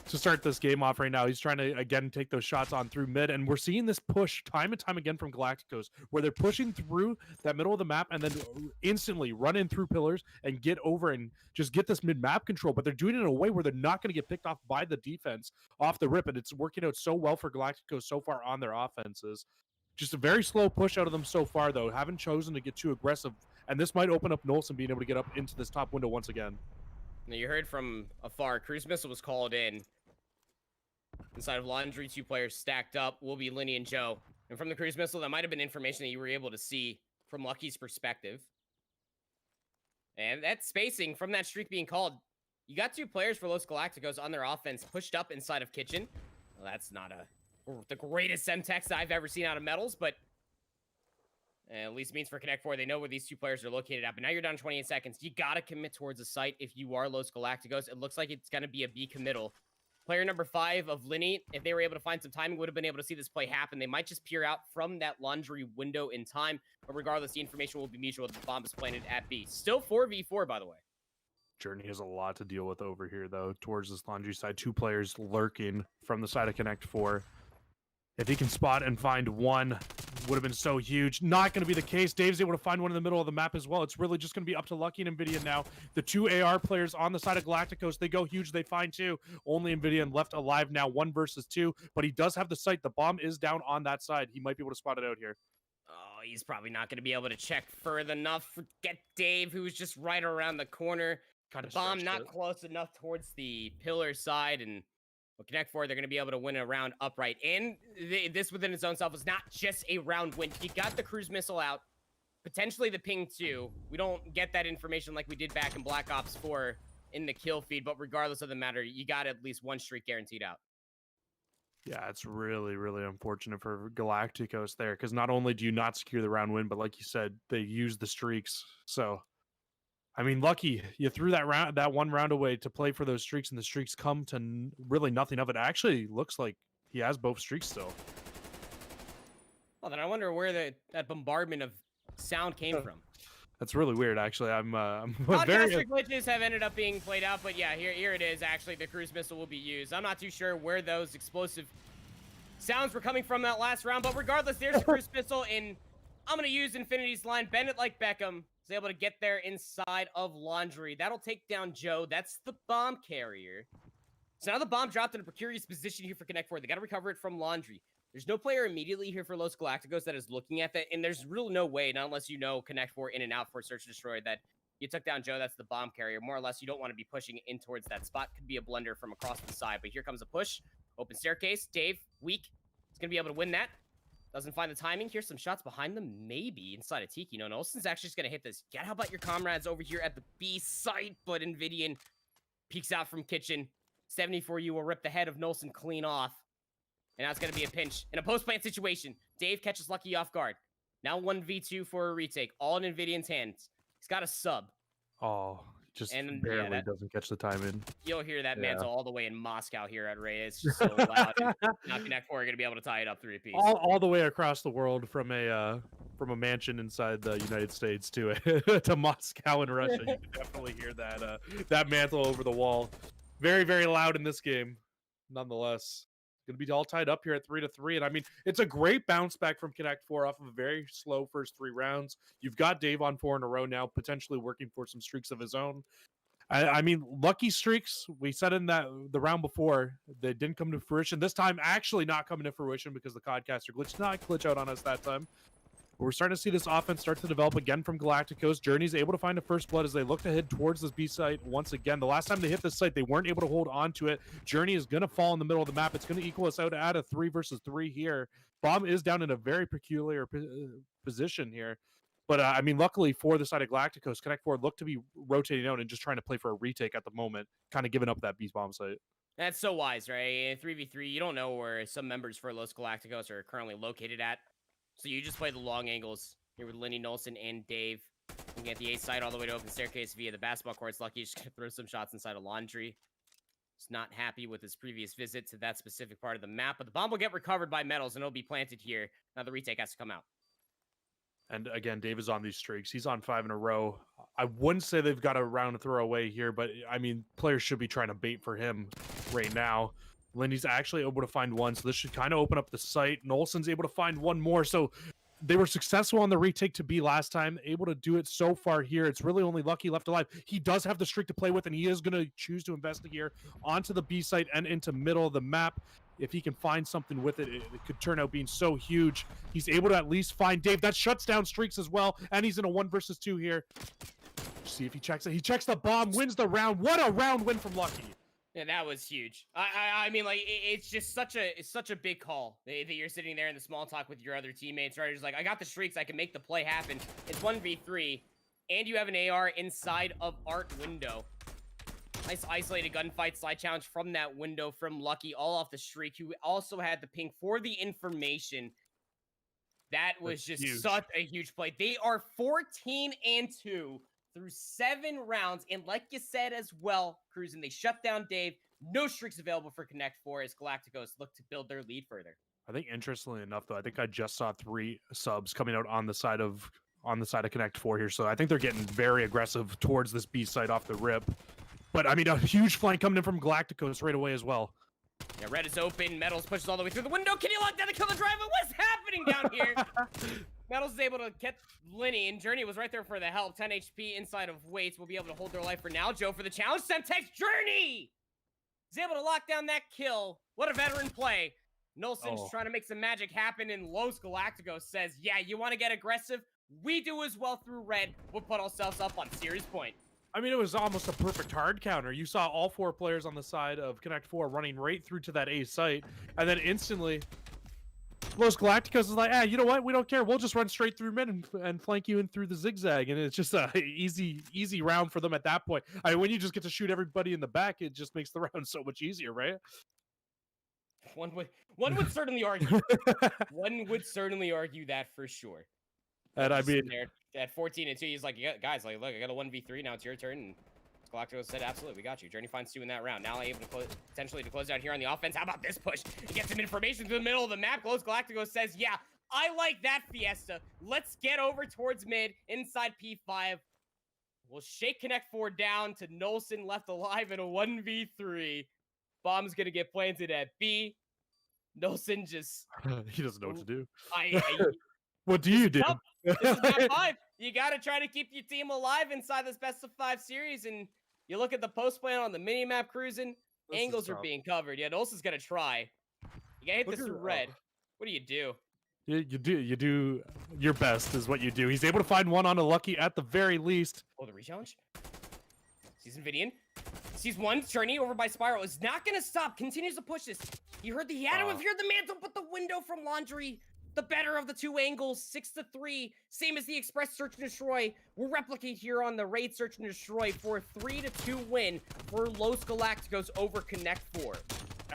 to start this game off right now. He's trying to, again, take those shots on through mid, and we're seeing this push time and time again from Galacticos, where they're pushing through that middle of the map and then instantly run in through pillars and get over and just get this mid-map control, but they're doing it in a way where they're not going to get picked off by the defense off the rip, and it's working out so well for Galacticos so far on their offenses. Just a very slow push out of them so far, though. Haven't chosen to get too aggressive, and this might open up Nolson being able to get up into this top window once again. Now, you heard from afar, Cruise Missile was called in. Inside of Laundry, 2 players stacked up will be Linny and Joe. And from the Cruise Missile, that might have been information that you were able to see from Lucky's perspective. And that spacing from that streak being called, you got 2 players for Los Galacticos on their offense pushed up inside of Kitchen. Well, that's not the greatest Semtex I've ever seen out of Metals, but at least means for Connect 4, they know where these 2 players are located at. But now you're down to 28 seconds. You got to commit towards a site if you are Los Galacticos. It looks like it's going to be a B committal. Player number 5 of Linny, if they were able to find some timing, would have been able to see this play happen. They might just peer out from that Laundry window in time. But regardless, the information will be mutual. The bomb is planted at B. Still 4v4, by the way. Journey has a lot to deal with over here, though, towards this Laundry side. 2 players lurking from the side of Connect 4. If he can spot and find one, would have been so huge. Not going to be the case. Dave's able to find one in the middle of the map as well. It's really just going to be up to Lucky and Nvidia now. The 2 AR players on the side of Galacticos, they go huge. They find 2. Only Nvidia left alive now, 1 versus 2. But he does have the sight. The bomb is down on that side. He might be able to spot it out here. Oh, he's probably not going to be able to check further enough. Forget Dave, who's just right around the corner. The bomb not close enough towards the pillar side, and with Connect 4, they're going to be able to win a round upright. And this within its own self is not just a round win. You got the Cruise Missile out, potentially the ping too. We don't get that information like we did back in Black Ops 4 in the kill feed, but regardless of the matter, you got at least 1 streak guaranteed out. Yeah, it's really, really unfortunate for Galacticos there, because not only do you not secure the round win, but like you said, they use the streaks. So, I mean, Lucky, you threw that 1 round away to play for those streaks, and the streaks come to really nothing of it. Actually, looks like he has both streaks still. Well, then I wonder where that bombardment of sound came from. That's really weird, actually. I'm Podcaster glitches have ended up being played out, but yeah, here it is. Actually, the Cruise Missile will be used. I'm not too sure where those explosive sounds were coming from that last round, but regardless, there's the Cruise Missile, and I'm going to use Infinity's line, bend it like Beckham. Is able to get there inside of Laundry. That'll take down Joe. That's the bomb carrier. So now the bomb dropped in a precarious position here for Connect 4. They got to recover it from Laundry. There's no player immediately here for Los Galacticos that is looking at that, and there's really no way, not unless you know Connect 4 in and out for Search and Destroy, that you took down Joe. That's the bomb carrier. More or less, you don't want to be pushing in towards that spot. Could be a blender from across the side, but here comes a push. Open staircase. Dave, weak. He's going to be able to win that. Doesn't find the timing. Here's some shots behind them. Maybe inside of Tiki. No, Nolson's actually just going to hit this. Yeah, how about your comrades over here at the B site? But Nvidian peeks out from Kitchen. 74U will rip the head of Nolson clean off. And now it's going to be a pinch. In a post-plant situation, Dave catches Lucky off guard. Now 1v2 for a retake. All in Nvidian's hands. He's got a sub. Oh, just barely doesn't catch the time in. You'll hear that mantle all the way in Moscow here at Ray. It's just so loud. Now Connect 4 are going to be able to tie it up 3-apiece. All the way across the world from a mansion inside the United States to to Moscow in Russia. You can definitely hear that mantle over the wall. Very, very loud in this game, nonetheless. Going to be all tied up here at 3-3, and I mean, it's a great bounce back from Connect 4 off of a very slow first 3 rounds. You've got Dave on 4 in a row now, potentially working for some streaks of his own. I mean, lucky streaks, we said in the round before, they didn't come to fruition. This time, actually not coming to fruition because the Codcaster glitch did not glitch out on us that time. But we're starting to see this offense start to develop again from Galacticos. Journey's able to find a first blood as they look to head towards this B site once again. The last time they hit this site, they weren't able to hold on to it. Journey is going to fall in the middle of the map. It's going to equal us out at a 3 versus 3 here. Bomb is down in a very peculiar position here. But, I mean, luckily for the side of Galacticos, Connect 4 looked to be rotating out and just trying to play for a retake at the moment, kind of giving up that beast bomb site. That's so wise, right? In 3v3, you don't know where some members for Los Galacticos are currently located at. So you just play the long angles here with Lenny Nolson and Dave. Looking at the A side all the way to open staircase via the basketball courts. Lucky just gonna throw some shots inside of laundry. He's not happy with his previous visit to that specific part of the map, but the bomb will get recovered by Metals and it'll be planted here. Now the retake has to come out. And again, Dave is on these streaks. He's on 5 in a row. I wouldn't say they've got a round to throw away here, but I mean, players should be trying to bait for him right now. Lindy's actually able to find one, so this should kind of open up the site. Nolson's able to find one more, so they were successful on the retake to be last time, able to do it so far here. It's really only Lucky left alive. He does have the streak to play with, and he is going to choose to invest here onto the B site and into middle of the map. If he can find something with it, it could turn out being so huge. He's able to at least find Dave. That shuts down streaks as well, and he's in a 1 versus 2 here. See if he checks it. He checks the bomb, wins the round. What a round win from Lucky. Yeah, that was huge. I mean, like, it's just such a big call that you're sitting there in the small talk with your other teammates, right? Just like, I got the streaks, I can make the play happen. It's 1v3, and you have an AR inside of Art window. Nice isolated gunfight slide challenge from that window from Lucky, all off the streak, who also had the ping for the information. That was just such a huge play. They are 14-2 through 7 rounds, and like you said as well, Cruisin', they shut down Dave. No streaks available for Connect 4 as Galacticos look to build their lead further. I think interestingly enough, though, I think I just saw 3 subs coming out on the side of Connect 4 here, so I think they're getting very aggressive towards this B site off the rip. But I mean, a huge flank coming in from Galacticos right away as well. Yeah, red is open. Metals pushes all the way through the window. Can you lock down the kill the driver? What's happening down here? Metals is able to get Linny, and Journey was right there for the help. 10 HP inside of Waits will be able to hold their life for now. Joe for the challenge. Semtex Journey is able to lock down that kill. What a veteran play. Nolson's trying to make some magic happen, and Los Galacticos says, yeah, you want to get aggressive? We do as well through red. We'll put ourselves up on series point. I mean, it was almost a perfect hard counter. You saw all 4 players on the side of Connect 4 running right through to that A site, and then instantly, Los Galacticos is like, you know what? We don't care. We'll just run straight through mid and flank you in through the zigzag, and it's just a easy round for them at that point. I mean, when you just get to shoot everybody in the back, it just makes the round so much easier, right? One would certainly argue. One would certainly argue that for sure. And I mean, at 14-2, he's like, yeah, guys, like, look, I got a 1v3. Now it's your turn. And Galacticos said, absolutely, we got you. Journey finds 2 in that round. Now able to potentially to close out here on the offense. How about this push? He gets some information to the middle of the map. Los Galacticos says, yeah, I like that, Fiesta. Let's get over towards mid, inside P5. We'll shake Connect 4 down to Nolson left alive in a 1v3. Bomb's going to get planted at B. Nolson just... he doesn't know what to do. What do you do? This is map 5. You got to try to keep your team alive inside this best of 5 series. And you look at the post plan on the mini map cruising, angles are being covered. Yeah, Nolson's going to try. You got to hit this through red. What do? You do your best is what you do. He's able to find one on a Lucky at the very least. Oh, the rechallenge? Sees Invidian. Sees one. Journey over by Spiral. Is not going to stop. Continues to push this. He had to have heard the mantle, but the window from Laundry. The better of the 2 angles, 6-3, same as the Express Search and Destroy. We'll replicate here on the Raid Search and Destroy for a 3-2 win for Los Galacticos over Connect 4.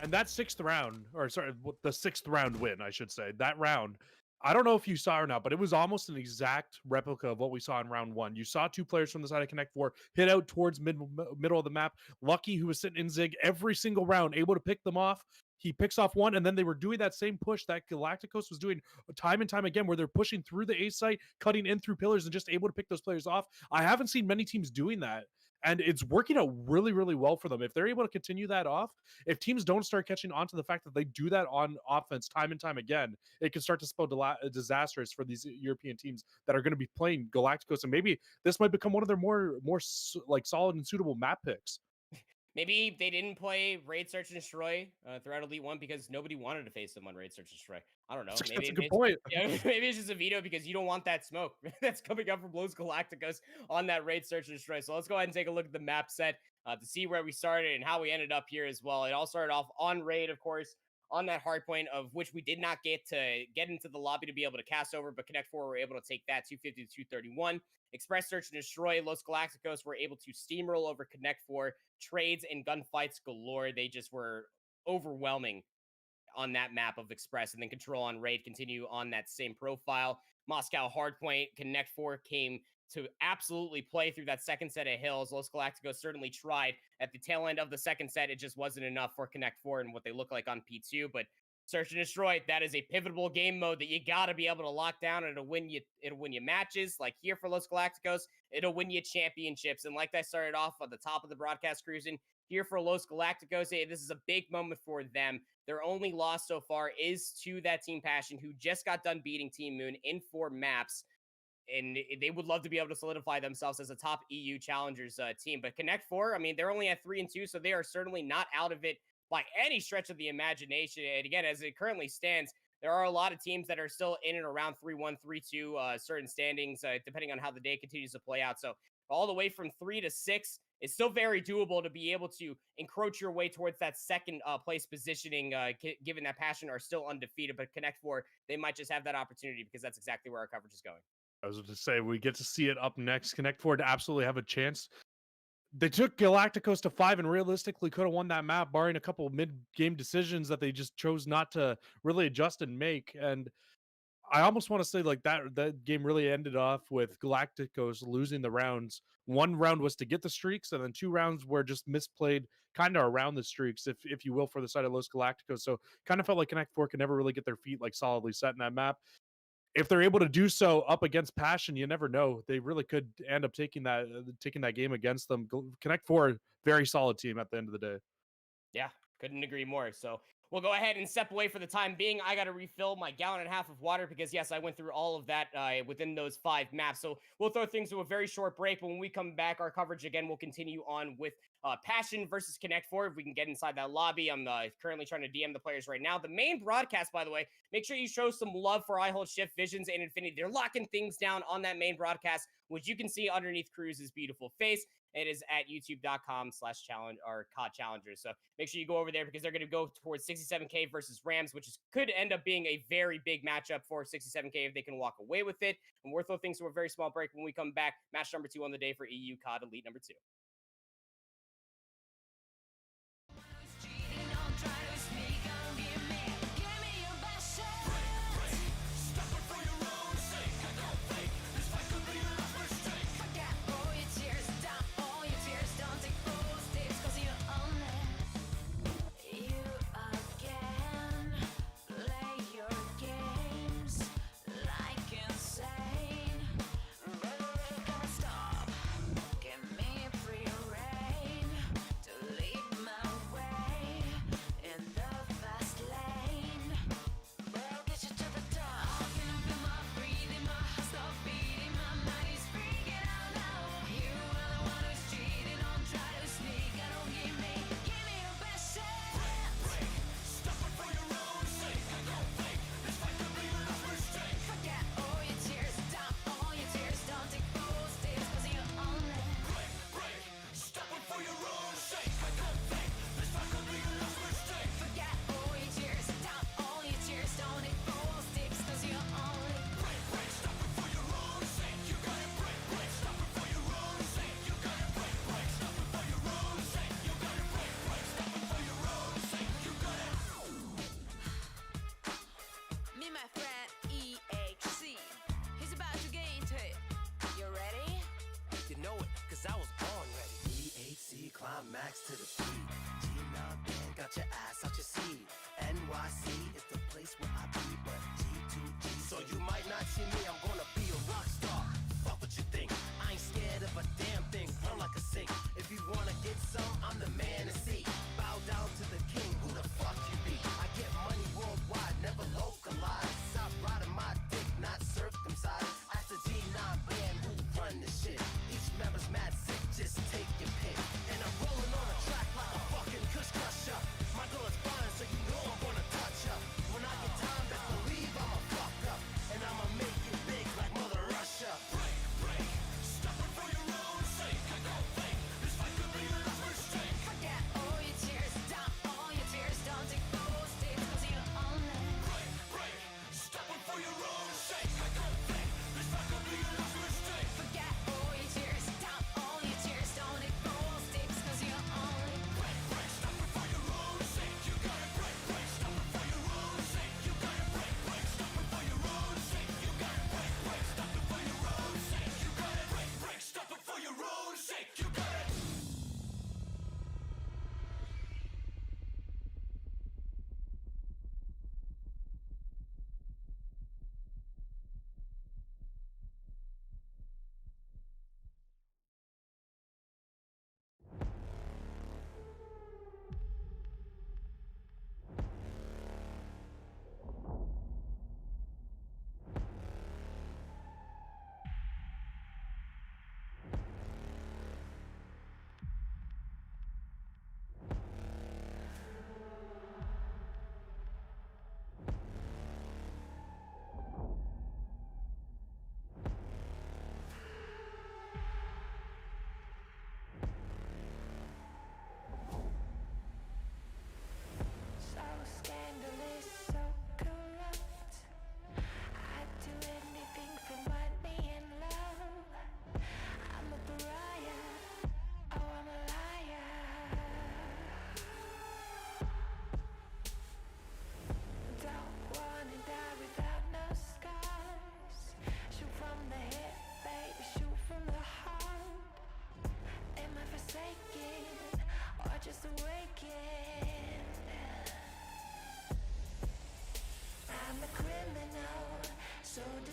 And that 6th round, or sorry, the 6th round win, I should say, that round, I don't know if you saw or not, but it was almost an exact replica of what we saw in round 1. You saw 2 players from the side of Connect 4 hit out towards middle of the map. Lucky, who was sitting in Zig every single round, able to pick them off. He picks off one, and then they were doing that same push that Galacticos was doing time and time again, where they're pushing through the A site, cutting in through pillars, and just able to pick those players off. I haven't seen many teams doing that, and it's working out really, really well for them. If they're able to continue that off, if teams don't start catching on to the fact that they do that on offense time and time again, it can start to spell disastrous for these European teams that are going to be playing Galacticos, and maybe this might become one of their more like solid and suitable map picks. Maybe they didn't play Raid Search and Destroy throughout Elite 1 because nobody wanted to face them on Raid Search and Destroy. I don't know. Maybe that's a good point. Yeah, maybe it's just a veto because you don't want that smoke that's coming up from Los Galacticos on that Raid Search and Destroy. So let's go ahead and take a look at the map set to see where we started and how we ended up here as well. It all started off on Raid, of course, on that hard point of which we did not get into the lobby to be able to cast over, but Connect 4 were able to take that 250 to 231. Express Search and Destroy, Los Galacticos were able to steamroll over Connect 4. Trades and gunfights galore. They just were overwhelming on that map of Express, and then Control on Raid continue on that same profile. Moscow Hardpoint, Connect 4 came to absolutely play through that second set of hills. Los Galacticos certainly tried at the tail end of the second set. It just wasn't enough for Connect 4 and what they look like on P2. But Search and Destroy, that is a pivotal game mode that you got to be able to lock down, and it'll win you matches. Like here for Los Galacticos, it'll win you championships. And like I started off at the top of the broadcast cruising, here for Los Galacticos, this is a big moment for them. Their only loss so far is to that Team Passion, who just got done beating Team Moon in 4 maps. And they would love to be able to solidify themselves as a top EU Challengers team. But Connect 4, I mean, they're only at 3-2, so they are certainly not out of it by any stretch of the imagination. And again, as it currently stands, there are a lot of teams that are still in and around 3-1, 3-2, certain standings, depending on how the day continues to play out. So all the way from 3 to 6, it's still very doable to be able to encroach your way towards that second place positioning, given that Passion are still undefeated. But Connect 4, they might just have that opportunity because that's exactly where our coverage is going. I was going to say, we get to see it up next. Connect 4 to absolutely have a chance. They took Galacticos to 5 and realistically could have won that map, barring a couple mid-game decisions that they just chose not to really adjust and make. And I almost want to say like that game really ended off with Galacticos losing the rounds. 1 round was to get the streaks, and then 2 rounds were just misplayed kind of around the streaks, if you will, for the side of Los Galacticos. So kind of felt like Connect 4 could never really get their feet like solidly set in that map. If they're able to do so up against Passion, you never know. They really could end up taking that game against them. Connect 4, very solid team at the end of the day. Yeah, couldn't agree more. So we'll go ahead and step away for the time being. I got to refill my 1.5 gallons of water because, yes, I went through all of that within those 5 maps. So we'll throw things to a very short break. But when we come back, our coverage again will continue on with Passion versus Connect 4. If we can get inside that lobby, I'm currently trying to DM the players right now. The main broadcast, by the way, make sure you show some love for IHOLDSHIFT, Visions, and Infinity. They're locking things down on that main broadcast, which you can see underneath Cruz's beautiful face. It is at youtube.com/challenge or COD Challengers. So make sure you go over there because they're going to go towards 67K versus Rams, which could end up being a very big matchup for 67K if they can walk away with it. And we'll throw things to a very small break when we come back. Match number 2 on the day for EU COD Elite number 2.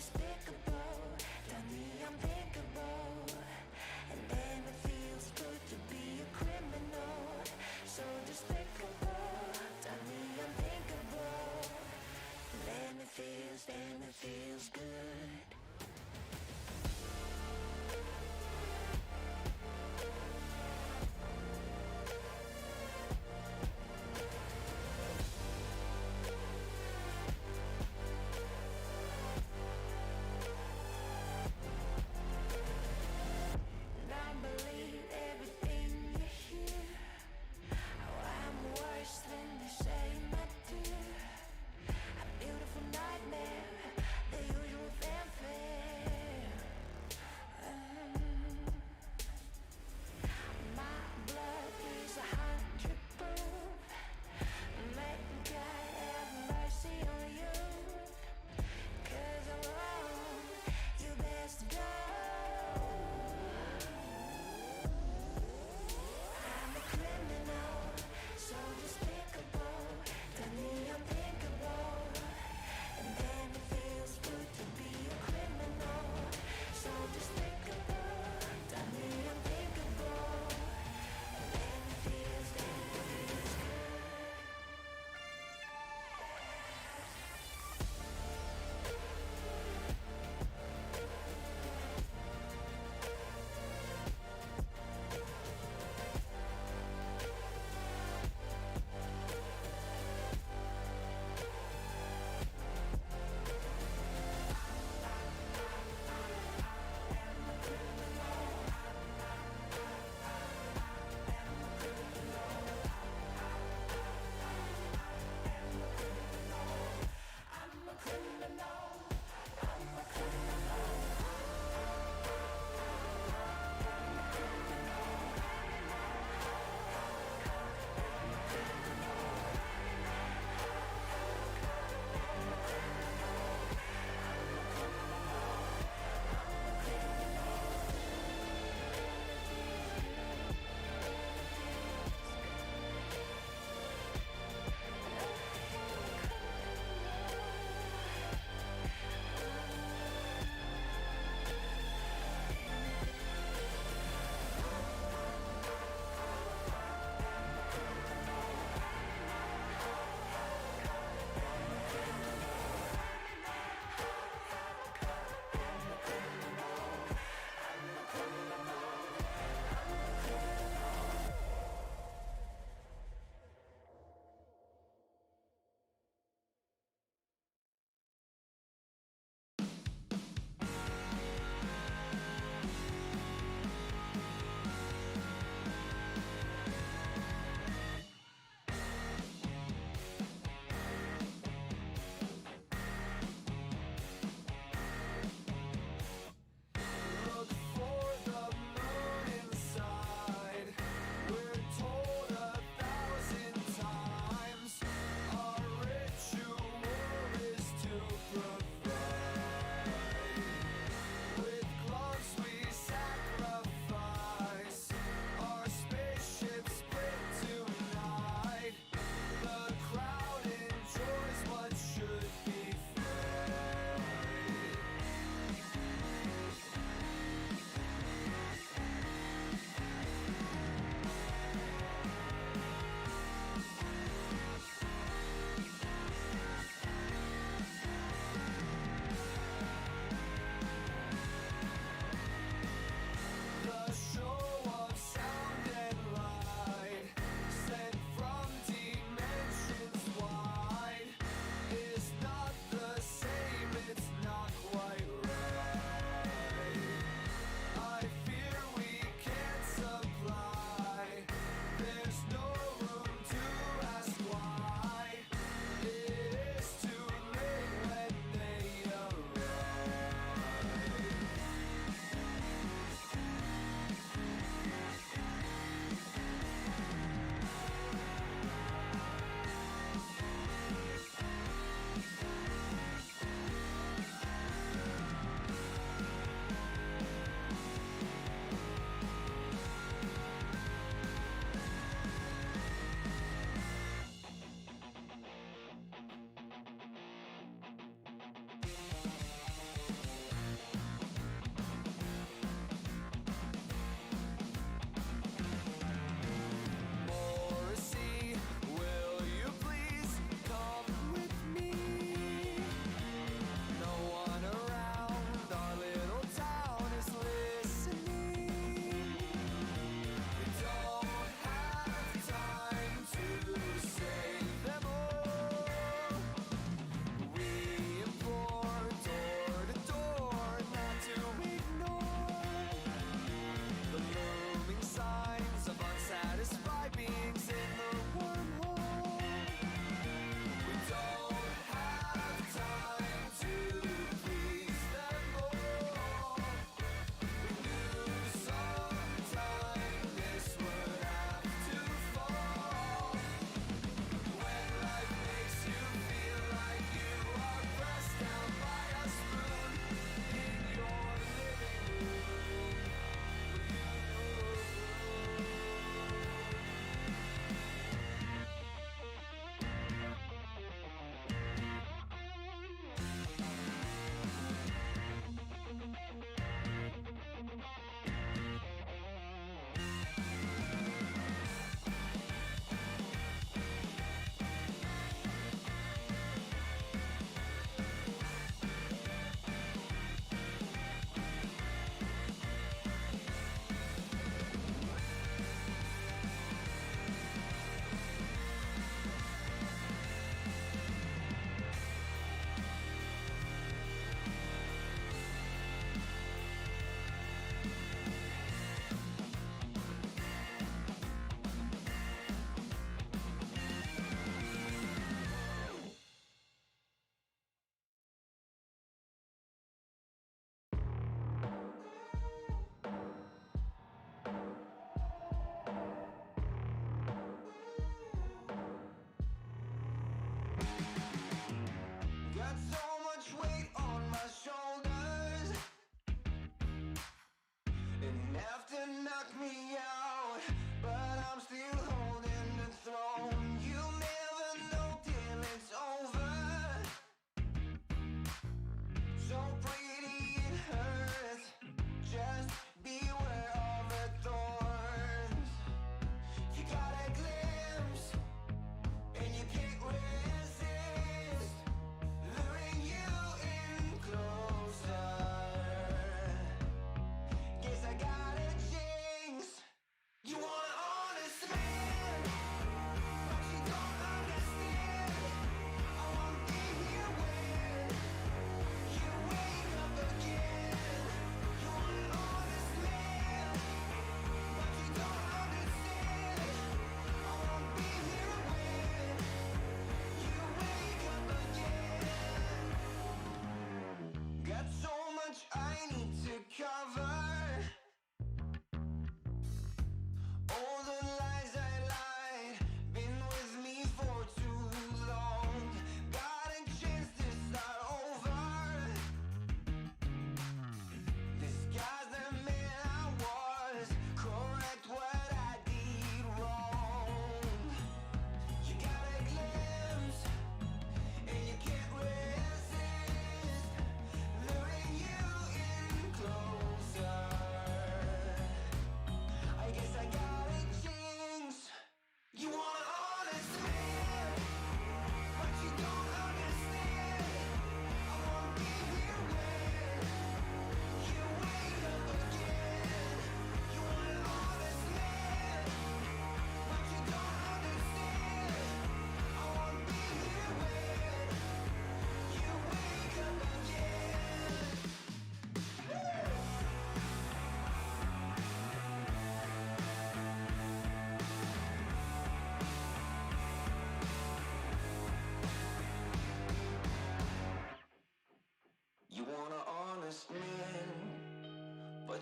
despicable, tell me I'm thinkable. And then it feels good to be a criminal. So despicable, tell me I'm thinkable. And then it feels good. And I believe everything you hear. Oh, I'm worse than they say, my dear. A beautiful nightmare, the usual fanfare.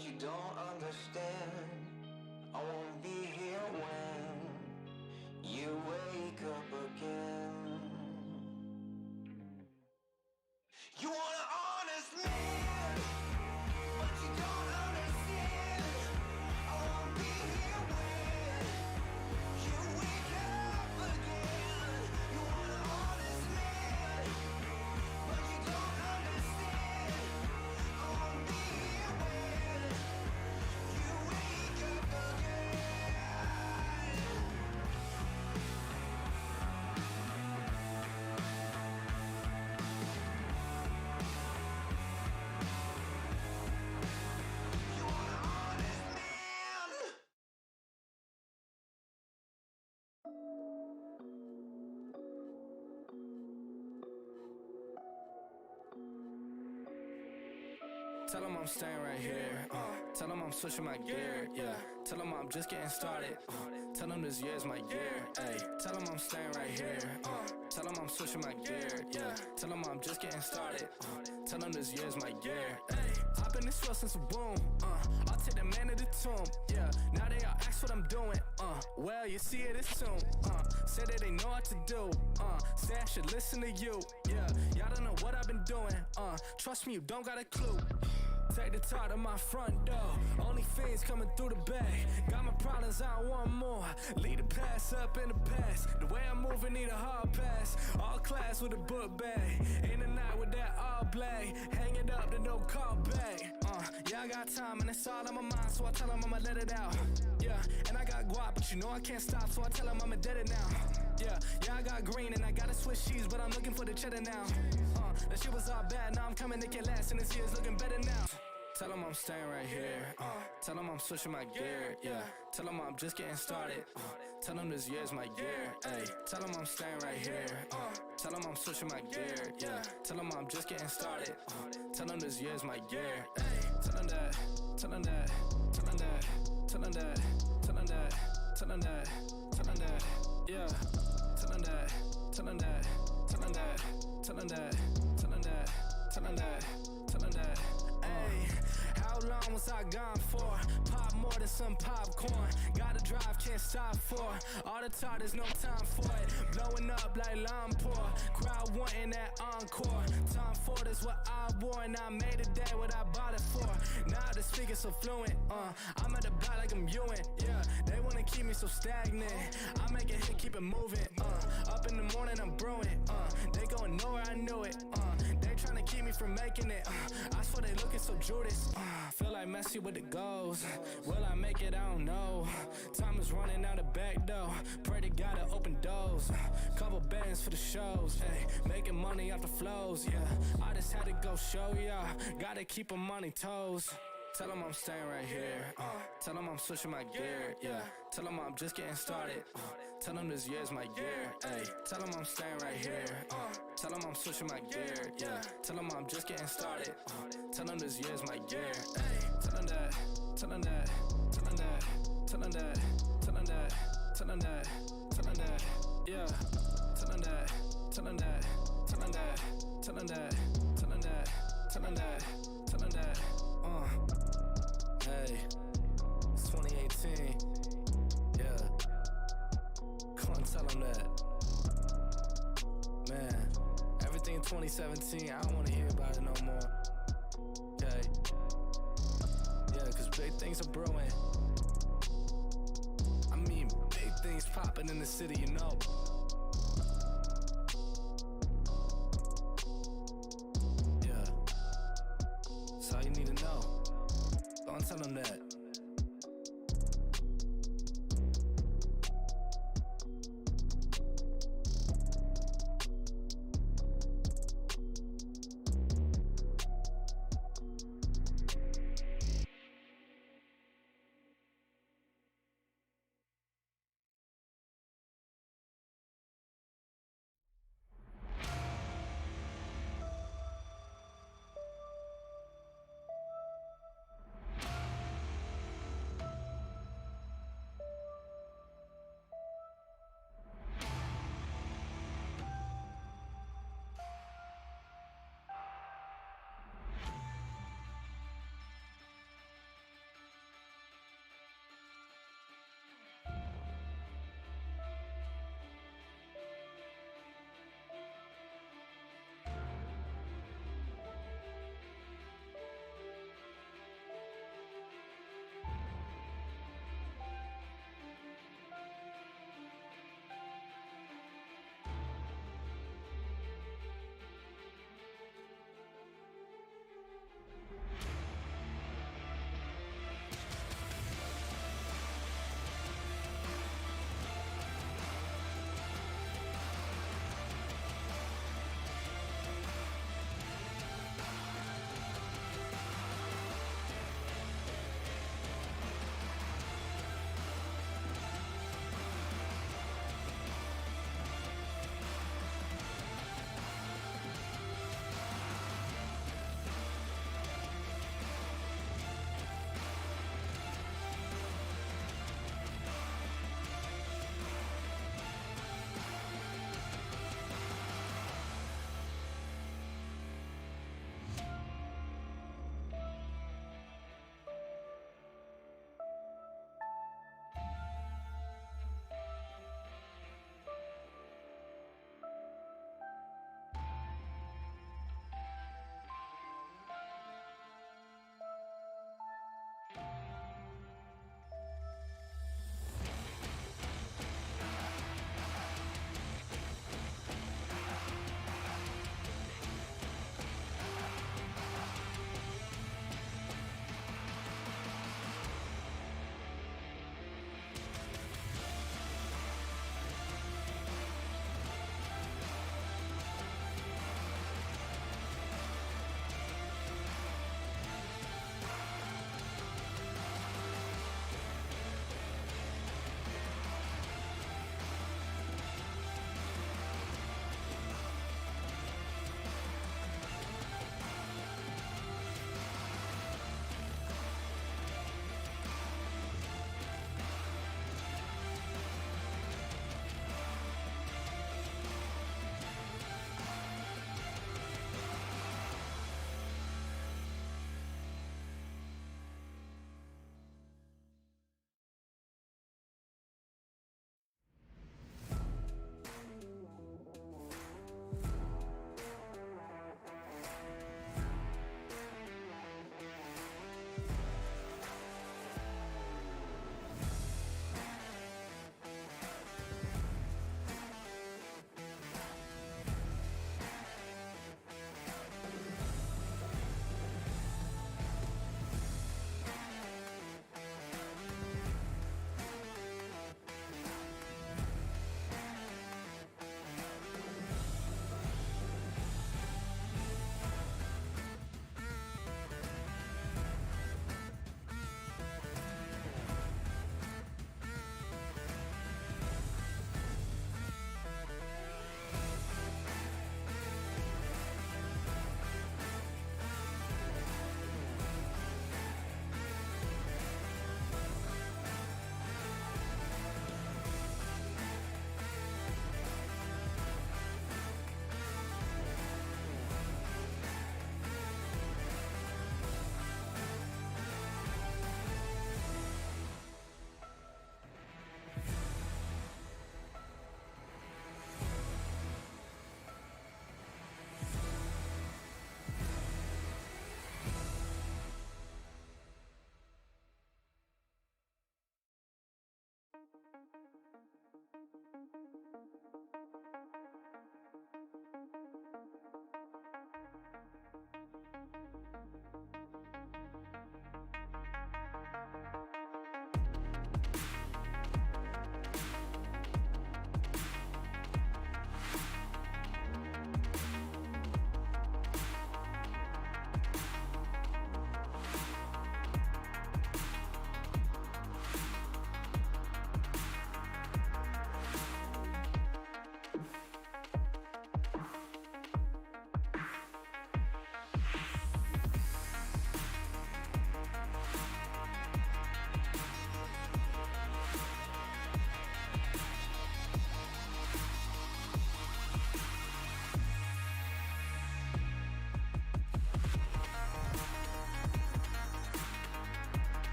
but you don't understand. I won't be here when you wake up again. You want an honest man, but you don't understand. I won't be here when you wake up again. You want an honest man, but you don't understand. I won't be here when you wake up again. You want an honest man. Tell them I'm staying right here. Tell them I'm switching my gear. Yeah. Tell them I'm just getting started. Tell them this year's my year. Ay. Tell them I'm staying right here. Tell them I'm switching my gear. Yeah. Tell them I'm just getting started. Tell them this year's my year. Ay. Hop in this flow since a boom. I'll take the man to the tomb. Yeah. Now they all ask what I'm doing. Well, you see it, it's soon. Say that they know what to do. Say I should listen to you. Yeah. Y'all don't know what I've been doing. Trust me, you don't got a clue. Take the top to my front door. Only fiends coming through the bay. Got my problems, I want more. Lead the past up in the past. The way I'm moving, need a hard pass. All class with a book bag. In the night with that all black. Hang it up, then don't call back. Yeah, I got time and it's all on my mind, so I tell them I'ma let it out. Yeah, and I got guap, but you know I can't stop, so I tell them I'ma dead it now. Yeah, I got green and I gotta switch cheese, but I'm looking for the cheddar now. That shit was all bad, now I'm coming to get last, and this year's looking better now. Tell them I'm staying right here. Tell them I'm switching my gear. Yeah. Tell them I'm just getting started. Tell them this year's my year. Ay. Tell them I'm staying right here. Tell them I'm switching my gear. Yeah. Tell them I'm just getting started. Tell them this year's my year. Ay. Tell them that. Tell them that. Tell them that. Tell them that. Tell them that. Tell them that. Tell them that. Yeah. Tell them that. Tell them that. Tell them that. Tell them that. Tell them that. Tell them that. Tell them that. Ay. How long was I gone for? Pop more than some popcorn. Gotta drive, can't stop for. All the talk, there's no time for it. Blowing up like Lampore. Crowd wanting that encore. Tom Ford is what I wore, and I made a day what I bought it for. Now the speaker so fluent. I'm at the back like I'm Ewan. Yeah, they wanna keep me so stagnant. I make a hit, keep it moving. Up in the morning, I'm brewing. They going nowhere, I knew it. They tryna keep me from making it. I swear they looking so Judas. Feel like Messi with the goals. Will I make it? I don't know. Time is running out the back door. Pray to God to open doors. Couple bands for the shows. Hey, making money off the flows. Yeah, I just had to go show y'all. Gotta keep 'em on their toes. Tell them I'm staying right here. Tell them I'm switching my gear. Yeah. Tell them I'm just getting started. Tell them this year's my year. Ay. Tell them I'm staying right here. Tell them I'm switching my gear. Yeah. Tell them I'm just getting started. Tell them this year's my year. Ay. Tell them that. Tell them that. Tell them that. Tell them that. Tell them that. Tell them that. Tell them that. Yeah. Tell them that. Tell them that. Tell them that. Tell them that. Tell them that. Tell them that. Tell them that. Hey, it's 2018. Yeah. Come on, tell them that. Man, everything in 2017, I don't want to hear about it no more. Okay? Yeah, because big things are brewing. I mean, big things popping in the city, you know. Yeah. That's all you need to know. Don't tell them that.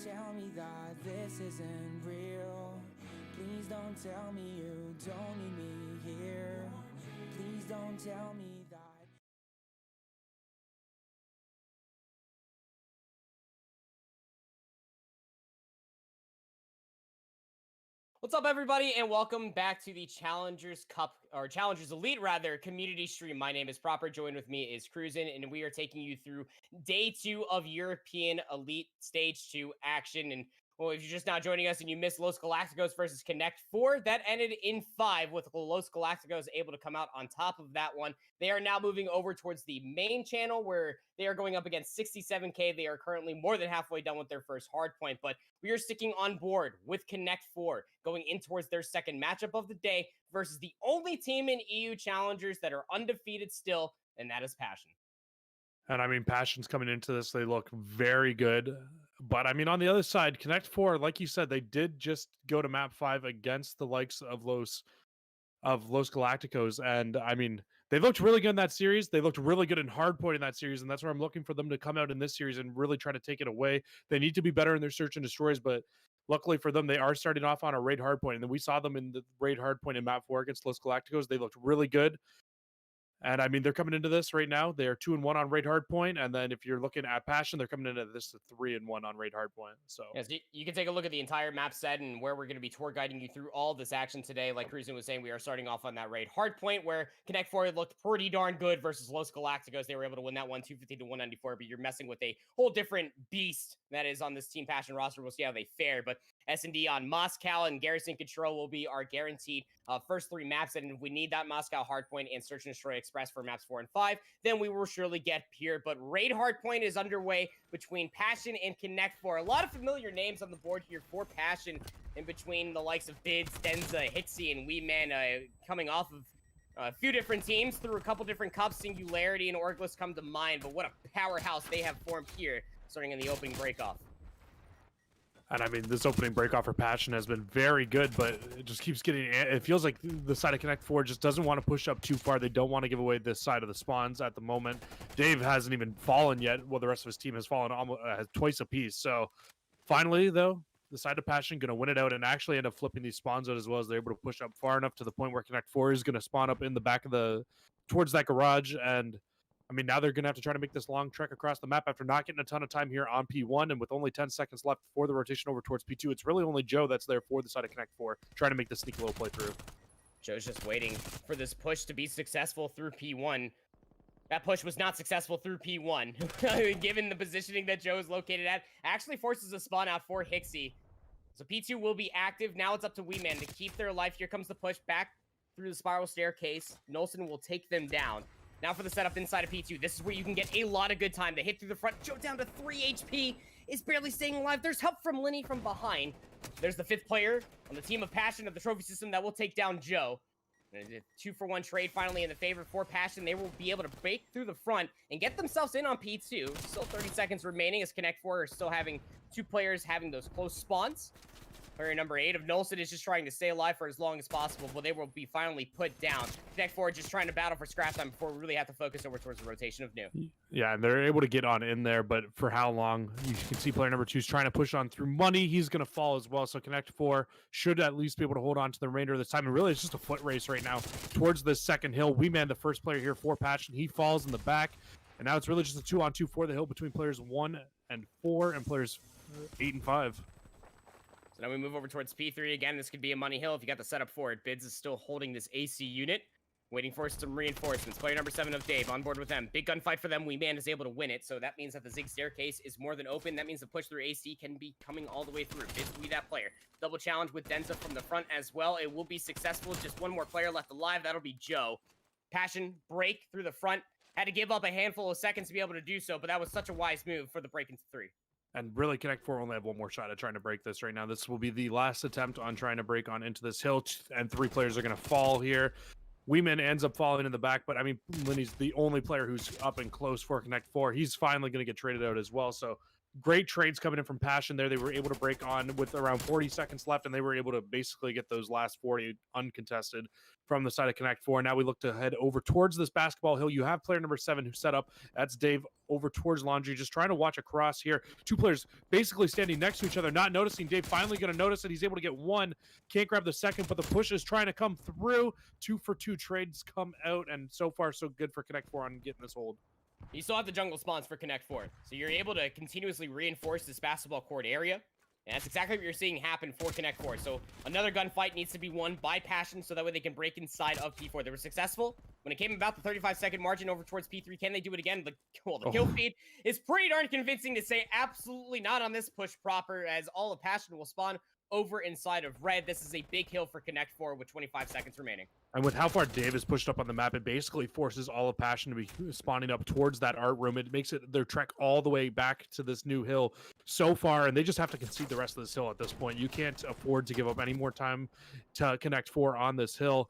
tell me that this isn't real. Please don't tell me you don't need me here. Please don't tell me that. What's up, everybody, and welcome back to the Challengers Cup, or Challengers Elite, rather, community stream. My name is Proper. Joined with me is Cruisin', and we are taking you through day 2 of European Elite Stage 2 action. And, well, if you're just now joining us and you missed Los Galacticos versus Connect 4, that ended in 5, with Los Galacticos able to come out on top of that one. They are now moving over towards the main channel, where they are going up against 67K. They are currently more than halfway done with their first hard point, but we are sticking on board with Connect 4, going in towards their second matchup of the day versus the only team in EU Challengers that are undefeated still, and that is Passion. And I mean, Passion's coming into this. They look very good. But I mean, on the other side, Connect 4, like you said, they did just go to map 5 against the likes of Los Galacticos. And I mean, they looked really good in that series. They looked really good in hardpoint in that series. And that's where I'm looking for them to come out in this series and really try to take it away. They need to be better in their search and destroys, but luckily for them, they are starting off on a raid hardpoint. And then we saw them in the raid hardpoint in map 4 against Los Galacticos. They looked really good. And I mean, they're coming into this right now. They're 2-1 on raid hardpoint, and then if you're looking at Passion, they're coming into this 3-1 on raid hardpoint. So yes, you can take a look at the entire map set and where we're going to be tour guiding you through all this action today. Like Cruisin' was saying, we are starting off on that raid hardpoint where Connect 4 looked pretty darn good versus Los Galacticos. They were able to win that one 250 to 194, but you're messing with a whole different beast that is on this Team Passion roster. We'll see how they fare, but S&D on Moscow and Garrison Control will be our guaranteed first 3 maps, and if we need that Moscow hardpoint and Search and Destroy Express for maps 4 and 5, then we will surely get Pure. But raid hardpoint is underway between Passion and Connect 4. A lot of familiar names on the board here for Passion, in between the likes of Bids, Denza, Hixie, and Weeman, coming off of a few different teams through a couple different cups. Singularity and Orgless come to mind, but what a powerhouse they have formed here, starting in the opening breakoff. And I mean, this opening breakoff for Passion has been very good, but it just keeps getting, it feels like the side of Connect 4 just doesn't want to push up too far. They don't want to give away this side of the spawns at the moment. Dave hasn't even fallen yet, while the rest of his team has fallen almost twice apiece. So finally, though, the side of Passion going to win it out and actually end up flipping these spawns out as well, as they're able to push up far enough to the point where Connect 4 is going to spawn up in the back of towards that garage. And I mean, now they're going to have to try to make this long trek across the map after not getting a ton of time here on P1, and with only 10 seconds left for the rotation over towards P2. It's really only Joe that's there for the side of Connect 4, trying to make the sneak low play through. Joe's just waiting for this push to be successful through P1. That push was not successful through P1. Given the positioning that Joe is located at, actually forces a spawn out for Hixie. So P2 will be active. Now it's up to Weeman to keep their life. Here comes the push back through the spiral staircase. Nolson will take them down. Now for the setup inside of P2. This is where you can get a lot of good time. They hit through the front. Joe down to 3 HP. Is barely staying alive. There's help from Linny from behind. There's the 5th player on the team of Passion of the trophy system that will take down Joe. And a 2-for-1 trade finally in the favor for Passion. They will be able to break through the front and get themselves in on P2. Still 30 seconds remaining as Connect 4 are still having 2 players having those close spawns. Player number 8 of Nolson is just trying to stay alive for as long as possible, but they will be finally put down. Connect 4 just trying to battle for scrap time before we really have to focus over towards the rotation of New. Yeah, and they're able to get on in there, but for how long? You can see player number 2 is trying to push on through money. He's going to fall as well, so Connect 4 should at least be able to hold on to the remainder of this time. And really, it's just a foot race right now towards this second hill. Weeman, the first player here for Passion, he falls in the back, and now it's really just a 2-on-2 for the hill between players 1 and 4 and players 8 and 5. Now we move over towards P3 again. This could be a money hill if you got the setup for it. Bids is still holding this AC unit, waiting for some reinforcements. Player number 7 of Dave on board with them. Big gunfight for them. Weeman is able to win it, so that means that the Zig staircase is more than open. That means the push through AC can be coming all the way through. Bids will be that player. Double challenge with Denza from the front as well. It will be successful. Just one more player left alive. That'll be Joe. Passion break through the front. Had to give up a handful of seconds to be able to do so, but that was such a wise move for the break into 3. And really, Connect 4 only have one more shot at trying to break this right now. This will be the last attempt on trying to break on into this hill, and 3 players are going to fall here. Weeman ends up falling in the back, but I mean, Linny's the only player who's up and close for Connect 4. He's finally going to get traded out as well, so great trades coming in from Passion there. They were able to break on with around 40 seconds left, and they were able to basically get those last 40 uncontested from the side of Connect 4. Now we look to head over towards this basketball hill. You have player number 7 who set up. That's Dave over towards Laundry, just trying to watch across here. Two players basically standing next to each other, not noticing. Dave finally going to notice it. He's able to get one. Can't grab the second, but the push is trying to come through. 2-for-2 trades come out, and so far so good for Connect 4 on getting this hold. You still have the jungle spawns for Connect 4, so you're able to continuously reinforce this basketball court area, and that's exactly what you're seeing happen for Connect 4. So another gunfight needs to be won by Passion, so that way they can break inside of P4. They were successful when it came about the 35-second margin over towards P3. Can they do it again? The kill feed is pretty darn convincing to say absolutely not on this push proper, as all of Passion will spawn over inside of red. This is a big hill for Connect 4 with 25 seconds remaining. And with how far Dave is pushed up on the map, it basically forces all of Passion to be spawning up towards that art room. It makes it their trek all the way back to this new hill so far, and they just have to concede the rest of this hill at this point. You can't afford to give up any more time to Connect 4 on this hill.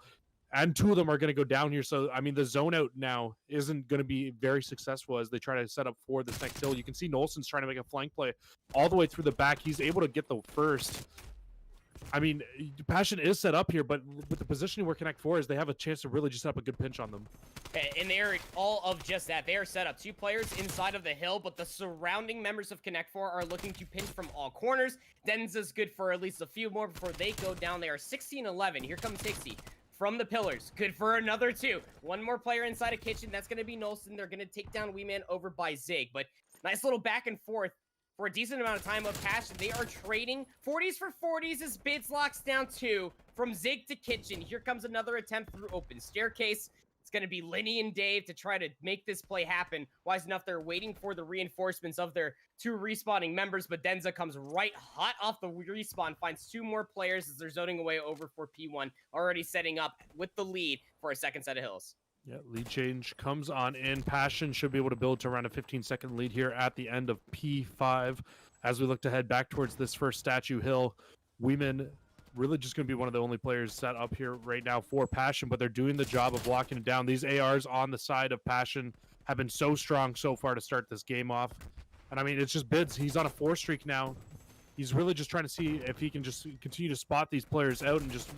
And two of them are going to go down here. So, I mean, the zone out now isn't going to be very successful as they try to set up for this next hill. You can see Nolson's trying to make a flank play all the way through the back. He's able to get the first. I mean, Passion is set up here, but with the positioning where Connect 4 is, they have a chance to really just set up a good pinch on them. And they're all of just that. They are set up. 2 players inside of the hill, but the surrounding members of Connect 4 are looking to pinch from all corners. Denza's good for at least a few more before they go down. They are 16-11. Here comes 60 from the pillars. Good for another 2. One more player inside of kitchen. That's going to be Nolson. They're going to take down Wee Man over by Zig. But nice little back and forth. For a decent amount of time of Passion, they are trading 40s for 40s as Bids locks down 2 from Zig to kitchen. Here comes another attempt through open staircase. It's going to be Lenny and Dave to try to make this play happen. Wise enough, they're waiting for the reinforcements of their 2 respawning members, but Denza comes right hot off the respawn, finds 2 more players as they're zoning away over for P1, already setting up with the lead for a second set of hills. Yeah, lead change comes on in. Passion should be able to build to around a 15-second lead here at the end of P5 as we look to head back towards this first statue hill. Weeman really just going to be one of the only players set up here right now for Passion, but they're doing the job of locking it down. These ARs on the side of Passion have been so strong so far to start this game off. And I mean, it's just Bids. He's on a 4 streak now. He's really just trying to see if he can just continue to spot these players out and just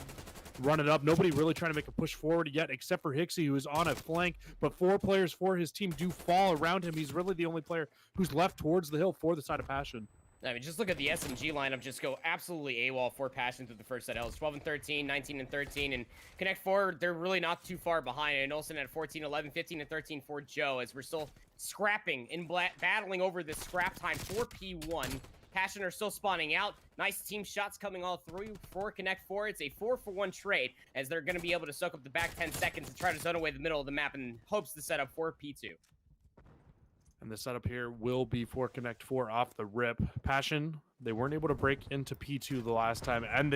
run it up. Nobody really trying to make a push forward yet, except for Hixie, who is on a flank. But 4 players for his team do fall around him. He's really the only player who's left towards the hill for the side of Passion. I mean, just look at the SMG lineup. Just go absolutely AWOL for Passion through the first set. It's 12-13, 19-13, and Connect 4, they're really not too far behind. And Olsen at 14-11, 15-13 for Joe, as we're still scrapping and battling over this scrap time for P1. Passion are still spawning out. Nice team shots coming all through for Connect 4. It's a 4-for-1 trade, as they're going to be able to soak up the back 10 seconds and try to zone away the middle of the map in hopes to set up for P2. And the setup here will be for Connect 4 off the rip. Passion, they weren't able to break into P2 the last time, and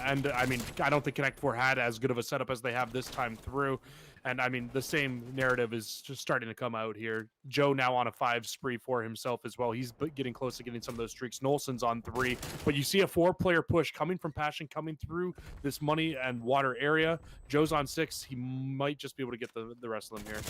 I mean, I don't think Connect 4 had as good of a setup as they have this time through. And I mean, the same narrative is just starting to come out here. Joe now on a 5 spree for himself as well. He's getting close to getting some of those streaks. Nolson's on 3, but you see a 4-player push coming from Passion, coming through this money and water area. Joe's on 6. He might just be able to get the rest of them here.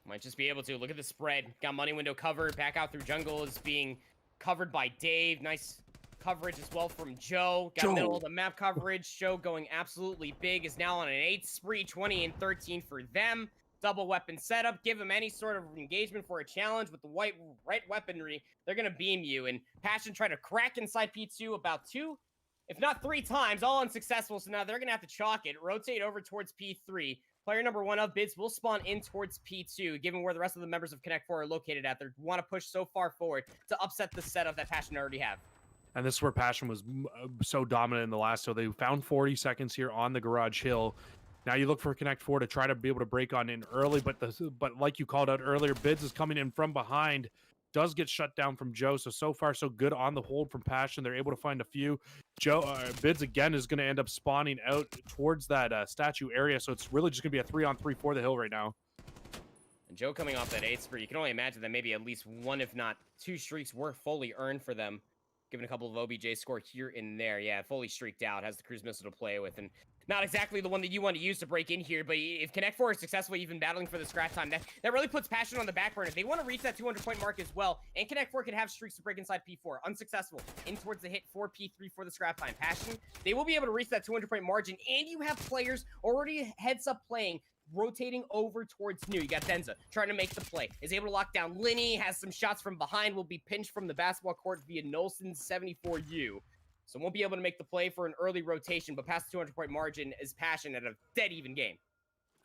Might just be able to. Look at the spread. Got money window covered. Back out through jungle is being covered by Dave. Nice coverage as well from Joe. Got middle of the map coverage. Joe going absolutely big. Is now on an 8 spree. 20-13 for them. Double weapon setup. Give him any sort of engagement for a challenge with the right weaponry. They're going to beam you. And Passion try to crack inside P2 about 2, if not 3 times. All unsuccessful. So now they're going to have to chalk it. Rotate over towards P3. Player number 1 of Bids will spawn in towards P2, given where the rest of the members of Connect 4 are located at. They want to push so far forward to upset the setup that Passion already have. And this is where Passion was so dominant in the last. So they found 40 seconds here on the garage hill. Now you look for Connect 4 to try to be able to break on in early, but like you called out earlier, Bids is coming in from behind. Does get shut down from Joe, so far so good on the hold from Passion. They're able to find a few. Bids again is going to end up spawning out towards that statue area, so it's really just going to be a 3-on-3 for the hill right now. And Joe coming off that 8 spree, you can only imagine that maybe at least 1, if not 2 streaks were fully earned for them. Given a couple of OBJ score here and there. Yeah, fully streaked out, has the cruise missile to play with. And not exactly the one that you want to use to break in here, but if Connect 4 is successfully even battling for the scratch time, that really puts Passion on the back burner. They want to reach that 200-point mark as well, and Connect 4 can have streaks to break inside P4. Unsuccessful. In towards the hit for P3 for the scrap time. Passion, they will be able to reach that 200-point margin, and you have players already heads up playing, rotating over towards New. You got Denza trying to make the play. Is able to lock down Linny, has some shots from behind, will be pinched from the basketball court via Nolson's 74U. So won't be able to make the play for an early rotation, but past the 200-point margin is Passion at a dead even game.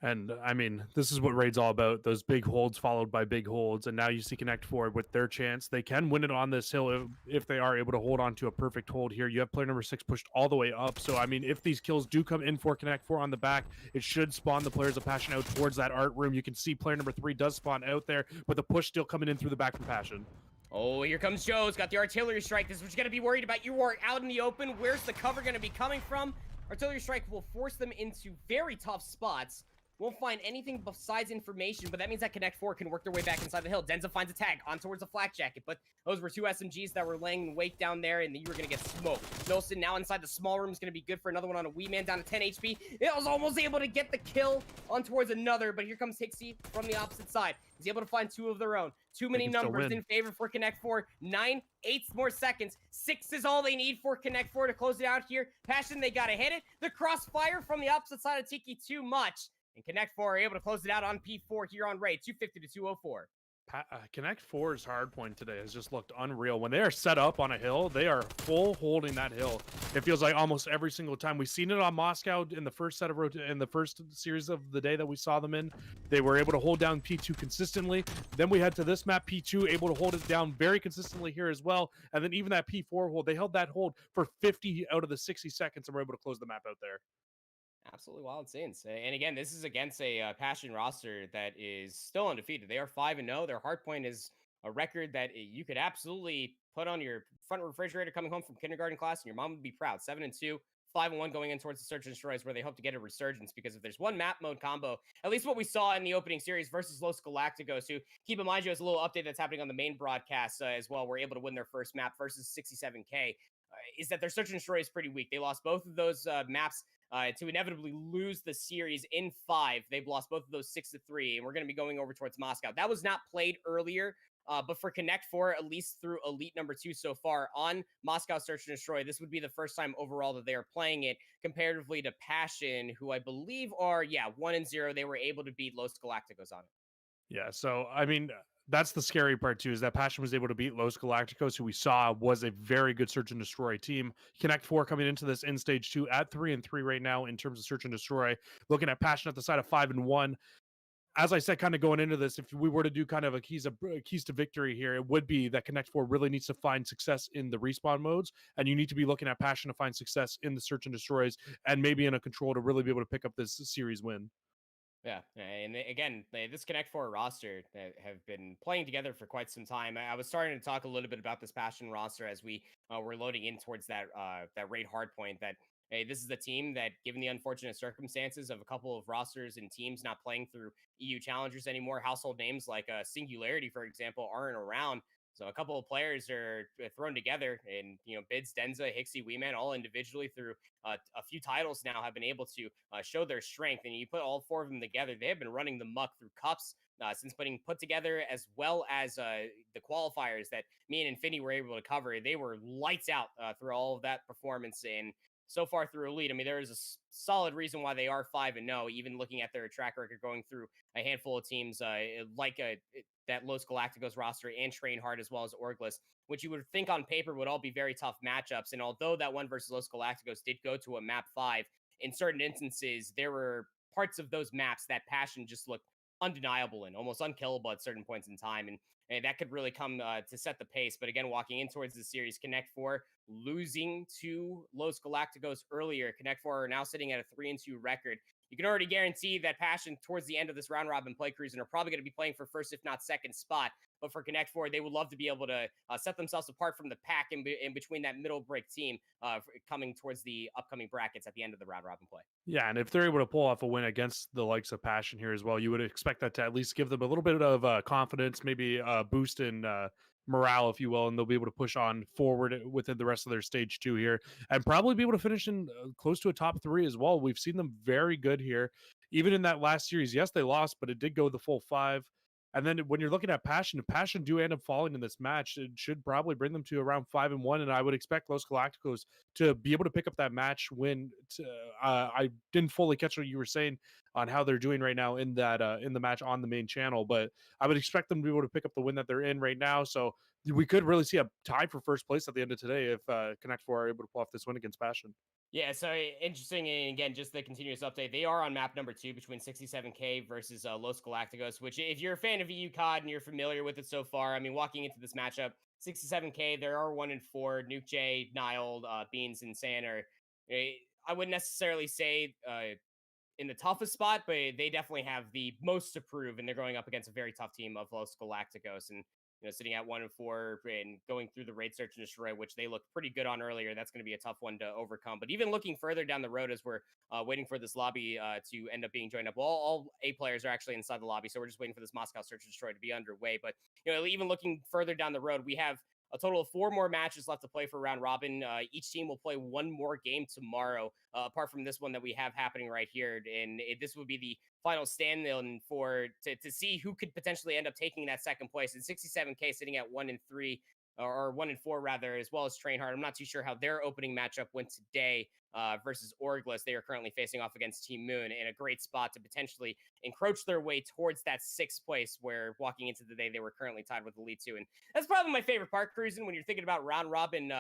And I mean, this is what Raid's all about, those big holds followed by big holds. And now you see Connect 4 with their chance. They can win it on this hill if they are able to hold on to a perfect hold here. You have player number 6 pushed all the way up. So, I mean, if these kills do come in for Connect 4 on the back, it should spawn the players of Passion out towards that art room. You can see player number 3 does spawn out there, but the push still coming in through the back from Passion. Oh, here comes Joe's got the artillery strike. This is what you're going to be worried about. You are out in the open. Where's the cover going to be coming from? Artillery strike will force them into very tough spots. Won't find anything besides information, but that means that Connect 4 can work their way back inside the hill. Denza finds a tag on towards the flak jacket, but those were 2 SMGs that were laying in wait down there, and you were going to get smoked. Nolson now inside the small room is going to be good for another one on a Wee Man down to 10 HP. It was almost able to get the kill on towards another, but here comes Hixie from the opposite side. He's able to find 2 of their own. Too many numbers in favor for Connect 4. 9/8 more seconds. 6 is all they need for Connect 4 to close it out here. Passion, they got to hit it. The crossfire from the opposite side of Tiki, too much. And Connect 4 are able to close it out on P4 here on Raid, 250 to 204. Connect 4's hard point today has just looked unreal. When they are set up on a hill, they are full holding that hill. It feels like almost every single time. We've seen it on Moscow in the first set of in the first series of the day that we saw them in. They were able to hold down P2 consistently. Then we head to this map, P2 able to hold it down very consistently here as well. And then even that P4 hold, they held that hold for 50 out of the 60 seconds and were able to close the map out there. Absolutely wild scenes. And again, this is against a Passion roster that is still undefeated. They are 5-0. Their hard point is a record that you could absolutely put on your front refrigerator coming home from kindergarten class, and your mom would be proud. 7-2, 5-1 going in towards the Search and Destroys, where they hope to get a resurgence, because if there's one map mode combo, at least what we saw in the opening series versus Los Galacticos, who, keep in mind, you, has a little update that's happening on the main broadcast as well, were able to win their first map versus 67K, is that their Search and Destroy is pretty weak. They lost both of those maps to inevitably lose the series in 5. They've lost both of those 6-3, and we're going to be going over towards Moscow. That was not played earlier, but for Connect 4, at least through Elite number 2 so far on Moscow Search and Destroy, this would be the first time overall that they are playing it, comparatively to Passion, who I believe are, 1-0. They were able to beat Los Galacticos on it. Yeah, so, I mean, that's the scary part too, is that Passion was able to beat Los Galacticos, who we saw was a very good Search and Destroy team. Connect 4 coming into this in stage 2 at 3-3 right now in terms of Search and Destroy. Looking at Passion at the side of 5-1. As I said, kind of going into this, if we were to do kind of a keys to victory here, it would be that Connect 4 really needs to find success in the respawn modes, and you need to be looking at Passion to find success in the Search and Destroys, and maybe in a control to really be able to pick up this series win. Yeah, and again, this Connect 4 roster have been playing together for quite some time. I was starting to talk a little bit about this Passion roster as we were loading in towards that raid hard point, that hey, this is the team that, given the unfortunate circumstances of a couple of rosters and teams not playing through EU challengers anymore, household names like Singularity, for example, aren't around. So a couple of players are thrown together, and Bids, Denza, Hixie, Weeman, all individually through a few titles now have been able to show their strength. And you put all 4 of them together, they have been running the muck through cups since being put together, as well as the qualifiers that me and Infinity were able to cover. They were lights out through all of that performance. And so far through Elite, I mean, there is a solid reason why they are 5-0, even looking at their track record going through a handful of teams like that Los Galacticos roster and Trainhard, as well as Orglis, which you would think on paper would all be very tough matchups. And although that one versus Los Galacticos did go to a map 5, in certain instances, there were parts of those maps that Passion just looked undeniable and almost unkillable at certain points in time. And that could really come to set the pace. But again, walking in towards the series, Connect 4 losing to Los Galacticos earlier. Connect 4 are now sitting at a 3-2 record. You can already guarantee that Passion towards the end of this round robin play cruise and are probably going to be playing for first, if not second spot. But for Connect 4, they would love to be able to set themselves apart from the pack in between that middle break team coming towards the upcoming brackets at the end of the round robin play. Yeah, and if they're able to pull off a win against the likes of Passion here as well, you would expect that to at least give them a little bit of confidence, maybe a boost in morale, if you will, and they'll be able to push on forward within the rest of their stage 2 here, and probably be able to finish in close to a top 3 as well. We've seen them very good here, even in that last series. Yes, they lost, but it did go the full 5. And then when you're looking at Passion, if Passion do end up falling in this match, it should probably bring them to around 5-1. And I would expect Los Galacticos to be able to pick up that match win. I didn't fully catch what you were saying on how they're doing right now in the match on the main channel, but I would expect them to be able to pick up the win that they're in right now. So we could really see a tie for first place at the end of today if Connect Four are able to pull off this win against Passion. Yeah, so interesting. And again, just the continuous update. They are on map number 2 between 67K versus Los Galacticos, which if you're a fan of EU COD and you're familiar with it so far, I mean, walking into this matchup, 67K, there are 1 and 4. Nuke J, Nile, Beans, and San are, I wouldn't necessarily say in the toughest spot, but they definitely have the most to prove, and they're going up against a very tough team of Los Galacticos. And sitting at 1 and 4 and going through the raid search and destroy, which they looked pretty good on earlier. That's going to be a tough one to overcome. But even looking further down the road as we're waiting for this lobby to end up being joined up, well, all A players are actually inside the lobby, so we're just waiting for this Moscow search and destroy to be underway. But even looking further down the road, we have a total of 4 more matches left to play for round robin. Each team will play 1 more game tomorrow, apart from this one that we have happening right here. And this would be the final stand-in to see who could potentially end up taking that second place. And 67K sitting at 1 and 3, or 1 and 4 rather, as well as Trainhard. I'm not too sure how their opening matchup went today versus Orglis. They are currently facing off against Team Moon in a great spot to potentially encroach their way towards that 6th place, where walking into the day they were currently tied with Elite 2. And that's probably my favorite part, Cruisin', when you're thinking about round robin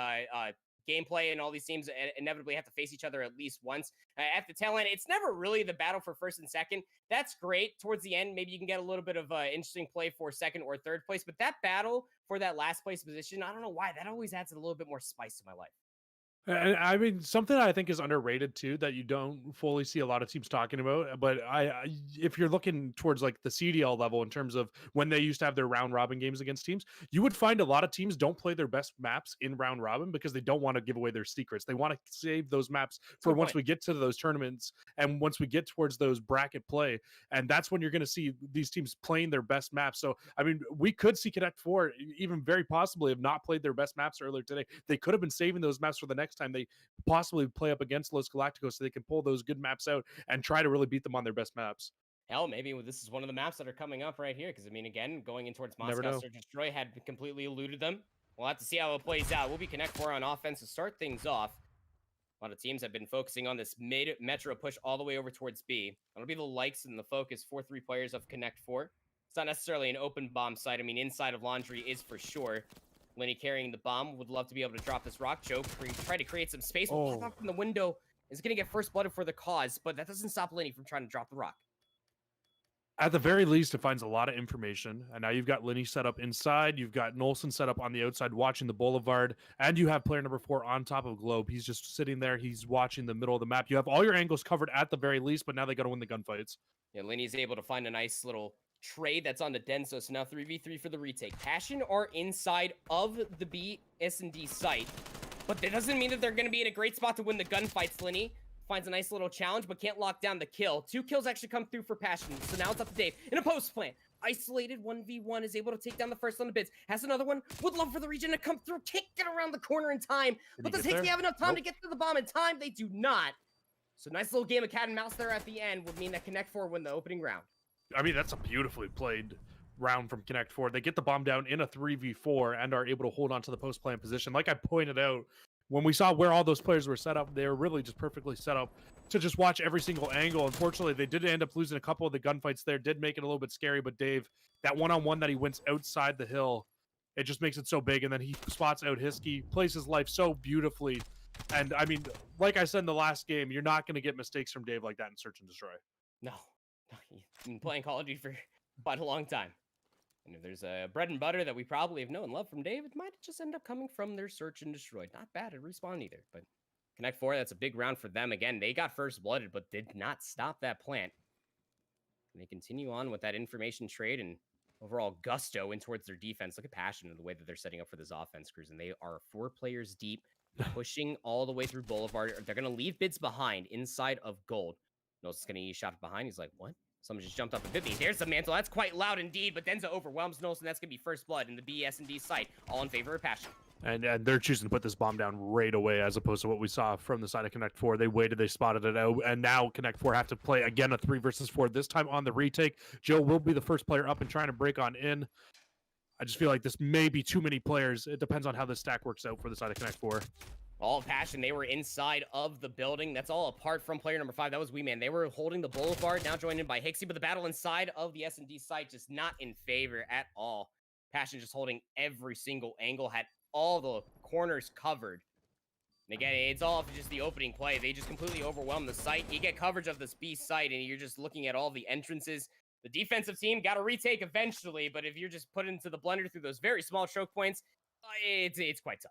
gameplay, and all these teams inevitably have to face each other at least once. At the tail end, it's never really the battle for first and second. That's great. Towards the end, maybe you can get a little bit of interesting play for second or third place, but that battle for that last place position, I don't know why, that always adds a little bit more spice to my life. And I mean, something I think is underrated too that you don't fully see a lot of teams talking about. But if you're looking towards like the CDL level in terms of when they used to have their round robin games against teams, you would find a lot of teams don't play their best maps in round robin because they don't want to give away their secrets. They want to save those maps for once we get to those tournaments and once we get towards those bracket play. And that's when you're going to see these teams playing their best maps. So, I mean, we could see Connect 4 even very possibly have not played their best maps earlier today. They could have been saving those maps for the next time they possibly play up against Los Galacticos so they can pull those good maps out and try to really beat them on their best maps. Hell, maybe this is one of the maps that are coming up right here, because, I mean, again, going in towards Moscow, Search and Destroy had completely eluded them. We'll have to see how it plays out. We'll be Connect 4 on offense to start things off. A lot of teams have been focusing on this mid-metro push all the way over towards B. That'll be the likes and the focus for 3 players of Connect 4. It's not necessarily an open bomb site. I mean, inside of Laundry is for sure. Lenny carrying the bomb, would love to be able to drop this rock choke, try to create some space. Pop up from the window, is going to get first blooded for the cause, but that doesn't stop Lenny from trying to drop the rock. At the very least, it finds a lot of information. And now you've got Lenny set up inside. You've got Nolson set up on the outside watching the boulevard. And you have player number 4 on top of Globe. He's just sitting there. He's watching the middle of the map. You have all your angles covered at the very least, but now they got to win the gunfights. Yeah, Lenny's able to find a nice little trade that's on the Denso. So now 3v3 for the retake. Passion are inside of the B, S&D site, but that doesn't mean that they're going to be in a great spot to win the gunfights. Lenny finds a nice little challenge, but can't lock down the kill. 2 kills actually come through for Passion. So now it's up to Dave in a post plant. Isolated 1v1, is able to take down the first on the bids. Has another one. Would love for the region to come through. Can't get around the corner in time. But does Hasty have enough time to get to the bomb in time? They do not. So nice little game of cat and mouse there at the end would mean that Connect 4 win the opening round. I mean, that's a beautifully played round from Connect 4. They get the bomb down in a 3v4 and are able to hold on to the post plant position. Like I pointed out, when we saw where all those players were set up, they were really just perfectly set up to just watch every single angle. Unfortunately, they did end up losing a couple of the gunfights there, did make it a little bit scary, but Dave, that one-on-one that he wins outside the hill, it just makes it so big, and then he spots out Hiskey, plays his life so beautifully. And, I mean, like I said in the last game, you're not going to get mistakes from Dave like that in Search and Destroy. No. He's been playing Call of Duty for quite a long time. And if there's a bread and butter that we probably have known and love from Dave, it might just end up coming from their Search and Destroy. Not bad at Respawn either, but Connect 4, that's a big round for them. Again, they got first blooded, but did not stop that plant. And they continue on with that information trade and overall gusto in towards their defense. Look at Passion and the way that they're setting up for this offense, Cruz. And they are 4 players deep, pushing all the way through Boulevard. They're going to leave bids behind inside of Gold. Nelson's going to use shot behind. He's like, what? Someone just jumped up and bit me. There's the mantle. That's quite loud indeed, but Denza overwhelms Nolson. That's going to be first blood in the BS&D site, all in favor of Passion. And they're choosing to put this bomb down right away, as opposed to what we saw from the side of Connect 4. They waited, they spotted it out, and now Connect 4 have to play again a 3 versus 4. This time on the retake, Joe will be the first player up and trying to break on in. I just feel like this may be too many players. It depends on how this stack works out for the side of Connect 4. All Passion, they were inside of the building. That's all apart from player number 5. That was Weeman. They were holding the Boulevard, now joined in by Hixie, but the battle inside of the S&D site just not in favor at all. Passion just holding every single angle, had all the corners covered. And again, it's all just the opening play. They just completely overwhelm the site. You get coverage of this B site, and you're just looking at all the entrances. The defensive team got a retake eventually, but if you're just put into the blender through those very small choke points, it's quite tough.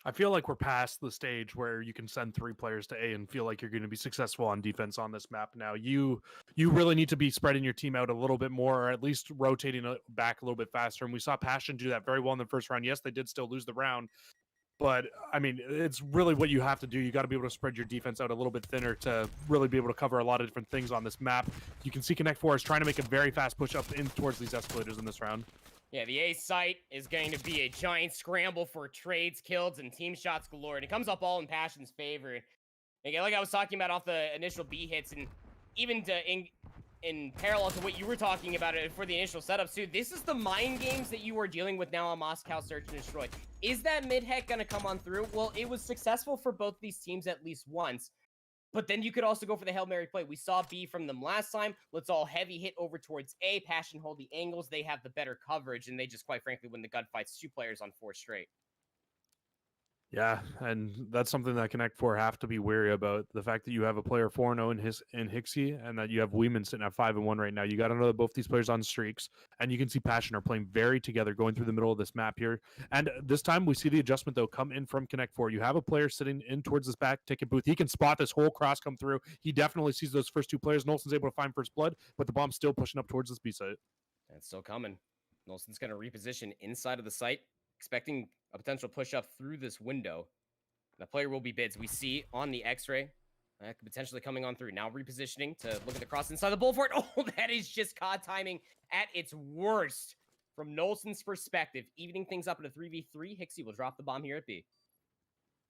I feel like we're past the stage where you can send 3 players to A and feel like you're going to be successful on defense on this map now. You really need to be spreading your team out a little bit more, or at least rotating it back a little bit faster. And we saw Passion do that very well in the first round. Yes, they did still lose the round, but I mean, it's really what you have to do. You got to be able to spread your defense out a little bit thinner to really be able to cover a lot of different things on this map. You can see Connect 4 is trying to make a very fast push up in towards these escalators in this round. Yeah, the A site is going to be a giant scramble for trades, kills, and team shots galore. And it comes up all in Passion's favor. Again, like I was talking about off the initial B hits, and even in parallel to what you were talking about it for the initial setups too, this is the mind games that you are dealing with now on Moscow Search and Destroy. Is that mid-heck going to come on through? Well, it was successful for both these teams at least once. But then you could also go for the Hail Mary play. We saw B from them last time. Let's all heavy hit over towards A. Passion hold the angles. They have the better coverage, and they just, quite frankly, win the gunfights. 2 players on 4 straight. Yeah, and that's something that Connect 4 have to be wary about. The fact that you have a player 4-0 in Hixie, and that you have Weeman sitting at 5-1 right now. You got to know that both these players on streaks, and you can see Passion are playing very together going through the middle of this map here. And this time we see the adjustment, though, come in from Connect 4. You have a player sitting in towards this back ticket booth. He can spot this whole cross come through. He definitely sees those first 2 players. Nolson's able to find first blood, but the bomb's still pushing up towards this B site. And it's still coming. Nolson's going to reposition inside of the site, expecting a potential push up through this window. The player will be bids. We see on the X-ray potentially coming on through. Now repositioning to look at the cross inside the Boulevard. Oh, that is just COD timing at its worst from Nolson's perspective. Evening things up in a 3v3. Hixie will drop the bomb here at B.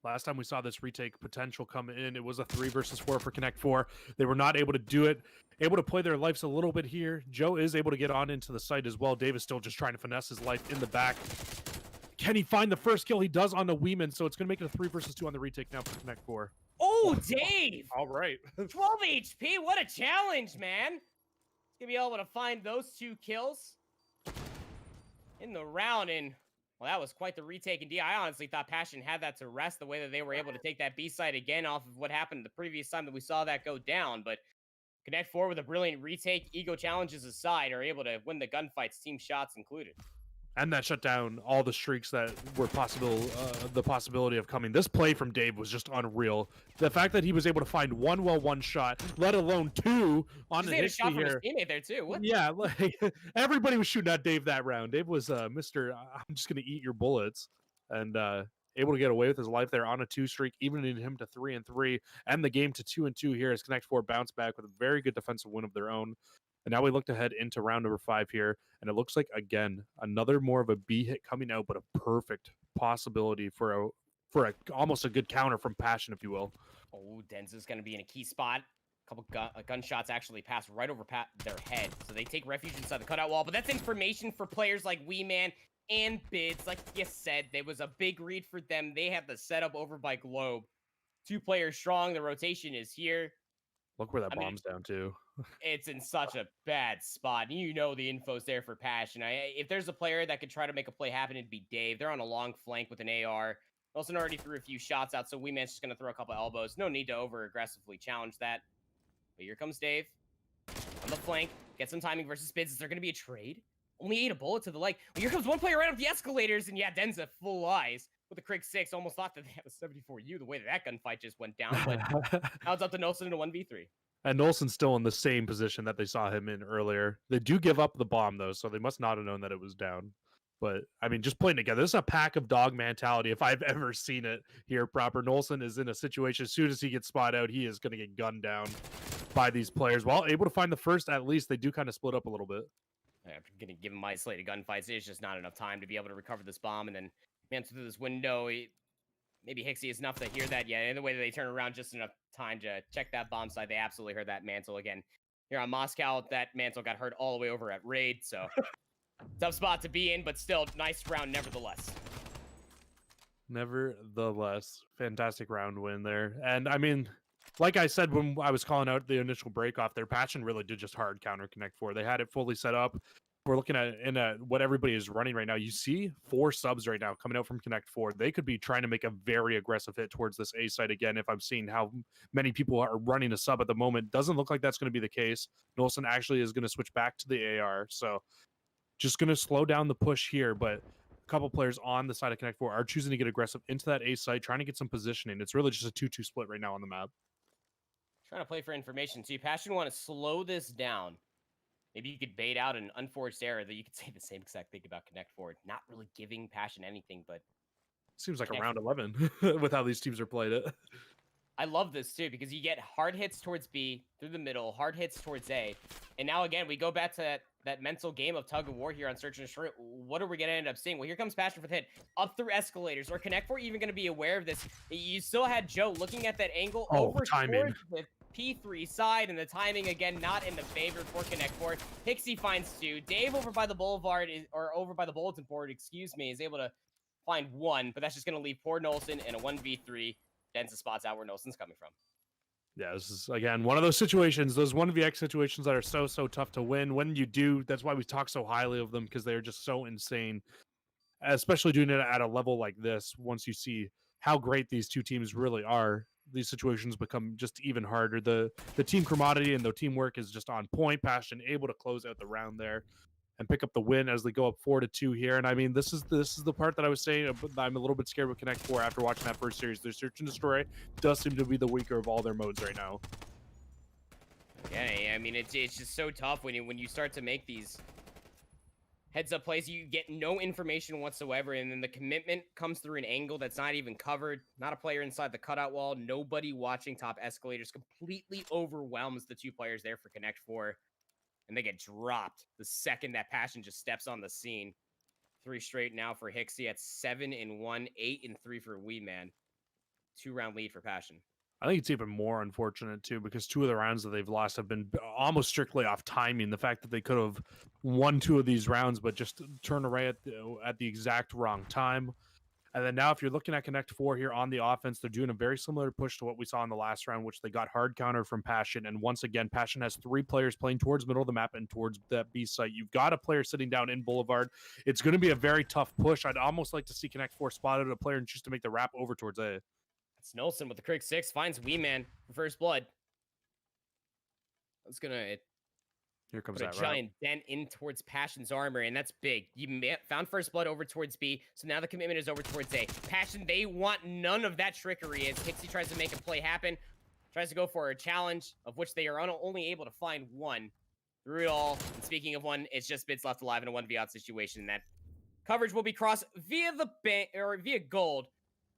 Last time we saw this retake potential come in, it was a 3 versus 4 for Connect 4. They were not able to do it, able to play their lives a little bit here. Joe is able to get on into the site as well. Dave is still just trying to finesse his life in the back. Can he find the first kill? He does on the Weeman, so it's going to make it a 3 versus 2 on the retake now for Connect 4. Oh, Dave! All right. 12 HP, what a challenge, man! He's going to be able to find those 2 kills in the round, and, well, that was quite the retake indeed. I honestly thought Passion had that to rest the way that they were able to take that B side again off of what happened the previous time that we saw that go down, but Connect 4 with a brilliant retake, ego challenges aside, are able to win the gunfights, team shots included. And that shut down all the streaks that were the possibility of coming. This play from Dave was just unreal. The fact that he was able to find one shot, let alone 2 on the a shot from his here. teammate there too. What? Yeah, like everybody was shooting at Dave that round. Dave was Mr. I'm just gonna eat your bullets, and able to get away with his life there on a 2 streak, evening him to 3-3, and the game to 2-2 here as Connect 4 bounce back with a very good defensive win of their own. And now we look to head into round number 5 here, and it looks like, again, another more of a B hit coming out, but a perfect possibility for a almost a good counter from Passion, if you will. Oh, Denza's going to be in a key spot. A couple gunshots actually pass right over their head, so they take refuge inside the cutout wall. But that's information for players like Weeman and Bids. Like you said, there was a big read for them. They have the setup over by Globe. 2 players strong. The rotation is here. Look where that bomb's down to. It's in such a bad spot. You know the info's there for Passion. If there's a player that could try to make a play happen, it'd be Dave. They're on a long flank with an AR. Wilson already threw a few shots out, so Weeman's just going to throw a couple elbows. No need to over-aggressively challenge that. But here comes Dave. On the flank. Get some timing versus Bids. Is there going to be a trade? Only 8 a bullet to the leg. Well, here comes one player right up the escalators, and yeah, Denza full eyes. With the Krig 6, almost thought that they had a 74U the way that gunfight just went down. But now it's up to Nolson in a 1v3. And Nolson's still in the same position that they saw him in earlier. They do give up the bomb, though, so they must not have known that it was down. But, I mean, just playing together, this is a pack of dog mentality if I've ever seen it here proper. Nolson is in a situation, as soon as he gets spot out, he is going to get gunned down by these players. While able to find the first, at least they do kind of split up a little bit. After getting given isolated gunfights, it's just not enough time to be able to recover this bomb. And then mantle through this window. Maybe Hixie is enough to hear that. Yeah, in the way that they turn around, just enough time to check that bomb side. They absolutely heard that mantle again. Here on Moscow, that mantle got heard all the way over at Raid. So tough spot to be in, but still nice round nevertheless. Nevertheless, fantastic round win there. And I mean, like I said when I was calling out the initial break off, their Passion really did just hard counter Connect 4. They had it fully set up. We're looking at what everybody is running right now. You see 4 subs right now coming out from Connect 4. They could be trying to make a very aggressive hit towards this A site again. If I'm seeing how many people are running a sub at the moment, doesn't look like that's going to be the case. Nolson actually is going to switch back to the AR. So just going to slow down the push here, but couple players on the side of Connect 4 are choosing to get aggressive into that A site, trying to get some positioning. It's really just a 2-2 split right now on the map. Trying to play for information. So you Passion want to slow this down. Maybe you could bait out an unforged error that you could say the same exact thing about Connect 4. Not really giving Passion anything, but seems like a round 11 with how these teams are played it. I love this too, because you get hard hits towards B, through the middle, hard hits towards A. And now again, we go back to that mental game of tug of war here on Search and Destroy. What are we going to end up seeing? Well, here comes Passion for the hit. Up through escalators. Or Connect 4 even going to be aware of this? You still had Joe looking at that angle over timing. towards the P3 side, and the timing again not in the favor for Connect 4. Hixie finds 2. Dave over by the boulevard, or over by the bulletin board, excuse me, is able to find 1, but that's just going to leave poor Nolson in a 1v3. Densa spots out where Nolson's coming from. Yeah, this is, again, one of those situations, those 1vx situations that are so tough to win. When you do, that's why we talk so highly of them, because they're just so insane, especially doing it at a level like this. Once you see how great these two teams really are, these situations become just even harder. The team commodity and the teamwork is just on point. Passion able to close out the round there and pick up the win as they go up 4-2 here. And I mean, this is the part that I was saying I'm a little bit scared with Connect 4 after watching that first series. Their Search and Destroy does seem to be the weaker of all their modes right now. Yeah, I mean, it's just so tough when you start to make these heads-up plays. You get no information whatsoever, and then the commitment comes through an angle that's not even covered. Not a player inside the cutout wall. Nobody watching top escalators. Completely overwhelms the 2 players there for Connect 4. And they get dropped the second that Passion just steps on the scene. 3 straight now for Hixie at 7-1, 8-3 for Wee Man. 2-round lead for Passion. I think it's even more unfortunate too, because 2 of the rounds that they've lost have been almost strictly off timing. The fact that they could have won 2 of these rounds, but just turned away at the exact wrong time. And then now if you're looking at Connect 4 here on the offense, they're doing a very similar push to what we saw in the last round, which they got hard counter from Passion. And once again, Passion has 3 players playing towards middle of the map and towards that B site. You've got a player sitting down in Boulevard. It's going to be a very tough push. I'd almost like to see Connect 4 spotted a player and choose to make the wrap over towards A. It's Nolson with the Crick 6. Finds Wee Man for first blood. That's going to Here comes put a giant dent in towards Passion's armor, and that's big. You found first blood over towards B, so now the commitment is over towards A. Passion, they want none of that trickery as Hixie tries to make a play happen. Tries to go for a challenge, of which they are only able to find 1 through it all. And speaking of 1, it's just Bits left alive in a 1v-out situation. That coverage will be crossed via via gold,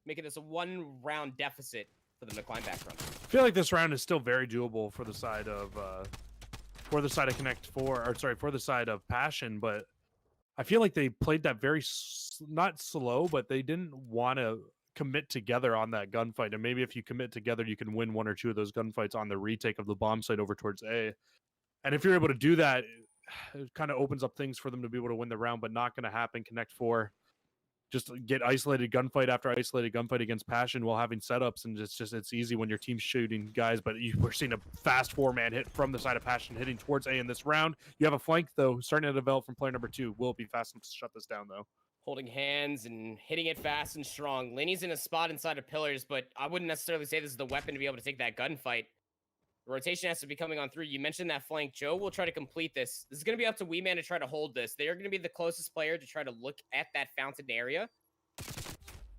making this a 1-round deficit for them to climb back from. I feel like this round is still very doable for the side of Connect 4, or sorry, for the side of Passion, but I feel like they played that very not slow, but they didn't want to commit together on that gunfight. And maybe if you commit together, you can win 1 or 2 of those gunfights on the retake of the bomb site over towards A. And if you're able to do that, it kind of opens up things for them to be able to win the round, but not going to happen. Connect 4 just get isolated gunfight after isolated gunfight against Passion while having setups, and it's easy when your team's shooting guys. But we're seeing a fast 4-man hit from the side of Passion hitting towards A in this round. You have a flank though starting to develop from player number 2. Will be fast enough to shut this down though. Holding hands and hitting it fast and strong. Lenny's in a spot inside of pillars, but I wouldn't necessarily say this is the weapon to be able to take that gunfight. The rotation has to be coming on through. You mentioned that flank. Joe will try to complete this. This is going to be up to Wee Man to try to hold this. They are going to be the closest player to try to look at that fountain area. And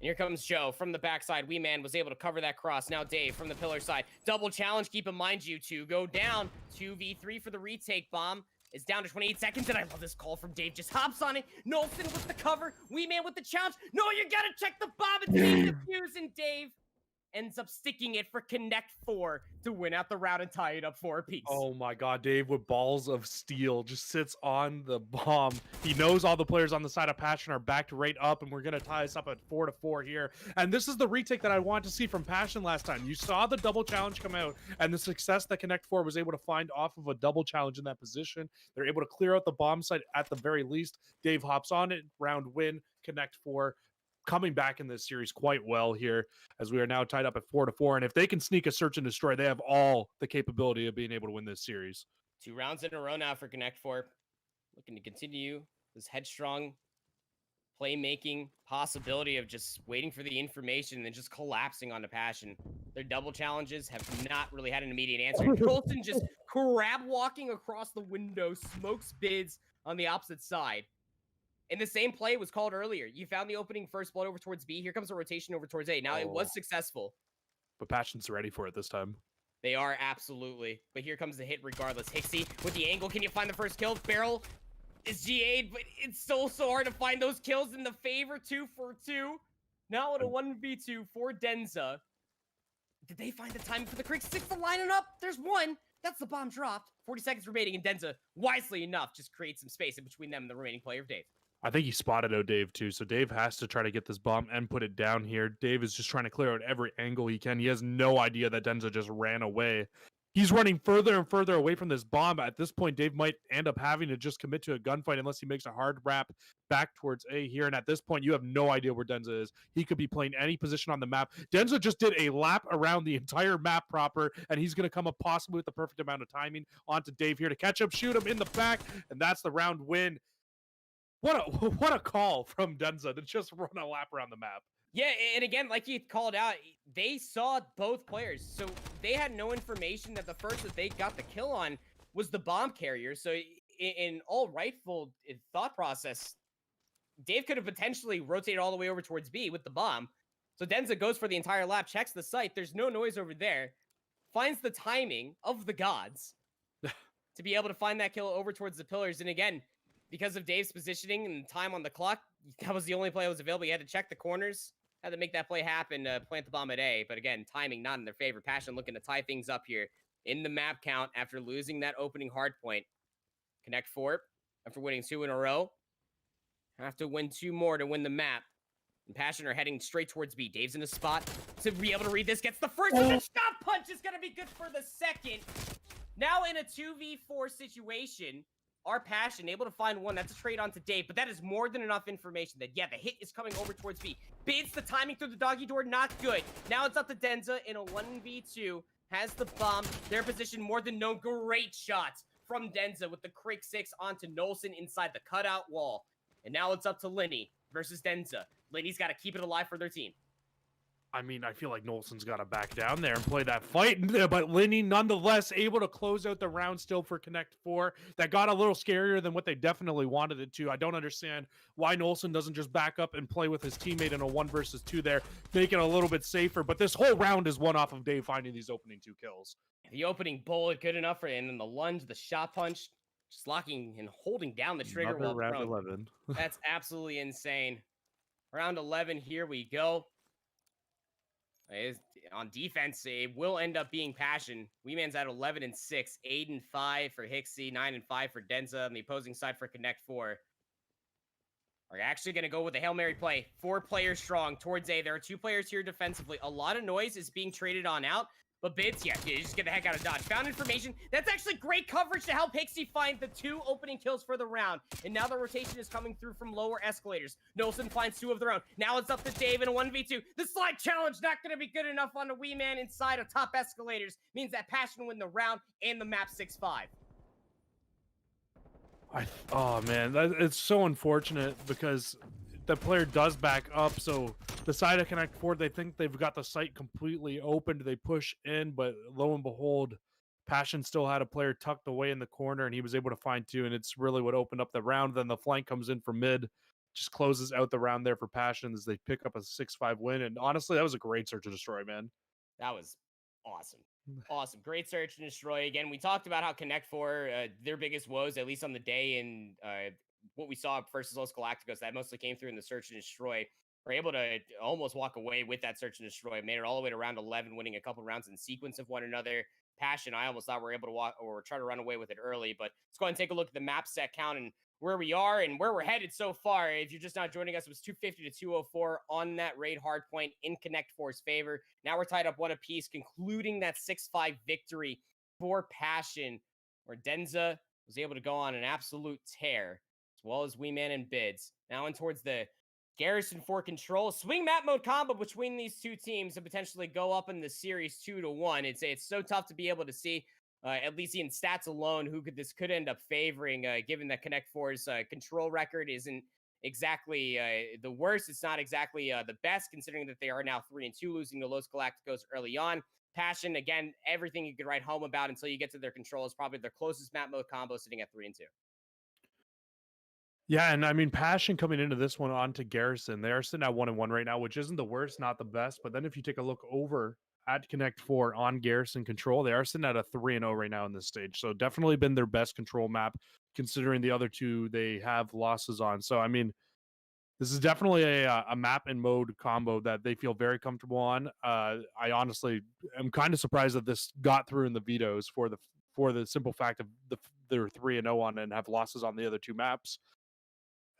here comes Joe from the backside. Wee Man was able to cover that cross. Now Dave from the pillar side. Double challenge. Keep in mind, you two go down. 2v3 for the retake bomb. It's down to 28 seconds, and I love this call from Dave. Just hops on it. Nolson with the cover. Wee Man with the challenge. No, you gotta check the bomb. It's being defused, and Dave ends up sticking it for Connect 4 to win out the round and tie it up 4 apiece. Oh my god, Dave with balls of steel just sits on the bomb. He knows all the players on the side of Passion are backed right up, and we're going to tie us up at 4-4 here. And this is the retake that I wanted to see from Passion last time. You saw the double challenge come out, and the success that Connect 4 was able to find off of a double challenge in that position. They're able to clear out the bomb site at the very least. Dave hops on it, round win, Connect 4 coming back in this series quite well here, as we are now tied up at 4-4. And if they can sneak a search and destroy, they have all the capability of being able to win this series. 2 rounds in a row now for Connect 4. Looking to continue this headstrong playmaking possibility of just waiting for the information and then just collapsing onto Passion. Their double challenges have not really had an immediate answer. Colton just crab walking across the window, smokes bids on the opposite side. And the same play was called earlier. You found the opening first blood over towards B. Here comes a rotation over towards A. Now, it was successful. But Passion's ready for it this time. They are, absolutely. But here comes the hit regardless. Hixie with the angle. Can you find the first kill? Barrel is GA'd, but it's so hard to find those kills in the favor. 2 for 2. Now at a 1v2 for Denza. Did they find the time for the Crick 6 to line it up? There's one. That's the bomb dropped. 40 seconds remaining, and Denza, wisely enough, just creates some space in between them and the remaining player of Dave. I think he spotted out Dave too, so Dave has to try to get this bomb and put it down here. Dave is just trying to clear out every angle he can. He has no idea that Denza just ran away. He's running further and further away from this bomb. At this point, Dave might end up having to just commit to a gunfight unless he makes a hard wrap back towards A here. And at this point, you have no idea where Denza is. He could be playing any position on the map. Denza just did a lap around the entire map proper, and he's going to come up possibly with the perfect amount of timing onto Dave here to catch him, shoot him in the back, and that's the round win. What a call from Denza to just run a lap around the map. Yeah, and again, like you called out, they saw both players. So they had no information that the first that they got the kill on was the bomb carrier. So in all rightful thought process, Dave could have potentially rotated all the way over towards B with the bomb. So Denza goes for the entire lap, checks the site. There's no noise over there. Finds the timing of the gods to be able to find that kill over towards the pillars. And again, because of Dave's positioning and time on the clock, that was the only play that was available. He had to check the corners, had to make that play happen, plant the bomb at A. But again, timing not in their favor. Passion looking to tie things up here in the map count after losing that opening hard point. Connect 4 after winning 2 in a row. Have to win 2 more to win the map. And Passion are heading straight towards B. Dave's in a spot to be able to read this. Gets the first, and the shot punch is going to be good for the second. Now in a 2v4 situation, our Passion able to find one. That's a trade onto Dave, but that is more than enough information that, yeah, the hit is coming over towards B. Bids the timing through the doggy door, not good. Now it's up to Denza in a 1v2. Has the bomb. Their position more than known. Great shots from Denza with the Crick 6 onto Nolson inside the cutout wall. And now it's up to Linny versus Denza. Linny's got to keep it alive for their team. I mean, I feel like Nolson's got to back down there and play that fight, but Linny nonetheless able to close out the round still for Connect 4. That got a little scarier than what they definitely wanted it to. I don't understand why Nolson doesn't just back up and play with his teammate in a 1 versus 2 there, make it a little bit safer, but this whole round is one off of Dave finding these opening 2 kills. The opening bullet, good enough for him, and then the lunge, the shot punch, just locking and holding down the trigger while round prone. 11. That's absolutely insane. Round 11, here we go. On defense, it will end up being Passion. Weeman's at 11-6, 8-5 for Hixie, 9-5 for Denza. On the opposing side for Connect 4. Are actually going to go with a Hail Mary play. 4 players strong towards A. There are 2 players here defensively. A lot of noise is being traded on out. But Bids, yeah, just get the heck out of Dodge. Found information. That's actually great coverage to help Hixie find the 2 opening kills for the round. And now the rotation is coming through from lower escalators. Nolson finds 2 of their own. Now it's up to Dave in a 1v2. The slide challenge not going to be good enough on the wee man inside of top escalators. Means that Passion win the round and the map 6-5. Oh, man, it's so unfortunate because the player does back up, so the side of Connect 4, they think they've got the site completely opened. They push in, but lo and behold, Passion still had a player tucked away in the corner, and he was able to find 2, and it's really what opened up the round. Then the flank comes in from mid, just closes out the round there for Passion as they pick up a 6-5 win, and honestly, that was a great search and destroy, man. That was awesome. Awesome. Great search and destroy. Again, we talked about how Connect 4, their biggest woes, at least on the day, and what we saw versus Los Galacticos, that mostly came through in the search and destroy. were able to almost walk away with that search and destroy. Made it all the way to round 11, winning a couple rounds in sequence of one another. Passion, I almost thought we were able to walk or try to run away with it early, but let's go ahead and take a look at the map set count and where we are and where we're headed so far. If you're just not joining us, it was 250 to 204 on that raid hard point in Connect Four's favor. Now we're tied up one apiece, concluding that 6-5 victory for Passion, where Denza was able to go on an absolute tear, as well as Wee Man and Bids. Now in towards the Garrison for control. Swing map mode combo between these two teams to potentially go up in the series 2-1. It's so tough to be able to see, at least in stats alone, who this could end up favoring, given that Connect 4's control record isn't exactly the worst. It's not exactly the best, considering that they are now 3-2, losing to Los Galacticos early on. Passion, again, everything you could write home about until you get to their control is probably their closest map mode combo, sitting at 3-2. Yeah, and I mean, Passion coming into this one onto Garrison, they are sitting at 1-1 right now, which isn't the worst, not the best. But then if you take a look over at Connect 4 on Garrison control, they are sitting at a 3-0 right now in this stage. So definitely been their best control map, considering the other two they have losses on. So I mean, this is definitely a map and mode combo that they feel very comfortable on. I honestly am kind of surprised that this got through in the vetoes for the simple fact of they're 3-0 on and have losses on the other two maps.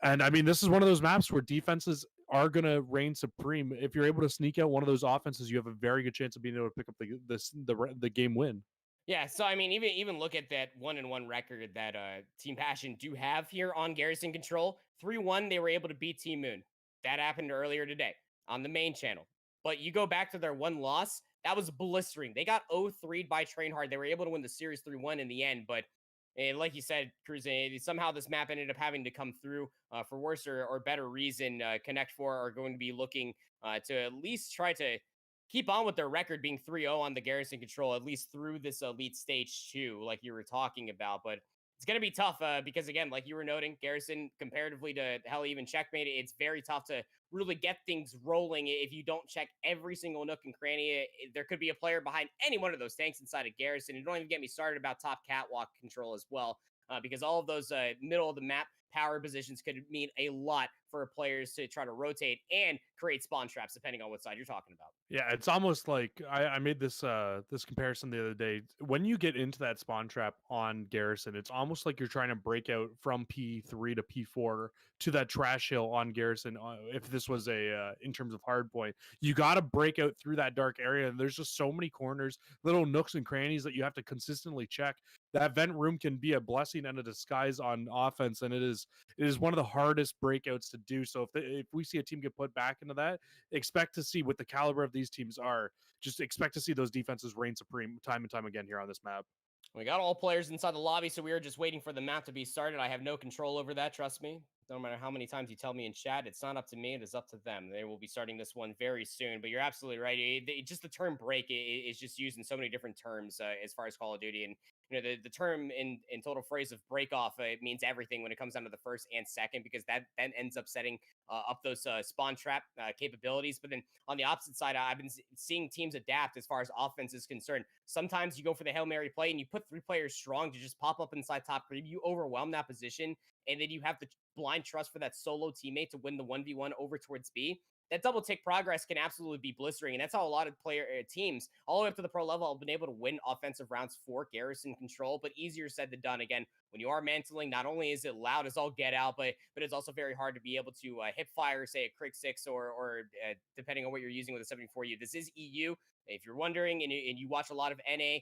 And I mean, this is one of those maps where defenses are going to reign supreme. If you're able to sneak out one of those offenses, you have a very good chance of being able to pick up the game win. Yeah, so I mean, even look at that 1-1 record that Team Passion do have here on Garrison Control. 3-1, they were able to beat Team Moon. That happened earlier today on the main channel. But you go back to their one loss, that was blistering. They got 0-3'd by Trainhard. They were able to win the series 3-1 in the end, but like you said, Cruz, somehow this map ended up having to come through for worse or better reason. Connect 4 are going to be looking to at least try to keep on with their record being 3-0 on the Garrison control, at least through this elite stage 2, like you were talking about. But it's going to be tough because, again, like you were noting, Garrison, comparatively to hell, even Checkmate, it's very tough to really get things rolling if you don't check every single nook and cranny. There could be a player behind any one of those tanks inside of Garrison. And don't even get me started about top catwalk control as well, because all of those middle of the map power positions could mean a lot for players to try to rotate and create spawn traps, depending on what side you're talking about. Yeah, it's almost like I made this this comparison the other day. When you get into that spawn trap on Garrison, it's almost like you're trying to break out from P3 to P4 to that trash hill on Garrison. If this was a in terms of hard point, you got to break out through that dark area, and there's just so many corners, little nooks and crannies that you have to consistently check. That vent room can be a blessing and a disguise on offense, and it is one of the hardest breakouts to do. So if we see a team get put back into that, expect to see what the caliber of these teams are. Just expect to see those defenses reign supreme time and time again here on this map. We got all players inside the lobby, so we are just waiting for the map to be started. I have no control over that, trust me. No matter how many times you tell me in chat, it's not up to me, it is up to them. They will be starting this one very soon, but you're absolutely right. Just the term break is just used in so many different terms as far as Call of Duty. And the term in total phrase of break off, it means everything when it comes down to the first and second, because that then ends up setting up those spawn trap capabilities. But then on the opposite side, I've been seeing teams adapt as far as offense is concerned. Sometimes you go for the Hail Mary play and you put 3 players strong to just pop up inside top creep. You overwhelm that position, and then you have the blind trust for that solo teammate to win the 1v1 over towards B. That double tick progress can absolutely be blistering, and that's how a lot of teams all the way up to the pro level have been able to win offensive rounds for Garrison control. But easier said than done. Again, when you are mantling, not only is it loud as all get out, but it's also very hard to be able to hip fire, say a Crig 6 or depending on what you're using with a 74U. This is EU. If you're wondering, and you watch a lot of NA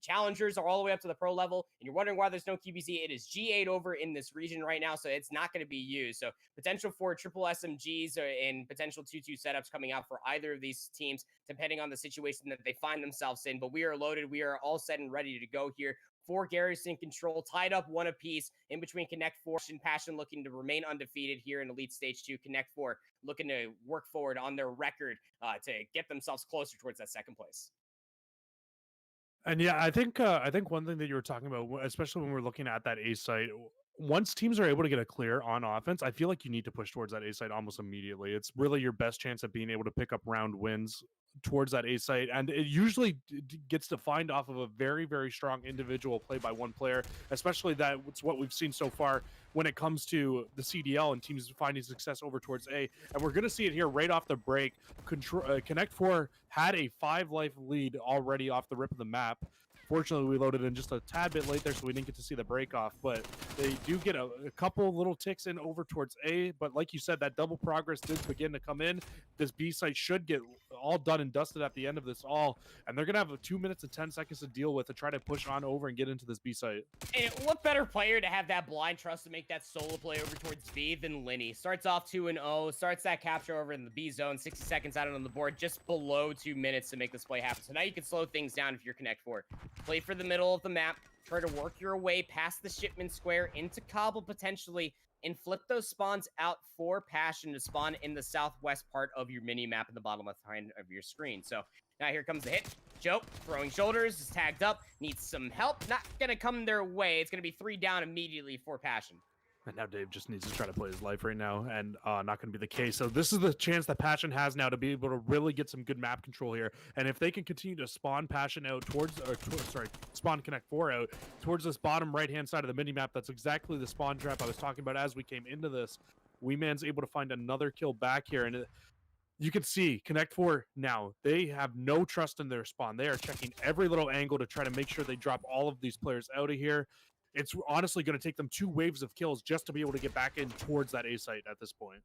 challengers are all the way up to the pro level, and you're wondering why there's no QBZ, it is G8 over in this region right now, so it's not going to be used. So potential for triple SMGs and potential 2-2 setups coming out for either of these teams, depending on the situation that they find themselves in. But we are loaded. We are all set and ready to go here for Garrison control, tied up 1 apiece in between Connect 4 and Passion, looking to remain undefeated here in Elite Stage 2. Connect 4 looking to work forward on their record to get themselves closer towards that second place. And yeah, I think one thing that you were talking about, especially when we're looking at that A site, once teams are able to get a clear on offense, I feel like you need to push towards that A site almost immediately. It's really your best chance of being able to pick up round wins towards that A site, and it usually gets defined off of a very, very strong individual play by one player, especially that's what we've seen so far when it comes to the CDL and teams finding success over towards A. And we're going to see it here right off the break. Connect 4 had a 5-life lead already off the rip of the map. Fortunately, we loaded in just a tad bit late there, so we didn't get to see the break off, but they do get a couple little ticks in over towards A. But like you said, that double progress did begin to come in. This B site should get all done and dusted at the end of this all, and they're going to have 2 minutes and 10 seconds to deal with to try to push on over and get into this B site. And what better player to have that blind trust to make that solo play over towards B than Linny? Starts off 2-0, starts that capture over in the B zone, 60 seconds out on the board, just below 2 minutes to make this play happen. So now you can slow things down if you're Connect 4. Play for the middle of the map, try to work your way past the shipment square into Cobble potentially, and flip those spawns out for Passion to spawn in the southwest part of your mini map in the bottom left hand of your screen. So now here comes the hit. Joe throwing shoulders, is tagged up, needs some help. Not gonna come their way. It's gonna be 3 down immediately for Passion. And now Dave just needs to try to play his life right now, and not going to be the case. So this is the chance that Passion has now to be able to really get some good map control here. And if they can continue to spawn Passion out spawn Connect 4 out towards this bottom right-hand side of the mini-map, that's exactly the spawn trap I was talking about as we came into this. Weeman's able to find another kill back here, and you can see Connect 4 now, they have no trust in their spawn. They are checking every little angle to try to make sure they drop all of these players out of here. It's honestly going to take them 2 waves of kills just to be able to get back in towards that A site at this point.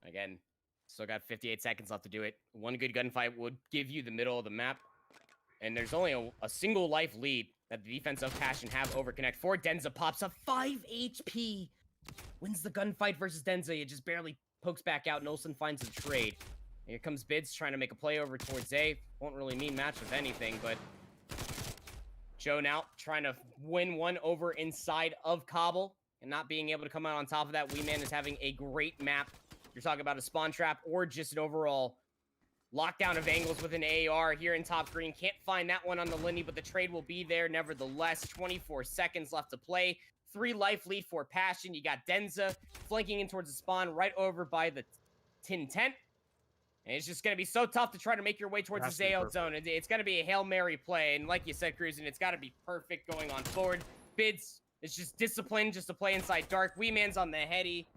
Again, still got 58 seconds left to do it. One good gunfight would give you the middle of the map. And there's only a single life lead that the defense of Passion have over Connect 4. Denza pops up 5 HP. Wins the gunfight versus Denza. It just barely pokes back out. Nolson finds a trade. Here comes Bids trying to make a play over towards A. Won't really mean match with anything, but Joe now trying to win one over inside of Cobble and not being able to come out on top of that. Weeman is having a great map. You're talking about a spawn trap or just an overall lockdown of angles with an AR here in top green. Can't find that one on the Lindy, but the trade will be there nevertheless. 24 seconds left to play. 3 life lead for Passion. You got Denza flanking in towards the spawn right over by the tin tent. And it's just going to be so tough to try to make your way towards the Zayo zone. It's going to be a Hail Mary play. And like you said, Cruising, it's got to be perfect going on forward. Bids, it's just discipline just to play inside dark. Weeman's on the heady.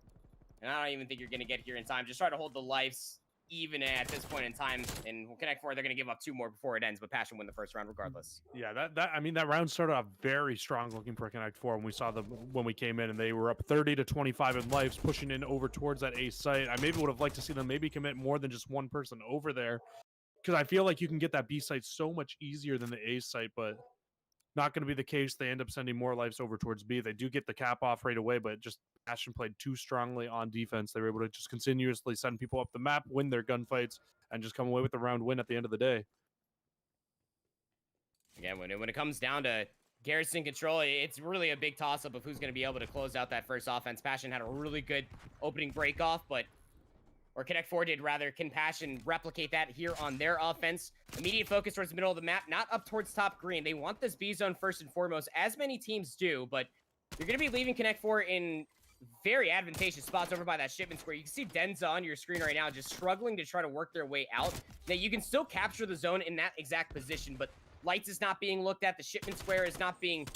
And I don't even think you're going to get here in time. Just try to hold the lives even at this point in time. And we'll Connect 4, they're going to give up 2 more before it ends. But Passion win the first round regardless. Yeah, that round started off very strong looking for Connect 4 when we saw them when we came in, and they were up 30 to 25 in lives, pushing in over towards that A site. I maybe would have liked to see them maybe commit more than just one person over there, because I feel like you can get that B site so much easier than the A site, but not going to be the case. They end up sending more lives over towards B. They do get the cap off right away, but just Passion played too strongly on defense. They were able to just continuously send people up the map, win their gunfights, and just come away with the round win at the end of the day. Again, when it comes down to Garrison control, it's really a big toss-up of who's going to be able to close out that first offense. Passion had a really good opening break-off, or Connect 4 did rather. Can Passion replicate that here on their offense? Immediate focus towards the middle of the map, not up towards top green. They want this B zone first and foremost, as many teams do, but you're going to be leaving Connect 4 in very advantageous spots over by that shipment square. You can see Denza on your screen right now just struggling to try to work their way out. Now, you can still capture the zone in that exact position, but Lights is not being looked at. The shipment square is not being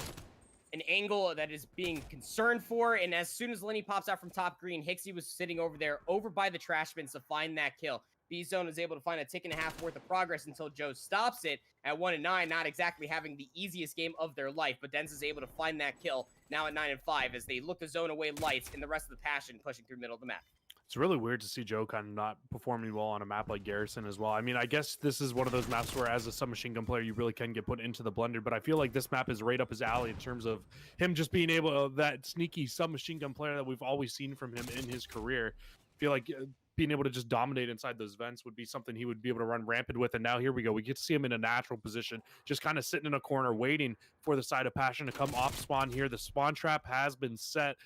an angle that is being concerned for. And as soon as Lenny pops out from top green, Hixie was sitting over there, over by the trash bins to find that kill. B-Zone is able to find a tick and a half worth of progress until Joe stops it at 1-9, not exactly having the easiest game of their life, but Denz is able to find that kill now at 9-5 as they look to zone away Lights and the rest of the Passion pushing through middle of the map. It's really weird to see Joe kind of not performing well on a map like Garrison as well. I mean, I guess this is one of those maps where as a submachine gun player, you really can get put into the blender, but I feel like this map is right up his alley in terms of him just being able to, that sneaky submachine gun player that we've always seen from him in his career. I feel like being able to just dominate inside those vents would be something he would be able to run rampant with. And now here we go. We get to see him in a natural position, just kind of sitting in a corner, waiting for the side of Passion to come off spawn here. The spawn trap has been set.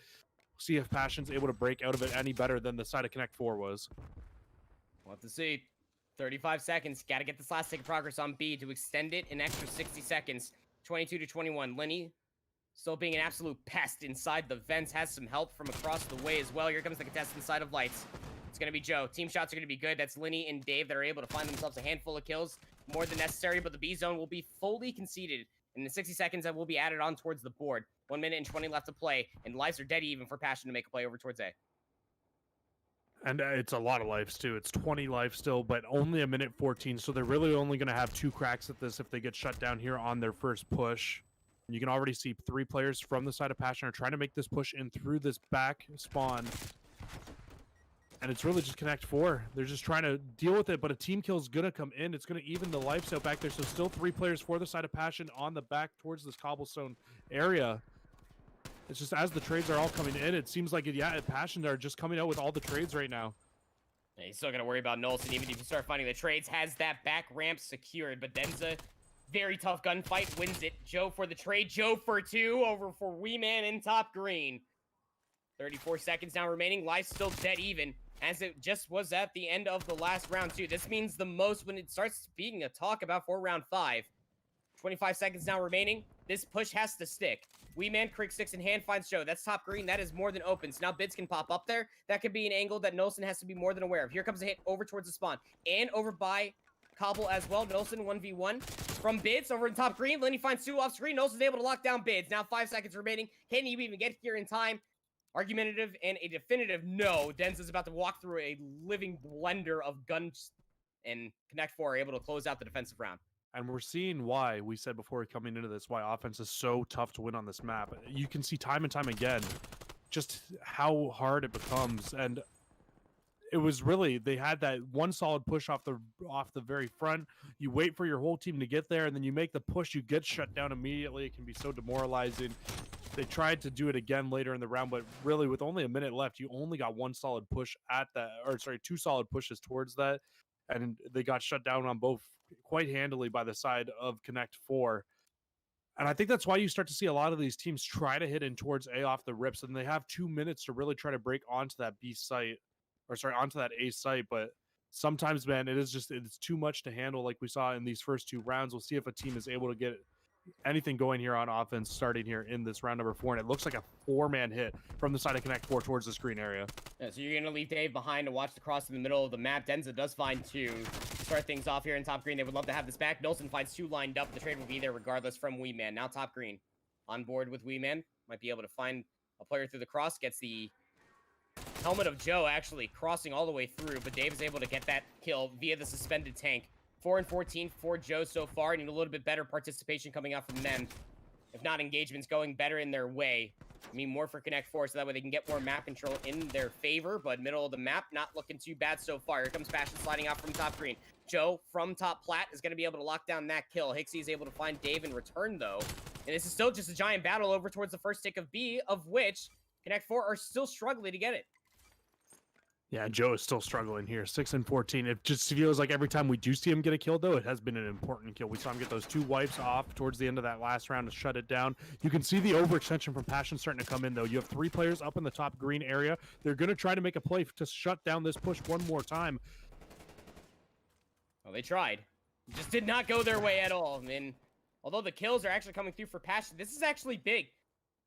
See if Passion's able to break out of it any better than the side of Connect 4 was. We'll have to see. 35 seconds. Got to get this last tick of progress on B to extend it an extra 60 seconds. 22-21. Lenny still being an absolute pest inside the vents. Has some help from across the way as well. Here comes the contestant side of Lights. It's going to be Joe. Team shots are going to be good. That's Linny and Dave that are able to find themselves a handful of kills, more than necessary, but the B zone will be fully conceded in the 60 seconds that will be added on towards the board. 1 minute and 20 left to play, and lives are dead even for Passion to make a play over towards A. And it's a lot of lives too. It's 20 lives still, but only a minute 14. So they're really only going to have 2 cracks at this if they get shut down here on their first push. And you can already see 3 players from the side of Passion are trying to make this push in through this back spawn. And it's really just Connect 4. They're just trying to deal with it, but a team kill is going to come in. It's going to even the lives out back there. So still 3 players for the side of Passion on the back towards this cobblestone area. It's just as the trades are all coming in, it seems like, Passion are just coming out with all the trades right now. Yeah, he's still going to worry about Nolson, even if you start finding the trades. Has that back ramp secured, but Denza, very tough gunfight, wins it. Joe for the trade. Joe for 2 over for Wee Man in top green. 34 seconds now remaining. Life still dead even, as it just was at the end of the last round, too. This means the most when it starts being a talk about for round 5. 25 seconds now remaining. This push has to stick. Wee Man, Crick 6 in hand finds Joe. That's top green. That is more than open. So now bids can pop up there. That could be an angle that Nolson has to be more than aware of. Here comes a hit over towards the spawn. And over by Cobble as well. Nolson 1v1 from bids over in top green. Lenny finds 2 off screen. Nolson's able to lock down bids. Now 5 seconds remaining. Can you even get here in time? Argumentative and a definitive no. Denza's about to walk through a living blender of guns, and Connect 4 are able to close out the defensive round. And we're seeing why we said before coming into this, why offense is so tough to win on this map. You can see time and time again just how hard it becomes. And it was really, they had that one solid push off the very front. You wait for your whole team to get there, and then you make the push, you get shut down immediately. It can be so demoralizing. They tried to do it again later in the round, but really with only a minute left, you only got one solid push at that, or sorry, 2 solid pushes towards that. And they got shut down on both quite handily by the side of Connect 4. And I think that's why you start to see a lot of these teams try to hit in towards A off the rips, and they have 2 minutes to really try to break onto that B site, or sorry, onto that A site. But sometimes, man, it's too much to handle like we saw in these first 2 rounds. We'll see if a team is able to get anything going here on offense starting here in this round number 4, and it looks like a 4-man hit from the side of Connect 4 towards the screen area. Yeah, so you're going to leave Dave behind to watch the cross in the middle of the map. Denza does find 2 to start things off here in top green. They would love to have this back. Nolson finds 2 lined up. The trade will be there regardless from Wee Man. Now top green on board with Wee Man. Might be able to find a player through the cross. Gets the helmet of Joe actually crossing all the way through, but Dave is able to get that kill via the suspended tank. 4 and 14 for Joe so far. Need a little bit better participation coming out from them. If not, engagements going better in their way. I mean, more for Connect 4, so that way they can get more map control in their favor. But middle of the map, not looking too bad so far. Here comes Passion sliding out from top green. Joe from top plat is going to be able to lock down that kill. Hixie is able to find Dave in return, though. And this is still just a giant battle over towards the first tick of B, of which Connect 4 are still struggling to get it. Yeah, Joe is still struggling here. 6 and 14. It just feels like every time we do see him get a kill, though, it has been an important kill. We saw him get those 2 wipes off towards the end of that last round to shut it down. You can see the overextension from Passion starting to come in, though. You have 3 players up in the top green area. They're going to try to make a play to shut down this push one more time. Well, they tried. It just did not go their way at all. I mean, although the kills are actually coming through for Passion, this is actually big.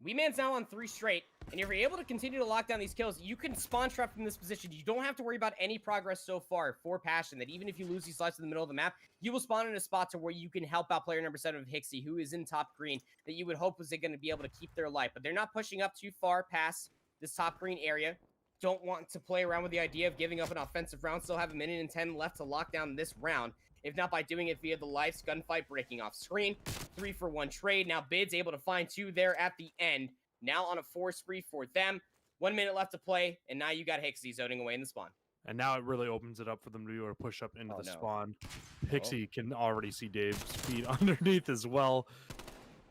Wee Man's now on 3 straight, and if you're able to continue to lock down these kills, you can spawn trap from this position. You don't have to worry about any progress so far for Passion, that even if you lose these slots in the middle of the map, you will spawn in a spot to where you can help out player number 7 of Hixie, who is in top green, that you would hope was going to be able to keep their life. But they're not pushing up too far past this top green area. Don't want to play around with the idea of giving up an offensive round. Still have a minute and 10 left to lock down this round. If not by doing it via the lives gunfight, breaking off screen. 3 for 1 trade. Now Bid's able to find 2 there at the end. Now on a 4 spree for them. 1 minute left to play, and now you got Hixie zoning away in the spawn. And now it really opens it up for them to be able to push up into the spawn. Hixie can already see Dave's feet underneath as well.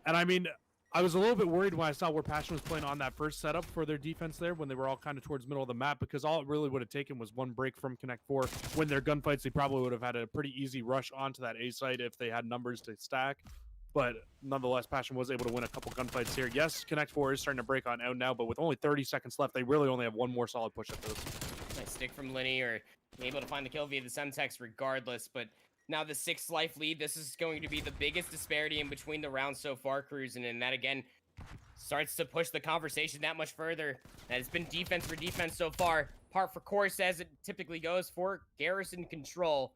And I mean, I was a little bit worried when I saw where Passion was playing on that first setup for their defense there, when they were all kind of towards the middle of the map, because all it really would have taken was 1 break from Connect 4. When their gunfights, they probably would have had a pretty easy rush onto that A site if they had numbers to stack. But nonetheless, Passion was able to win a couple gunfights here. Yes, Connect 4 is starting to break on out now, but with only 30 seconds left, they really only have 1 more solid push at this. Nice stick from Linny, or able to find the kill via the Semtex regardless. But now the 6 life lead, this is going to be the biggest disparity in between the rounds so far, Cruising. And that, again, starts to push the conversation that much further. And it's been defense for defense so far. par for course as it typically goes for Garrison Control.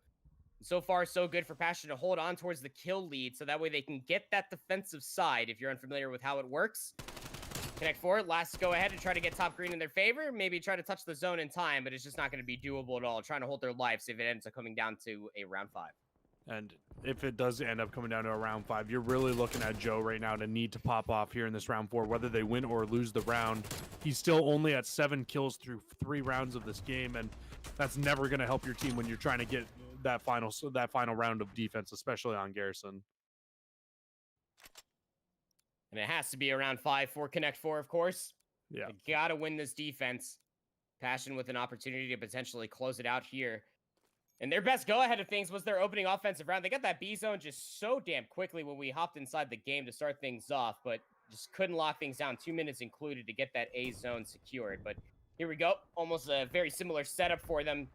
So far, so good for Passion to hold on towards the kill lead, so that way they can get that defensive side. If you're unfamiliar with how it works, Connect 4, last go ahead and try to get top green in their favor. Maybe try to touch the zone in time, but it's just not going to be doable at all. Trying to hold their lives if it ends up coming down to a round 5. And if it does end up coming down to a round 5, you're really looking at Joe right now to need to pop off here in this round 4, whether they win or lose the round. He's still only at 7 kills through 3 rounds of this game, and that's never going to help your team when you're trying to get that final round of defense, especially on Garrison. And it has to be around 5 for Connect 4, of course. Yeah. They gotta win this defense. Passion with an opportunity to potentially close it out here. And their best go-ahead of things was their opening offensive round. They got that B zone just so damn quickly when we hopped inside the game to start things off, but just couldn't lock things down. 2 minutes included to get that A zone secured. But here we go. Almost a very similar setup for them.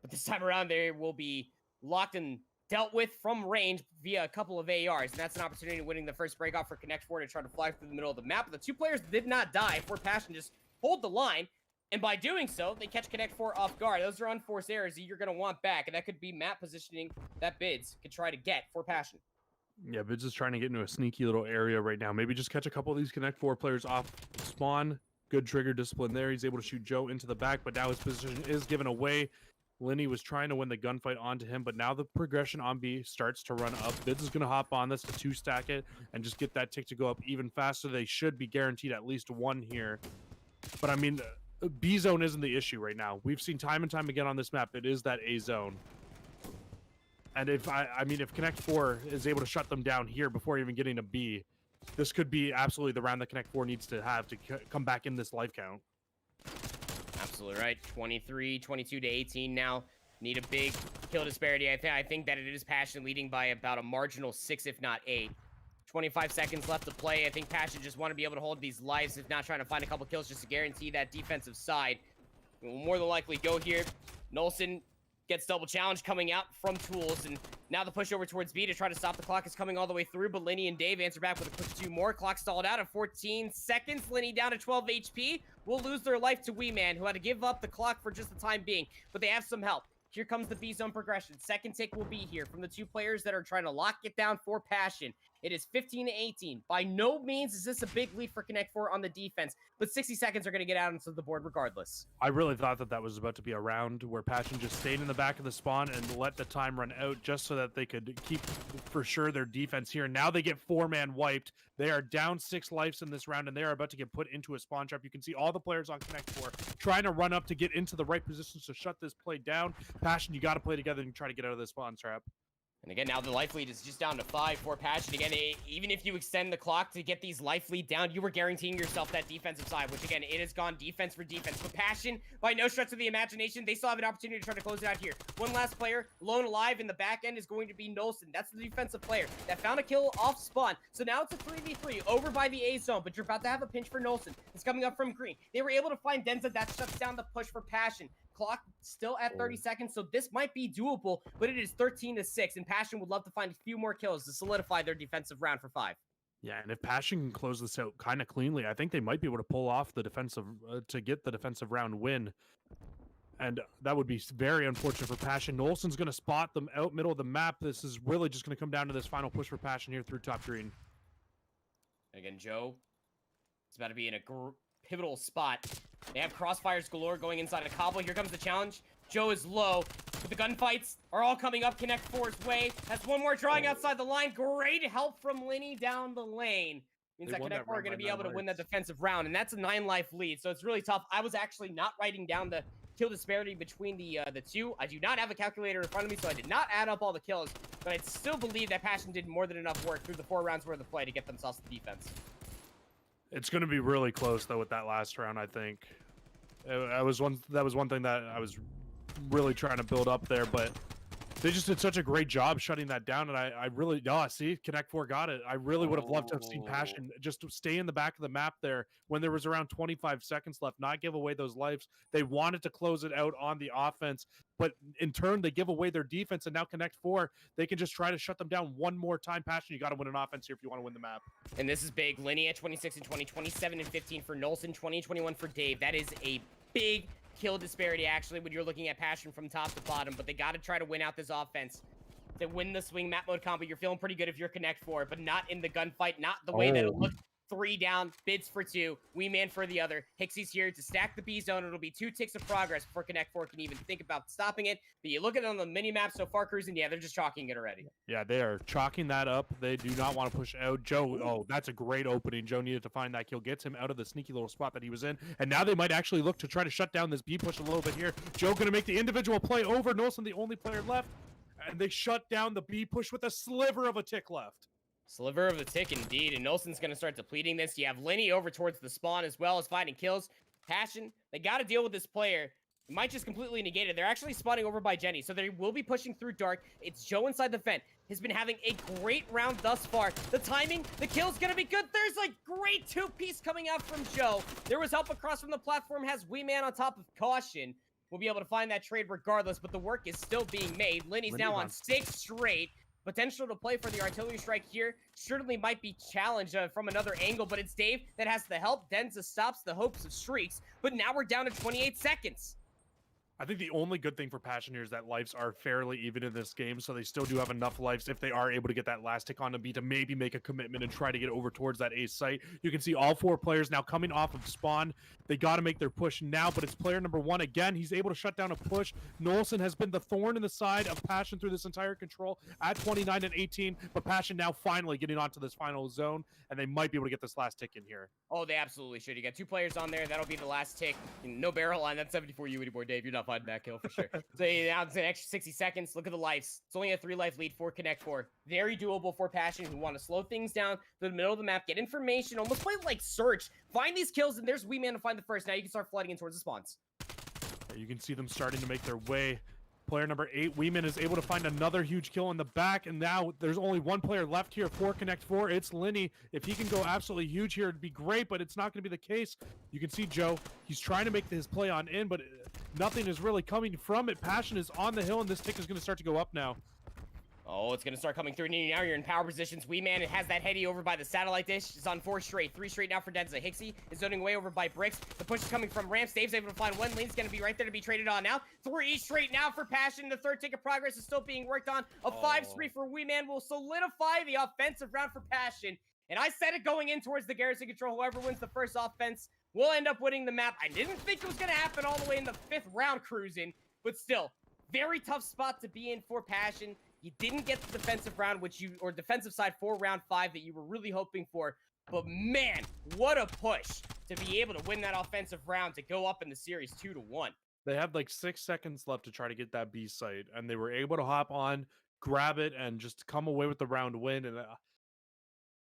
But this time around, they will be locked and dealt with from range via a couple of ARs. And that's an opportunity winning the first breakoff for Connect 4 to try to fly through the middle of the map. But the 2 players did not die for Passion, just hold the line. And by doing so, they catch Connect 4 off guard. Those are unforced errors that you're going to want back. And that could be map positioning that Bids could try to get for Passion. Yeah, Bids is trying to get into a sneaky little area right now. Maybe just catch a couple of these Connect 4 players off spawn. Good trigger discipline there. He's able to shoot Joe into the back, but now his position is given away. Lenny was trying to win the gunfight onto him, but now the progression on B starts to run up. Bids is going to hop on this to 2-stack it and just get that tick to go up even faster. They should be guaranteed at least 1 here. But, I mean, B zone isn't the issue right now. We've seen time and time again on this map, it is that A zone. And if, if Connect 4 is able to shut them down here before even getting a B, this could be absolutely the round that Connect 4 needs to have to come back in this life count. Absolutely right. 23, 22 to 18 now. Need a big kill disparity. I think that it is Passion leading by about a marginal 6, if not 8. 25 seconds left to play. I think Passion just want to be able to hold these lives, if not trying to find a couple kills just to guarantee that defensive side. We'll more than likely go here. Nolson gets double challenge coming out from Tools, and now the push over towards B to try to stop the clock is coming all the way through, but Lenny and Dave answer back with a quick 2 more. Clock stalled out at 14 seconds. Lenny down to 12 HP. Will lose their life to Wee Man, who had to give up the clock for just the time being, but they have some help. Here comes the B zone progression. Second tick will be here from the 2 players that are trying to lock it down for Passion. It is 15 to 18. By no means is this a big lead for Connect 4 on the defense, but 60 seconds are going to get out onto the board regardless. I really thought that was about to be a round where Passion just stayed in the back of the spawn and let the time run out just so that they could keep for sure their defense here. Now they get 4-man wiped. They are down 6 lives in this round, and they are about to get put into a spawn trap. You can see all the players on Connect 4 trying to run up to get into the right positions to shut this play down. Passion, you got to play together and try to get out of this spawn trap. And again, now the life lead is just down to 5 for Passion. Again, even if you extend the clock to get these life lead down, you were guaranteeing yourself that defensive side, which again, it has gone defense for defense. For Passion, by no stretch of the imagination, they still have an opportunity to try to close it out here. One last player, lone alive in the back end, is going to be Nolson. That's the defensive player that found a kill off spawn. So now it's a 3v3 over by the A zone, but you're about to have a pinch for Nolson. It's coming up from green. They were able to find Denza. That shuts down the push for Passion. Clock still at 30 seconds, so this might be doable, but it is 13 to 6, and Passion would love to find a few more kills to solidify their defensive round for 5. Yeah, and if Passion can close this out kind of cleanly, I think they might be able to pull off the defensive to get the defensive round win. And that would be very unfortunate for Passion. Nolson's going to spot them out middle of the map. This is really just going to come down to this final push for Passion here through top green. Again, Joe, it's about to be in a pivotal spot. They have crossfires galore going inside a cobble. Here comes the challenge. Joe is low, but the gunfights are all coming up Connect 4's way. Has one more drawing outside the line. Great help from Lenny down the lane. Means that Connect 4 are going to be able to win that defensive round, and that's a 9-life lead, so it's really tough. I was actually not writing down the kill disparity between the 2. I do not have a calculator in front of me, so I did not add up all the kills, but I still believe that Passion did more than enough work through the 4 rounds worth of play to get themselves the defense. It's going to be really close, though, with that last round, I think. That was one thing that I was really trying to build up there, but they just did such a great job shutting that down, and I really, see, Connect 4 got it. I really would have loved to have seen Passion just stay in the back of the map there when there was around 25 seconds left, not give away those lives. They wanted to close it out on the offense, but in turn, they give away their defense, and now Connect 4, they can just try to shut them down one more time. Passion, you got to win an offense here if you want to win the map. And this is big. Lenny at 26 and 20, 27 and 15 for Nolson, 20 and 21 for Dave. That is a big kill disparity, actually, when you're looking at Passion from top to bottom, but they got to try to win out this offense. To win the swing map mode combo, you're feeling pretty good if you're Connect 4, but not in the gunfight, not the way that it looked. 3 down, bids for 2, Wee Man for the other. Hixie's here to stack the B zone. It'll be 2 ticks of progress before Connect 4 can even think about stopping it. But you look at it on the mini-map so far, Cruising, yeah, they're just chalking it already. Yeah, they are chalking that up. They do not want to push out. Joe, oh, that's a great opening. Joe needed to find that kill, gets him out of the sneaky little spot that he was in. And now they might actually look to try to shut down this B push a little bit here. Joe going to make the individual play over. Nolson, the only player left. And they shut down the B push with a sliver of a tick left. Sliver of the tick, indeed, and Nolson's going to start depleting this. You have Lenny over towards the spawn as well as finding kills. Passion, they got to deal with this player. It might just completely negate it. They're actually spawning over by Jenny, so they will be pushing through dark. It's Joe inside the vent. Has been having a great round thus far. The timing, the kill's going to be good. There's a great 2-piece coming out from Joe. There was help across from the platform. Has Wee Man on top of Caution. We'll be able to find that trade regardless, but the work is still being made. Lenny's now on 6 straight. Potential to play for the artillery strike here certainly might be challenged from another angle, but it's Dave that has the help. Denza stops the hopes of streaks, but now we're down to 28 seconds. I think the only good thing for Passion here is that lives are fairly even in this game, so they still do have enough lives if they are able to get that last tick on the B to maybe make a commitment and try to get over towards that ace site. You can see all 4 players now coming off of spawn. They got to make their push now, but it's player number 1 again. He's able to shut down a push. Nolson has been the thorn in the side of Passion through this entire control at 29 and 18, but Passion now finally getting onto this final zone, and they might be able to get this last tick in here. Oh, they absolutely should. You got 2 players on there. That'll be the last tick. No barrel line. That's 74 you anymore, Dave. You're not finding that kill for sure. So now it's an extra 60 seconds. Look at the lives. It's only a 3-life lead for Connect 4. Very doable for Passion, who want to slow things down to the middle of the map, get information, almost play like Search. Find these kills, and there's Wee Man to find the first. Now you can start flooding in towards the spawns. You can see them starting to make their way. Player number 8, Weeman, is able to find another huge kill in the back, and now there's only 1 player left here for Connect 4. It's Lenny. If he can go absolutely huge here, it'd be great, but it's not going to be the case. You can see Joe. He's trying to make his play on in, but nothing is really coming from it. Passion is on the hill, and this tick is going to start to go up now. Oh, it's going to start coming through. Now you're in power positions. Wee Man has that heady over by the satellite dish. It's on 4 straight. 3 straight now for Denza. Hixie is zoning away over by Bricks. The push is coming from ramps. Dave's able to find 1. Lean's going to be right there to be traded on now. 3 straight now for Passion. The 3rd tick of progress is still being worked on. A 5-3 for Wee Man will solidify the offensive round for Passion. And I said it going in towards the garrison control. Whoever wins the first offense will end up winning the map. I didn't think it was going to happen all the way in the 5th round cruising, but still, very tough spot to be in for Passion. You didn't get the defensive round, or defensive side for round 5 that you were really hoping for. But man, what a push to be able to win that offensive round to go up in the series 2-1. They had like 6 seconds left to try to get that B site, and they were able to hop on, grab it, and just come away with the round win. And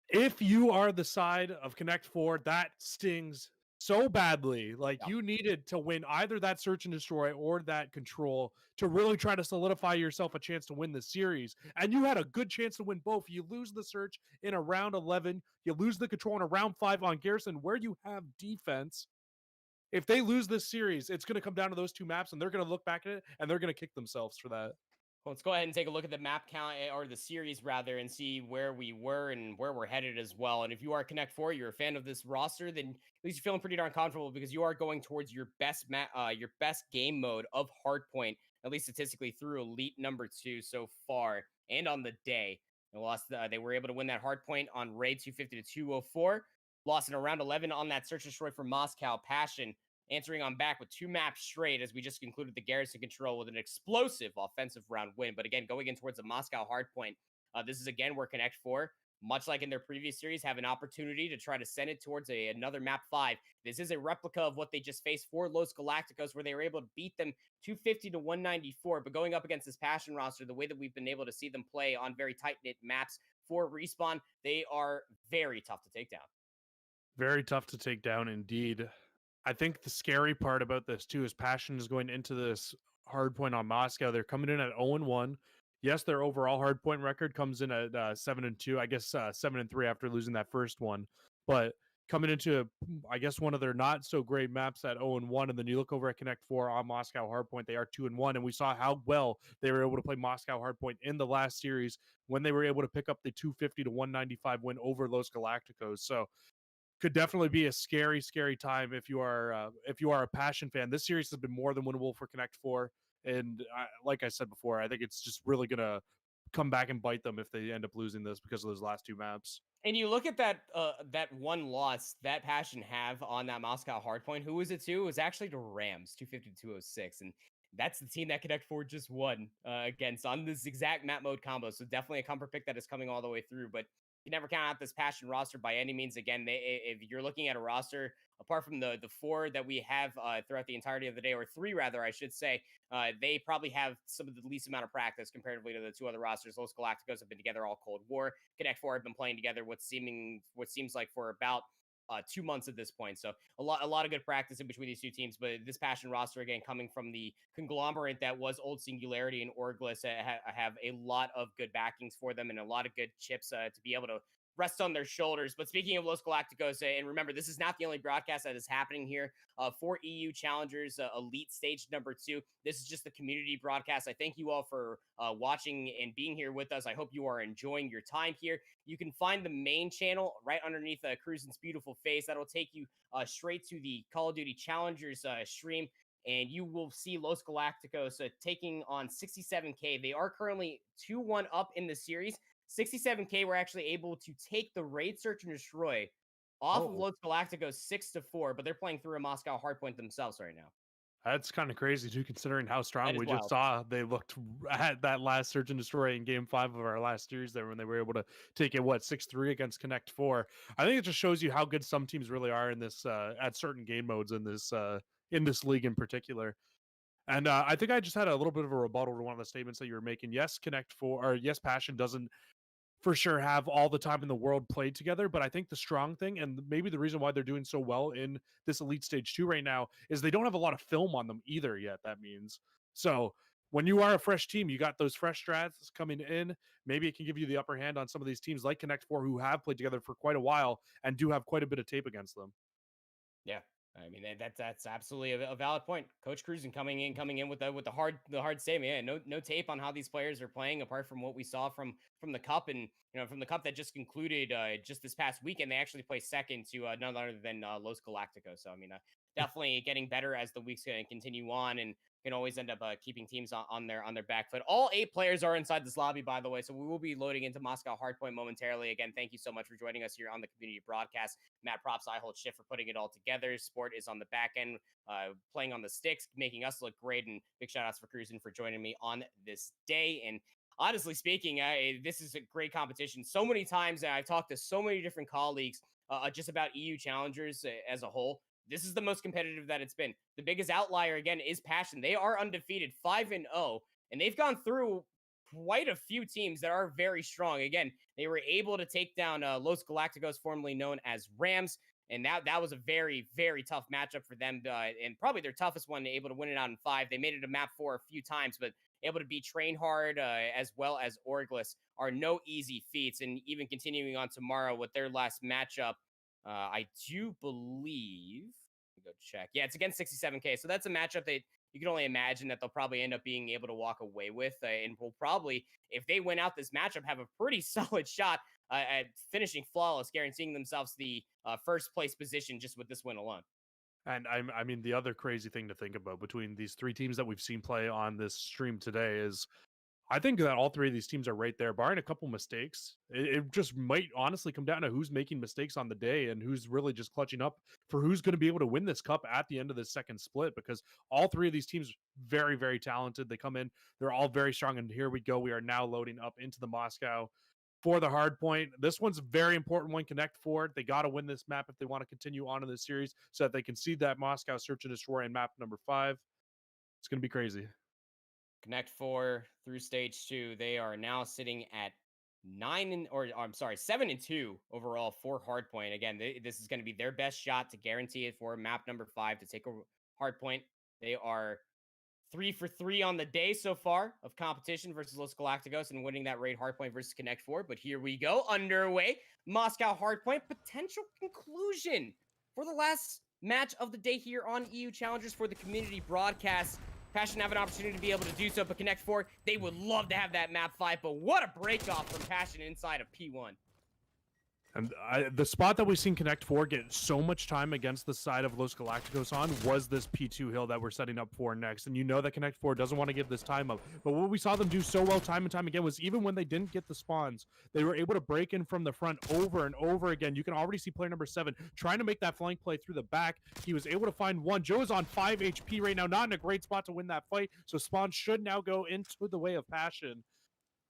if you are the side of Connect 4, that stings so badly. Like, you needed to win either that search and destroy or that control to really try to solidify yourself a chance to win the series. And you had a good chance to win both. You lose the search in a round 11, you lose the control in a round 5 on Garrison, where you have defense. If they lose this series, it's going to come down to those 2 maps, and they're going to look back at it, and they're going to kick themselves for that. Well, let's go ahead and take a look at the map count, or the series rather, and see where we were and where we're headed as well. And if you are Connect 4, you're a fan of this roster, then at least you're feeling pretty darn comfortable, because you are going towards your best game mode of Hardpoint, at least statistically, through Elite number 2 so far, and on the day. They were able to win that Hardpoint on Raid 250 to 204. Lost in around 11 on that Search and Destroy for Moscow. Passion answering on back with 2 maps straight, as we just concluded the garrison control with an explosive offensive round win. But again, going in towards the Moscow Hardpoint, this is again where Connect 4, much like in their previous series, have an opportunity to try to send it towards another map 5. This is a replica of what they just faced for Los Galacticos, where they were able to beat them 250 to 194. But going up against this Passion roster, the way that we've been able to see them play on very tight-knit maps for Respawn, they are very tough to take down. Very tough to take down indeed. I think the scary part about this too is Passion is going into this hardpoint on Moscow. They're coming in at 0-1. Yes, their overall hardpoint record comes in at 7-2. I guess 7-3 after losing that first one. But coming into, I guess, one of their not so great maps at 0-1, and then you look over at Connect 4 on Moscow hardpoint, they are 2-1, and we saw how well they were able to play Moscow hardpoint in the last series when they were able to pick up the 250 to 195 win over Los Galacticos. So could definitely be a scary, scary time if you are a Passion fan. This series has been more than winnable for Connect Four, and like I said before, I think it's just really gonna come back and bite them if they end up losing this because of those last two maps. And you look at that one loss that Passion have on that Moscow hardpoint. Who was it to? It was actually to Rams, 250 to 206, and that's the team that Connect Four just won against on this exact map mode combo. So definitely a comfort pick that is coming all the way through. But you never count out this Passion roster by any means. Again, if you're looking at a roster apart from the four that we have throughout the entirety of the day, or three rather, I should say, they probably have some of the least amount of practice comparatively to the two other rosters. Los Galacticos have been together all Cold War. Connect Four have been playing together what seems like for about 2 months at this point. So a lot of good practice in between these two teams. But this Passion roster, again, coming from the conglomerate that was Old Singularity and Orglis, have a lot of good backings for them and a lot of good chips to be able to rest on their shoulders. But speaking of Los Galacticos, and remember, this is not the only broadcast that is happening here for EU Challengers Elite Stage number 2. This is just the community broadcast. I thank you all for watching and being here with us. I hope you are enjoying your time here. You can find the main channel right underneath Cruisen's beautiful face. That'll take you straight to the Call of Duty Challengers stream, and you will see Los Galacticos taking on 67K. They are currently 2-1 up in the series. 67K were actually able to take the Raid Search and Destroy off of Los Galacticos 6-4, but they're playing through a Moscow hardpoint themselves right now. That's kind of crazy too, considering how strong we wild. just saw they looked at that last Search and Destroy in Game 5 of our last series there when they were able to take it 6-3 against Connect 4. I think it just shows you how good some teams really are in this at certain game modes in this league in particular. And I think I just had a little bit of a rebuttal to one of the statements that you were making. Yes, Connect 4 or yes, Passion doesn't for sure have all the time in the world played together, but I think the strong thing and maybe the reason why they're doing so well in this Elite Stage 2 right now is they don't have a lot of film on them either yet. That means so when you are a fresh team, you got those fresh strats coming in, maybe it can give you the upper hand on some of these teams like Connect 4 who have played together for quite a while and do have quite a bit of tape against them. Yeah, I mean that's absolutely a valid point. Coach Cruisen coming in with the hard statement. Yeah, no tape on how these players are playing apart from what we saw from the cup, and from the cup that just concluded just this past weekend. They actually placed second to none other than Los Galacticos. So I mean, definitely getting better as the weeks continue on, and can always end up keeping teams on their back foot. All 8 players are inside this lobby, by the way, so we will be loading into Moscow Hardpoint momentarily. Again, thank you so much for joining us here on the community broadcast. Matt Props, IHOLDSHIFT for putting it all together. Sport is on the back end, playing on the sticks, making us look great, and big shout outs for Cruisen for joining me on this day. And honestly speaking, this is a great competition. So many times I've talked to so many different colleagues just about EU Challengers as a whole. This is the most competitive that it's been. The biggest outlier, again, is Passion. They are undefeated, 5-0, and they've gone through quite a few teams that are very strong. Again, they were able to take down Los Galacticos, formerly known as Rams, and that was a very, very tough matchup for them, and probably their toughest one, able to win it out in 5. They made it a map 4 a few times, but able to beat Train Hard as well as Orglis are no easy feats. And even continuing on tomorrow with their last matchup, I do believe, let me go check. Yeah, it's against 67K. So that's a matchup that you can only imagine that they'll probably end up being able to walk away with. And will probably, if they win out this matchup, have a pretty solid shot at finishing flawless, guaranteeing themselves the first place position just with this win alone. And I mean, the other crazy thing to think about between these 3 teams that we've seen play on this stream today is I think that all 3 of these teams are right there, barring a couple mistakes. It just might honestly come down to who's making mistakes on the day and who's really just clutching up for who's going to be able to win this cup at the end of this second split, because all 3 of these teams very, very talented. They come in, they're all very strong, and here we go. We are now loading up into the Moscow for the hard point. This one's a very important one. Connect 4. They got to win this map if they want to continue on in this series so that they can see that Moscow Search and Destroy in map number 5. It's going to be crazy. Connect 4 through stage 2. They are now sitting at 7-2 overall for hardpoint. Again, this is going to be their best shot to guarantee it for map number 5 to take a hardpoint. They are 3 for 3 on the day so far of competition versus Los Galacticos and winning that raid hardpoint versus Connect 4. But here we go, underway. Moscow hardpoint, potential conclusion for the last match of the day here on EU Challengers for the community broadcast. Passion have an opportunity to be able to do so, but Connect 4, they would love to have that map 5, but what a break off from Passion inside of P1. And the spot that we've seen Connect 4 get so much time against the side of Los Galacticos on was this P2 hill that we're setting up for next. And you know that Connect 4 doesn't want to give this time up. But what we saw them do so well time and time again was even when they didn't get the spawns, they were able to break in from the front over and over again. You can already see player number 7 trying to make that flank play through the back. He was able to find one. Joe is on 5 HP right now, not in a great spot to win that fight. So spawns should now go into the way of Passion.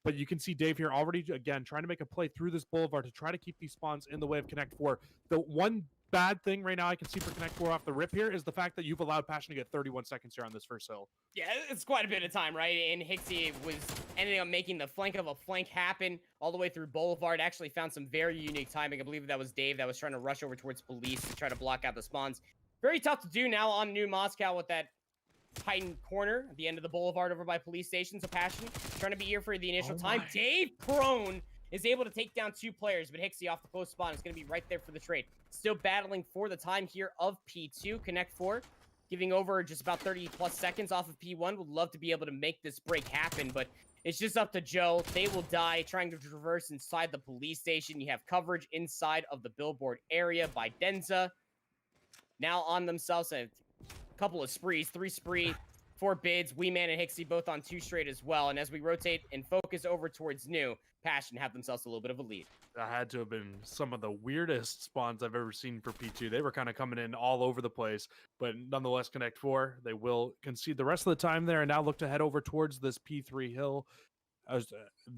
But you can see Dave here already, again, trying to make a play through this boulevard to try to keep these spawns in the way of Connect 4. The one bad thing right now I can see for Connect 4 off the rip here is the fact that you've allowed Passion to get 31 seconds here on this first hill. Yeah, it's quite a bit of time, right? And Hixie was ending up making the flank of a flank happen all the way through Boulevard. Actually found some very unique timing. I believe that was Dave that was trying to rush over towards police to try to block out the spawns. Very tough to do now on New Moscow with that Titan corner at the end of the boulevard over by police station. So Passion trying to be here for the initial time. Dave prone is able to take down 2 players, but Hixie off the close spawn is going to be right there for the trade. Still battling for the time here of P2. Connect 4 giving over just about 30 plus seconds off of P1. Would love to be able to make this break happen, but it's just up to Joe. They will die trying to traverse inside the police station. You have coverage inside of the billboard area by Denza. Now on themselves a couple of sprees, 3 spree, 4 bids. Weeman and Hixie both on 2 straight as well. And as we rotate and focus over towards New, Passion have themselves a little bit of a lead. That had to have been some of the weirdest spawns I've ever seen for P2. They were kind of coming in all over the place, but nonetheless, Connect 4, they will concede the rest of the time there and now look to head over towards this P3 hill,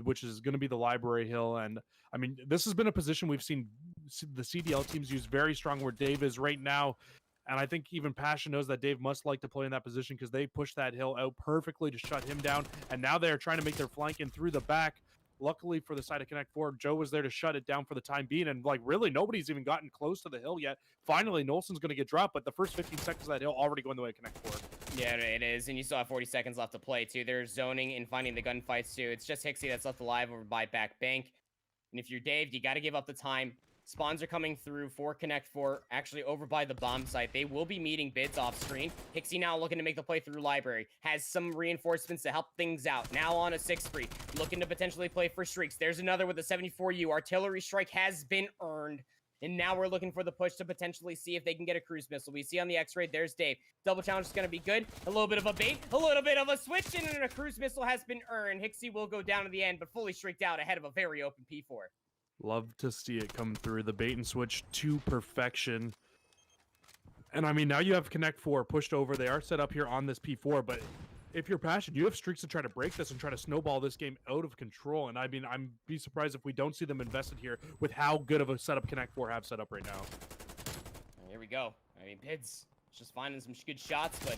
which is going to be the library hill. And I mean, this has been a position we've seen the CDL teams use very strong where Dave is right now. And I think even Passion knows that Dave must like to play in that position because they pushed that hill out perfectly to shut him down. And now they're trying to make their flank in through the back. Luckily for the side of Connect 4, Joe was there to shut it down for the time being. And like really nobody's even gotten close to the hill yet. Finally, Nolson's going to get dropped, but the first 15 seconds of that hill already going the way of Connect 4. Yeah, it is. And you still have 40 seconds left to play too. They're zoning and finding the gunfights too. It's just Hixie that's left alive over by Back Bank. And if you're Dave, you got to give up the time. Spawns are coming through for Connect 4, actually over by the bomb site. They will be meeting bids off screen. Hixie now looking to make the play through library. Has some reinforcements to help things out. Now on a 6 spree, looking to potentially play for streaks. There's another with a 74U. Artillery strike has been earned. And now we're looking for the push to potentially see if they can get a cruise missile. We see on the X-ray, there's Dave. Double challenge is going to be good. A little bit of a bait, a little bit of a switch, and a cruise missile has been earned. Hixie will go down to the end, but fully streaked out ahead of a very open P4. Love to see it come through. The bait and switch to perfection. And I mean, now you have Connect 4 pushed over. They are set up here on this P4, but if you're Passion, you have streaks to try to break this and try to snowball this game out of control. And I mean, I'm be surprised if we don't see them invested here with how good of a setup Connect 4 have set up right now. Here we go. I mean, Bids just finding some good shots, but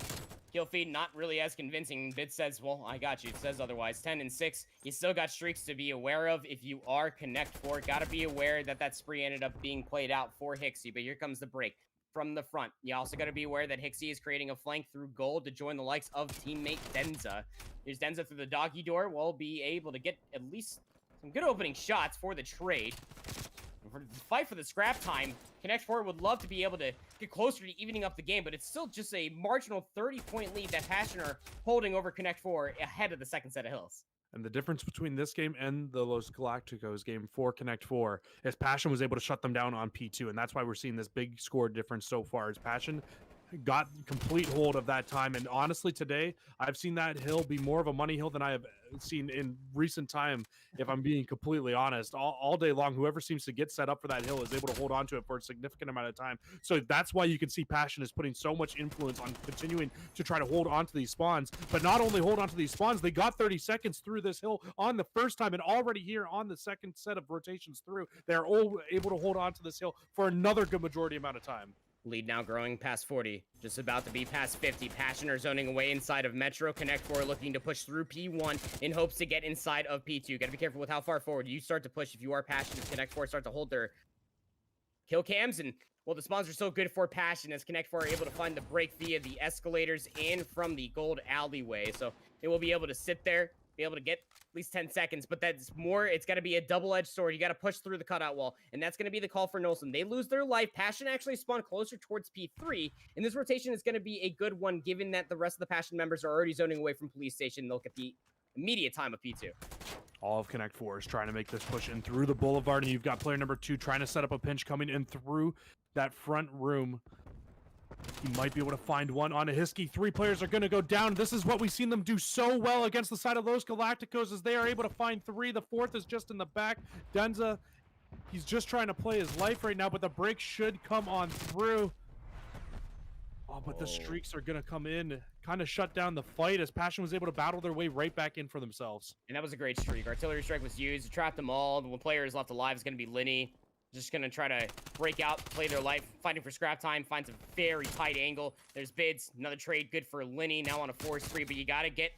kill feed not really as convincing. Bids says, well, I got you. It says otherwise. 10 and 6. You still got streaks to be aware of if you are Connect 4. Got to be aware that that spree ended up being played out for Hixie, but here comes the break from the front. You also got to be aware that Hixie is creating a flank through gold to join the likes of teammate Denza. Here's Denza through the doggy door. We'll be able to get at least some good opening shots for the trade. And for the fight for the scrap time, Connect 4 would love to be able to get closer to evening up the game, but it's still just a marginal 30-point lead that Passion are holding over Connect 4 ahead of the second set of hills. And the difference between this game and the Los Galacticos game for Connect 4 is Passion was able to shut them down on P2, and that's why we're seeing this big score difference so far. Is Passion got complete hold of that time, and honestly today I've seen that hill be more of a money hill than I have seen in recent time, if I'm being completely honest. All day long, whoever seems to get set up for that hill is able to hold on to it for a significant amount of time. So that's why you can see Passion is putting so much influence on continuing to try to hold on to these spawns. But not only hold on to these spawns, they got 30 seconds through this hill on the first time, and already here on the second set of rotations through, they're all able to hold on to this hill for another good majority amount of time. Lead now growing past 40, just about to be past 50. Passion are zoning away inside of Metro. Connect 4 looking to push through P1 in hopes to get inside of P2. Got to be careful with how far forward you start to push if you are Passion. If Connect 4 start to hold their kill cams, and well, the spawns are so good for Passion as Connect 4 are able to find the break via the escalators and from the gold alleyway. So they will be able to sit there, be able to get at least 10 seconds, but that's more, it's got to be a double-edged sword. You got to push through the cutout wall, and that's going to be the call for Nolson. They lose their life. Passion actually spawn closer towards P3, and this rotation is going to be a good one, given that the rest of the Passion members are already zoning away from police station. They'll get the immediate time of P2. All of Connect 4 is trying to make this push in through the Boulevard, and you've got player number 2 trying to set up a pinch coming in through that front room. He might be able to find one on a Hiskey. 3 players are going to go down. This is what we've seen them do so well against the side of Los Galacticos, as they are able to find 3. The 4th is just in the back. Denza, he's just trying to play his life right now, but the break should come on through. Oh, but the streaks are going to come in, kind of shut down the fight, as Passion was able to battle their way right back in for themselves. And that was a great streak. Artillery strike was used to trap them all. The one player is left alive is going to be Linny. Just going to try to break out, play their life, fighting for scrap time, finds a very tight angle. There's bids, another trade, good for Linny, now on a 4-3, but you got to get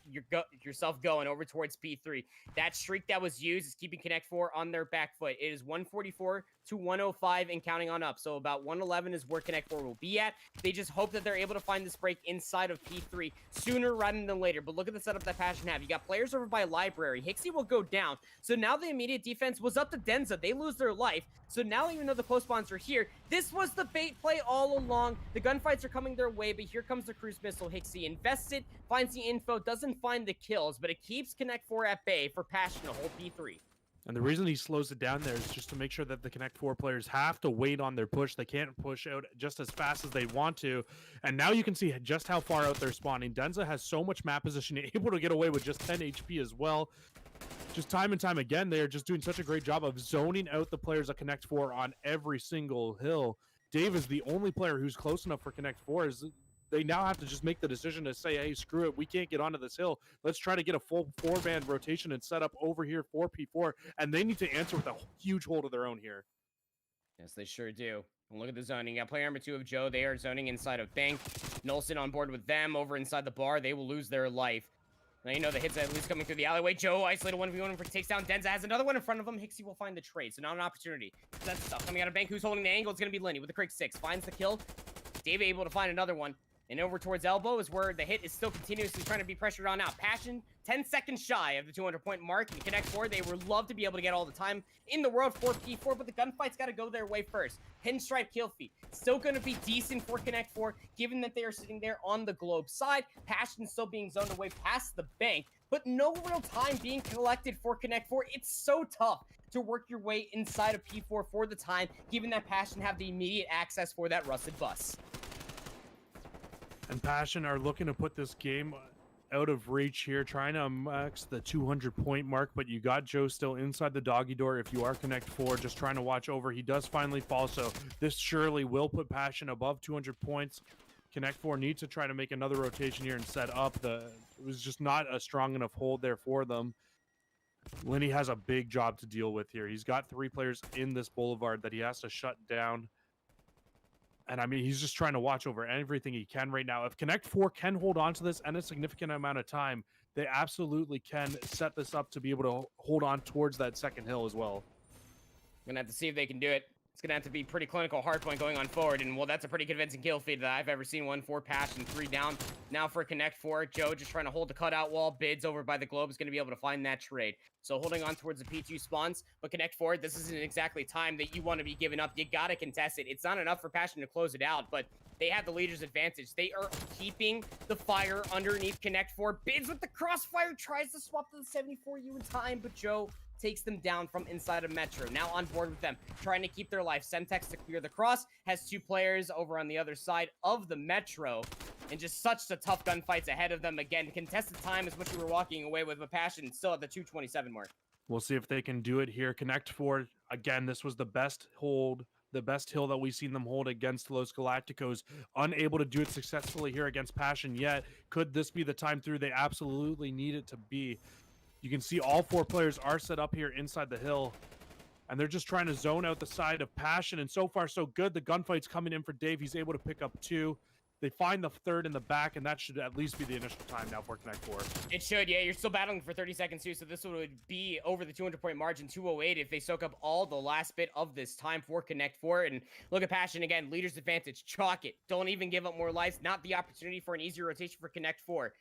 yourself going over towards P3. That streak that was used is keeping Connect 4 on their back foot. It is 144 to 105 and counting on up, so about 111 is where Connect 4 will be at. They just hope that they're able to find this break inside of P3 sooner rather than later, but look at the setup that Passion have. You got players over by Library. Hixie will go down, so now the immediate defense was up to Denza. They lose their life, so now even though the post spawns are here, this was the bait play all along. The gunfights are coming their way, but here comes the cruise missile. Hixie invests it, finds the info, doesn't find the kills, but it keeps Connect 4 at bay for Passion to hold P3. And the reason he slows it down there is just to make sure that the Connect 4 players have to wait on their push. They can't push out just as fast as they want to. And now you can see just how far out they're spawning. Denza has so much map position, able to get away with just 10 HP as well. Just time and time again, they are just doing such a great job of zoning out the players at Connect 4 on every single hill. Dave is the only player who's close enough for Connect 4. They now have to just make the decision to say, hey, screw it, we can't get onto this hill. Let's try to get a full 4-band rotation and set up over here for P4, and they need to answer with a huge hold of their own here. Yes, they sure do. And look at the zoning. You got player number 2 of Joe. They are zoning inside of Bank. Nolson on board with them over inside the bar. They will lose their life. Now you know the hits at least coming through the alleyway. Joe isolated 1v1 for takes down. Denza has another one in front of him. Hixie will find the trade, so now an opportunity. That's stuff coming out of Bank. Who's holding the angle? It's going to be Lenny with the Craig 6. Finds the kill. Dave able to find another one. And over towards Elbow is where the hit is still continuously trying to be pressured on out. Passion, 10 seconds shy of the 200-point mark. And Connect 4, they would love to be able to get all the time in the world for P4, but the gunfight's got to go their way first. Pinstripe kill feed. Still going to be decent for Connect 4, given that they are sitting there on the globe side. Passion still being zoned away past the bank, but no real time being collected for Connect 4. It's so tough to work your way inside of P4 for the time, given that Passion have the immediate access for that rusted bus. And Passion are looking to put this game out of reach here, trying to max the 200-point mark, but you got Joe still inside the doggy door. If you are Connect 4, just trying to watch over. He does finally fall, so this surely will put Passion above 200 points. Connect 4 needs to try to make another rotation here and set up. It was just not a strong enough hold there for them. Lenny has a big job to deal with here. He's got 3 players in this Boulevard that he has to shut down. And I mean, he's just trying to watch over everything he can right now. If Connect 4 can hold on to this and a significant amount of time, they absolutely can set this up to be able to hold on towards that second hill as well. Gonna have to see if they can do it. It's gonna have to be pretty clinical hardpoint going on forward, and well, that's a pretty convincing kill feed that I've ever seen. 1 for Passion, 3 down. Now for Connect 4, Joe just trying to hold the cutout wall. Bids over by the globe is gonna be able to find that trade. So holding on towards the P2 spawns, but Connect 4, this isn't exactly time that you want to be giving up. You gotta contest it. It's not enough for Passion to close it out, but they have the leader's advantage. They are keeping the fire underneath Connect 4. Bids with the crossfire, tries to swap to the 74U in time, but Joe takes them down from inside of Metro. Now on board with them, trying to keep their life. Semtex to clear the cross, has 2 players over on the other side of the Metro, and just such a tough gunfights ahead of them. Again, contested time is what you were walking away with, but Passion still at the 227 mark. We'll see if they can do it here. Connect 4, again, this was the best hold, the best hill that we've seen them hold against Los Galacticos. Unable to do it successfully here against Passion yet. Could this be the time through? They absolutely need it to be. You can see all 4 players are set up here inside the hill, and they're just trying to zone out the side of Passion, and so far so good. The gunfight's coming in for Dave. He's able to pick up 2. They find the 3rd in the back, and that should at least be the initial time now for Connect 4. It should, yeah. You're still battling for 30 seconds too, so this would be over the 200-point margin, 208, if they soak up all the last bit of this time for Connect 4. And look at Passion again, leader's advantage. Chalk it. Don't even give up more lives. Not the opportunity for an easier rotation for Connect 4.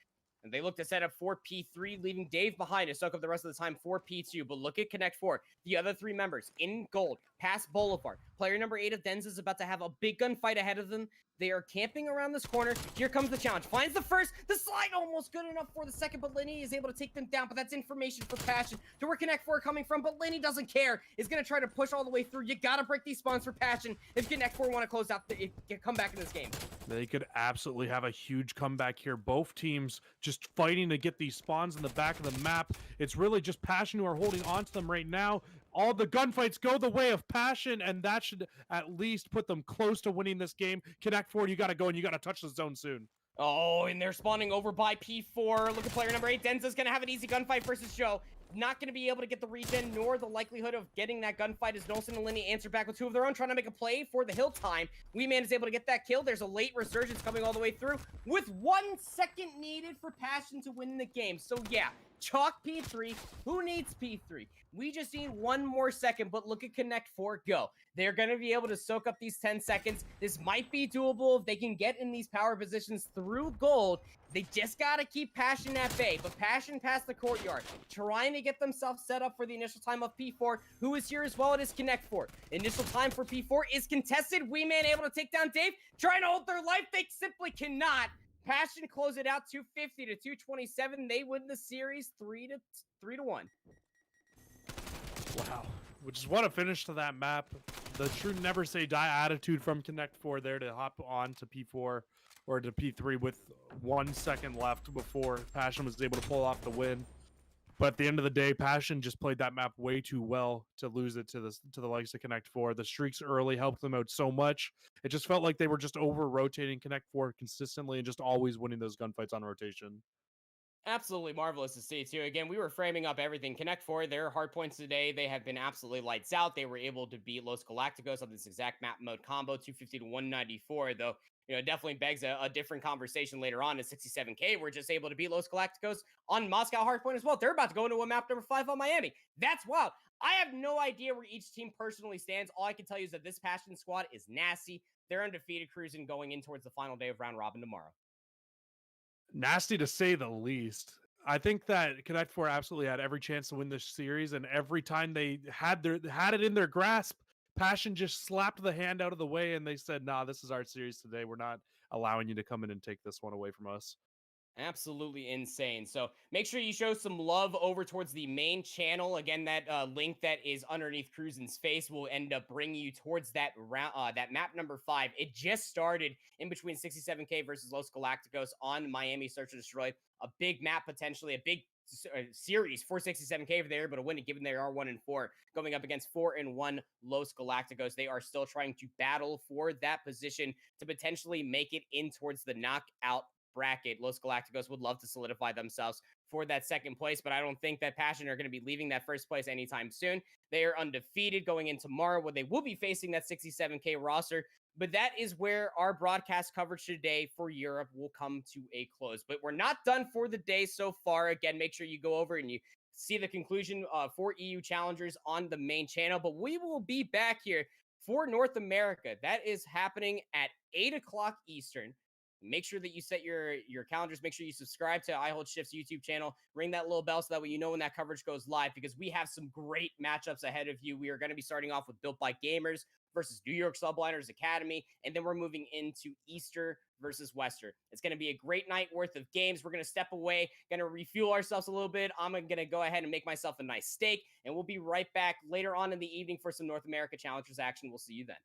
And they look to set up for P3, leaving Dave behind to soak up the rest of the time for P2. But look at Connect 4. The other 3 members in gold, past Boulevard, Player number 8 of Denza is about to have a big gunfight ahead of them. They are camping around this corner. Here comes the challenge. Finds the first. The slide almost good enough for the second, but Lenny is able to take them down. But that's information for Passion to where Connect 4 coming from. But Lenny doesn't care. Is going to try to push all the way through. You got to break these spawns for Passion if Connect 4 want to close out, come back in this game. They could absolutely have a huge comeback here. Both teams just fighting to get these spawns in the back of the map. It's really just Passion who are holding on to them right now. All the gunfights go the way of Passion, and that should at least put them close to winning this game. Connect 4, you got to go, and you got to touch the zone soon. Oh, and they're spawning over by P4. Look at player number 8. Denza's going to have an easy gunfight versus Joe. Not going to be able to get the regen, nor the likelihood of getting that gunfight as Nelson and Lenny answer back with 2 of their own, trying to make a play for the hill time. Wee Man is able to get that kill. There's a late resurgence coming all the way through with 1 second needed for Passion to win the game. So yeah, chalk P3. Who needs P3? We just need 1 more second, but look at Connect 4 go. They're going to be able to soak up these 10 seconds. This might be doable if they can get in these power positions through gold. They just got to keep Passion at bay, but Passion past the courtyard, trying to get themselves set up for the initial time of P4, who is here as well. It is Connect 4. Initial time for P4 is contested. Wee Man able to take down Dave, trying to hold their life. They simply cannot. Passion close it out 250 to 227. They win the series 3-1. Wow. We just want to finish to that map. The true never say die attitude from Connect 4 there to hop on to P4 or to P3 with 1 second left before Passion was able to pull off the win. But at the end of the day, Passion just played that map way too well to lose it to the likes of Connect 4. The streaks early helped them out so much. It just felt like they were just over-rotating Connect 4 consistently and just always winning those gunfights on rotation. Absolutely marvelous to see, too. Again, we were framing up everything. Connect 4, their hard points today, they have been absolutely lights out. They were able to beat Los Galacticos on this exact map mode combo, 250 to 194, though. You know, it definitely begs a different conversation later on at 67K. We're just able to beat Los Galacticos on Moscow Hardpoint as well. They're about to go into a map number 5 on Miami. That's wild. I have no idea where each team personally stands. All I can tell you is that this Passion squad is nasty. They're undefeated, cruising going in towards the final day of round robin tomorrow. Nasty to say the least. I think that Connect 4 absolutely had every chance to win this series, and every time they had it in their grasp, Passion just slapped the hand out of the way, and they said, nah, this is our series today. We're not allowing you to come in and take this one away from us. Absolutely insane. So make sure you show some love over towards the main channel. Again, that link that is underneath Cruisin's face will end up bringing you towards that that map number 5. It just started in between 67K versus Los Galacticos on Miami Search and Destroy. A big map, potentially a big series for 67K if they're able to win it, given they are 1-4 going up against 4-1 Los Galacticos. They are still trying to battle for that position to potentially make it in towards the knockout bracket. Los Galacticos would love to solidify themselves for that second place, but I don't think that Passion are going to be leaving that first place anytime soon. They are undefeated going in tomorrow, where they will be facing that 67K roster. But that is where our broadcast coverage today for Europe will come to a close. But we're not done for the day so far. Again, make sure you go over and you see the conclusion for EU challengers on the main channel. But we will be back here for North America. That is happening at 8 o'clock Eastern. Make sure that you set your calendars. Make sure you subscribe to IHOLDSHIFT's YouTube channel. Ring that little bell so that way you know when that coverage goes live, because we have some great matchups ahead of you. We are going to be starting off with Built by Gamers versus New York Subliners Academy, and then we're moving into Easter versus Western. It's going to be a great night worth of games. We're going to step away, going to refuel ourselves a little bit. I'm going to go ahead and make myself a nice steak, and we'll be right back later on in the evening for some North America Challengers action. We'll see you then.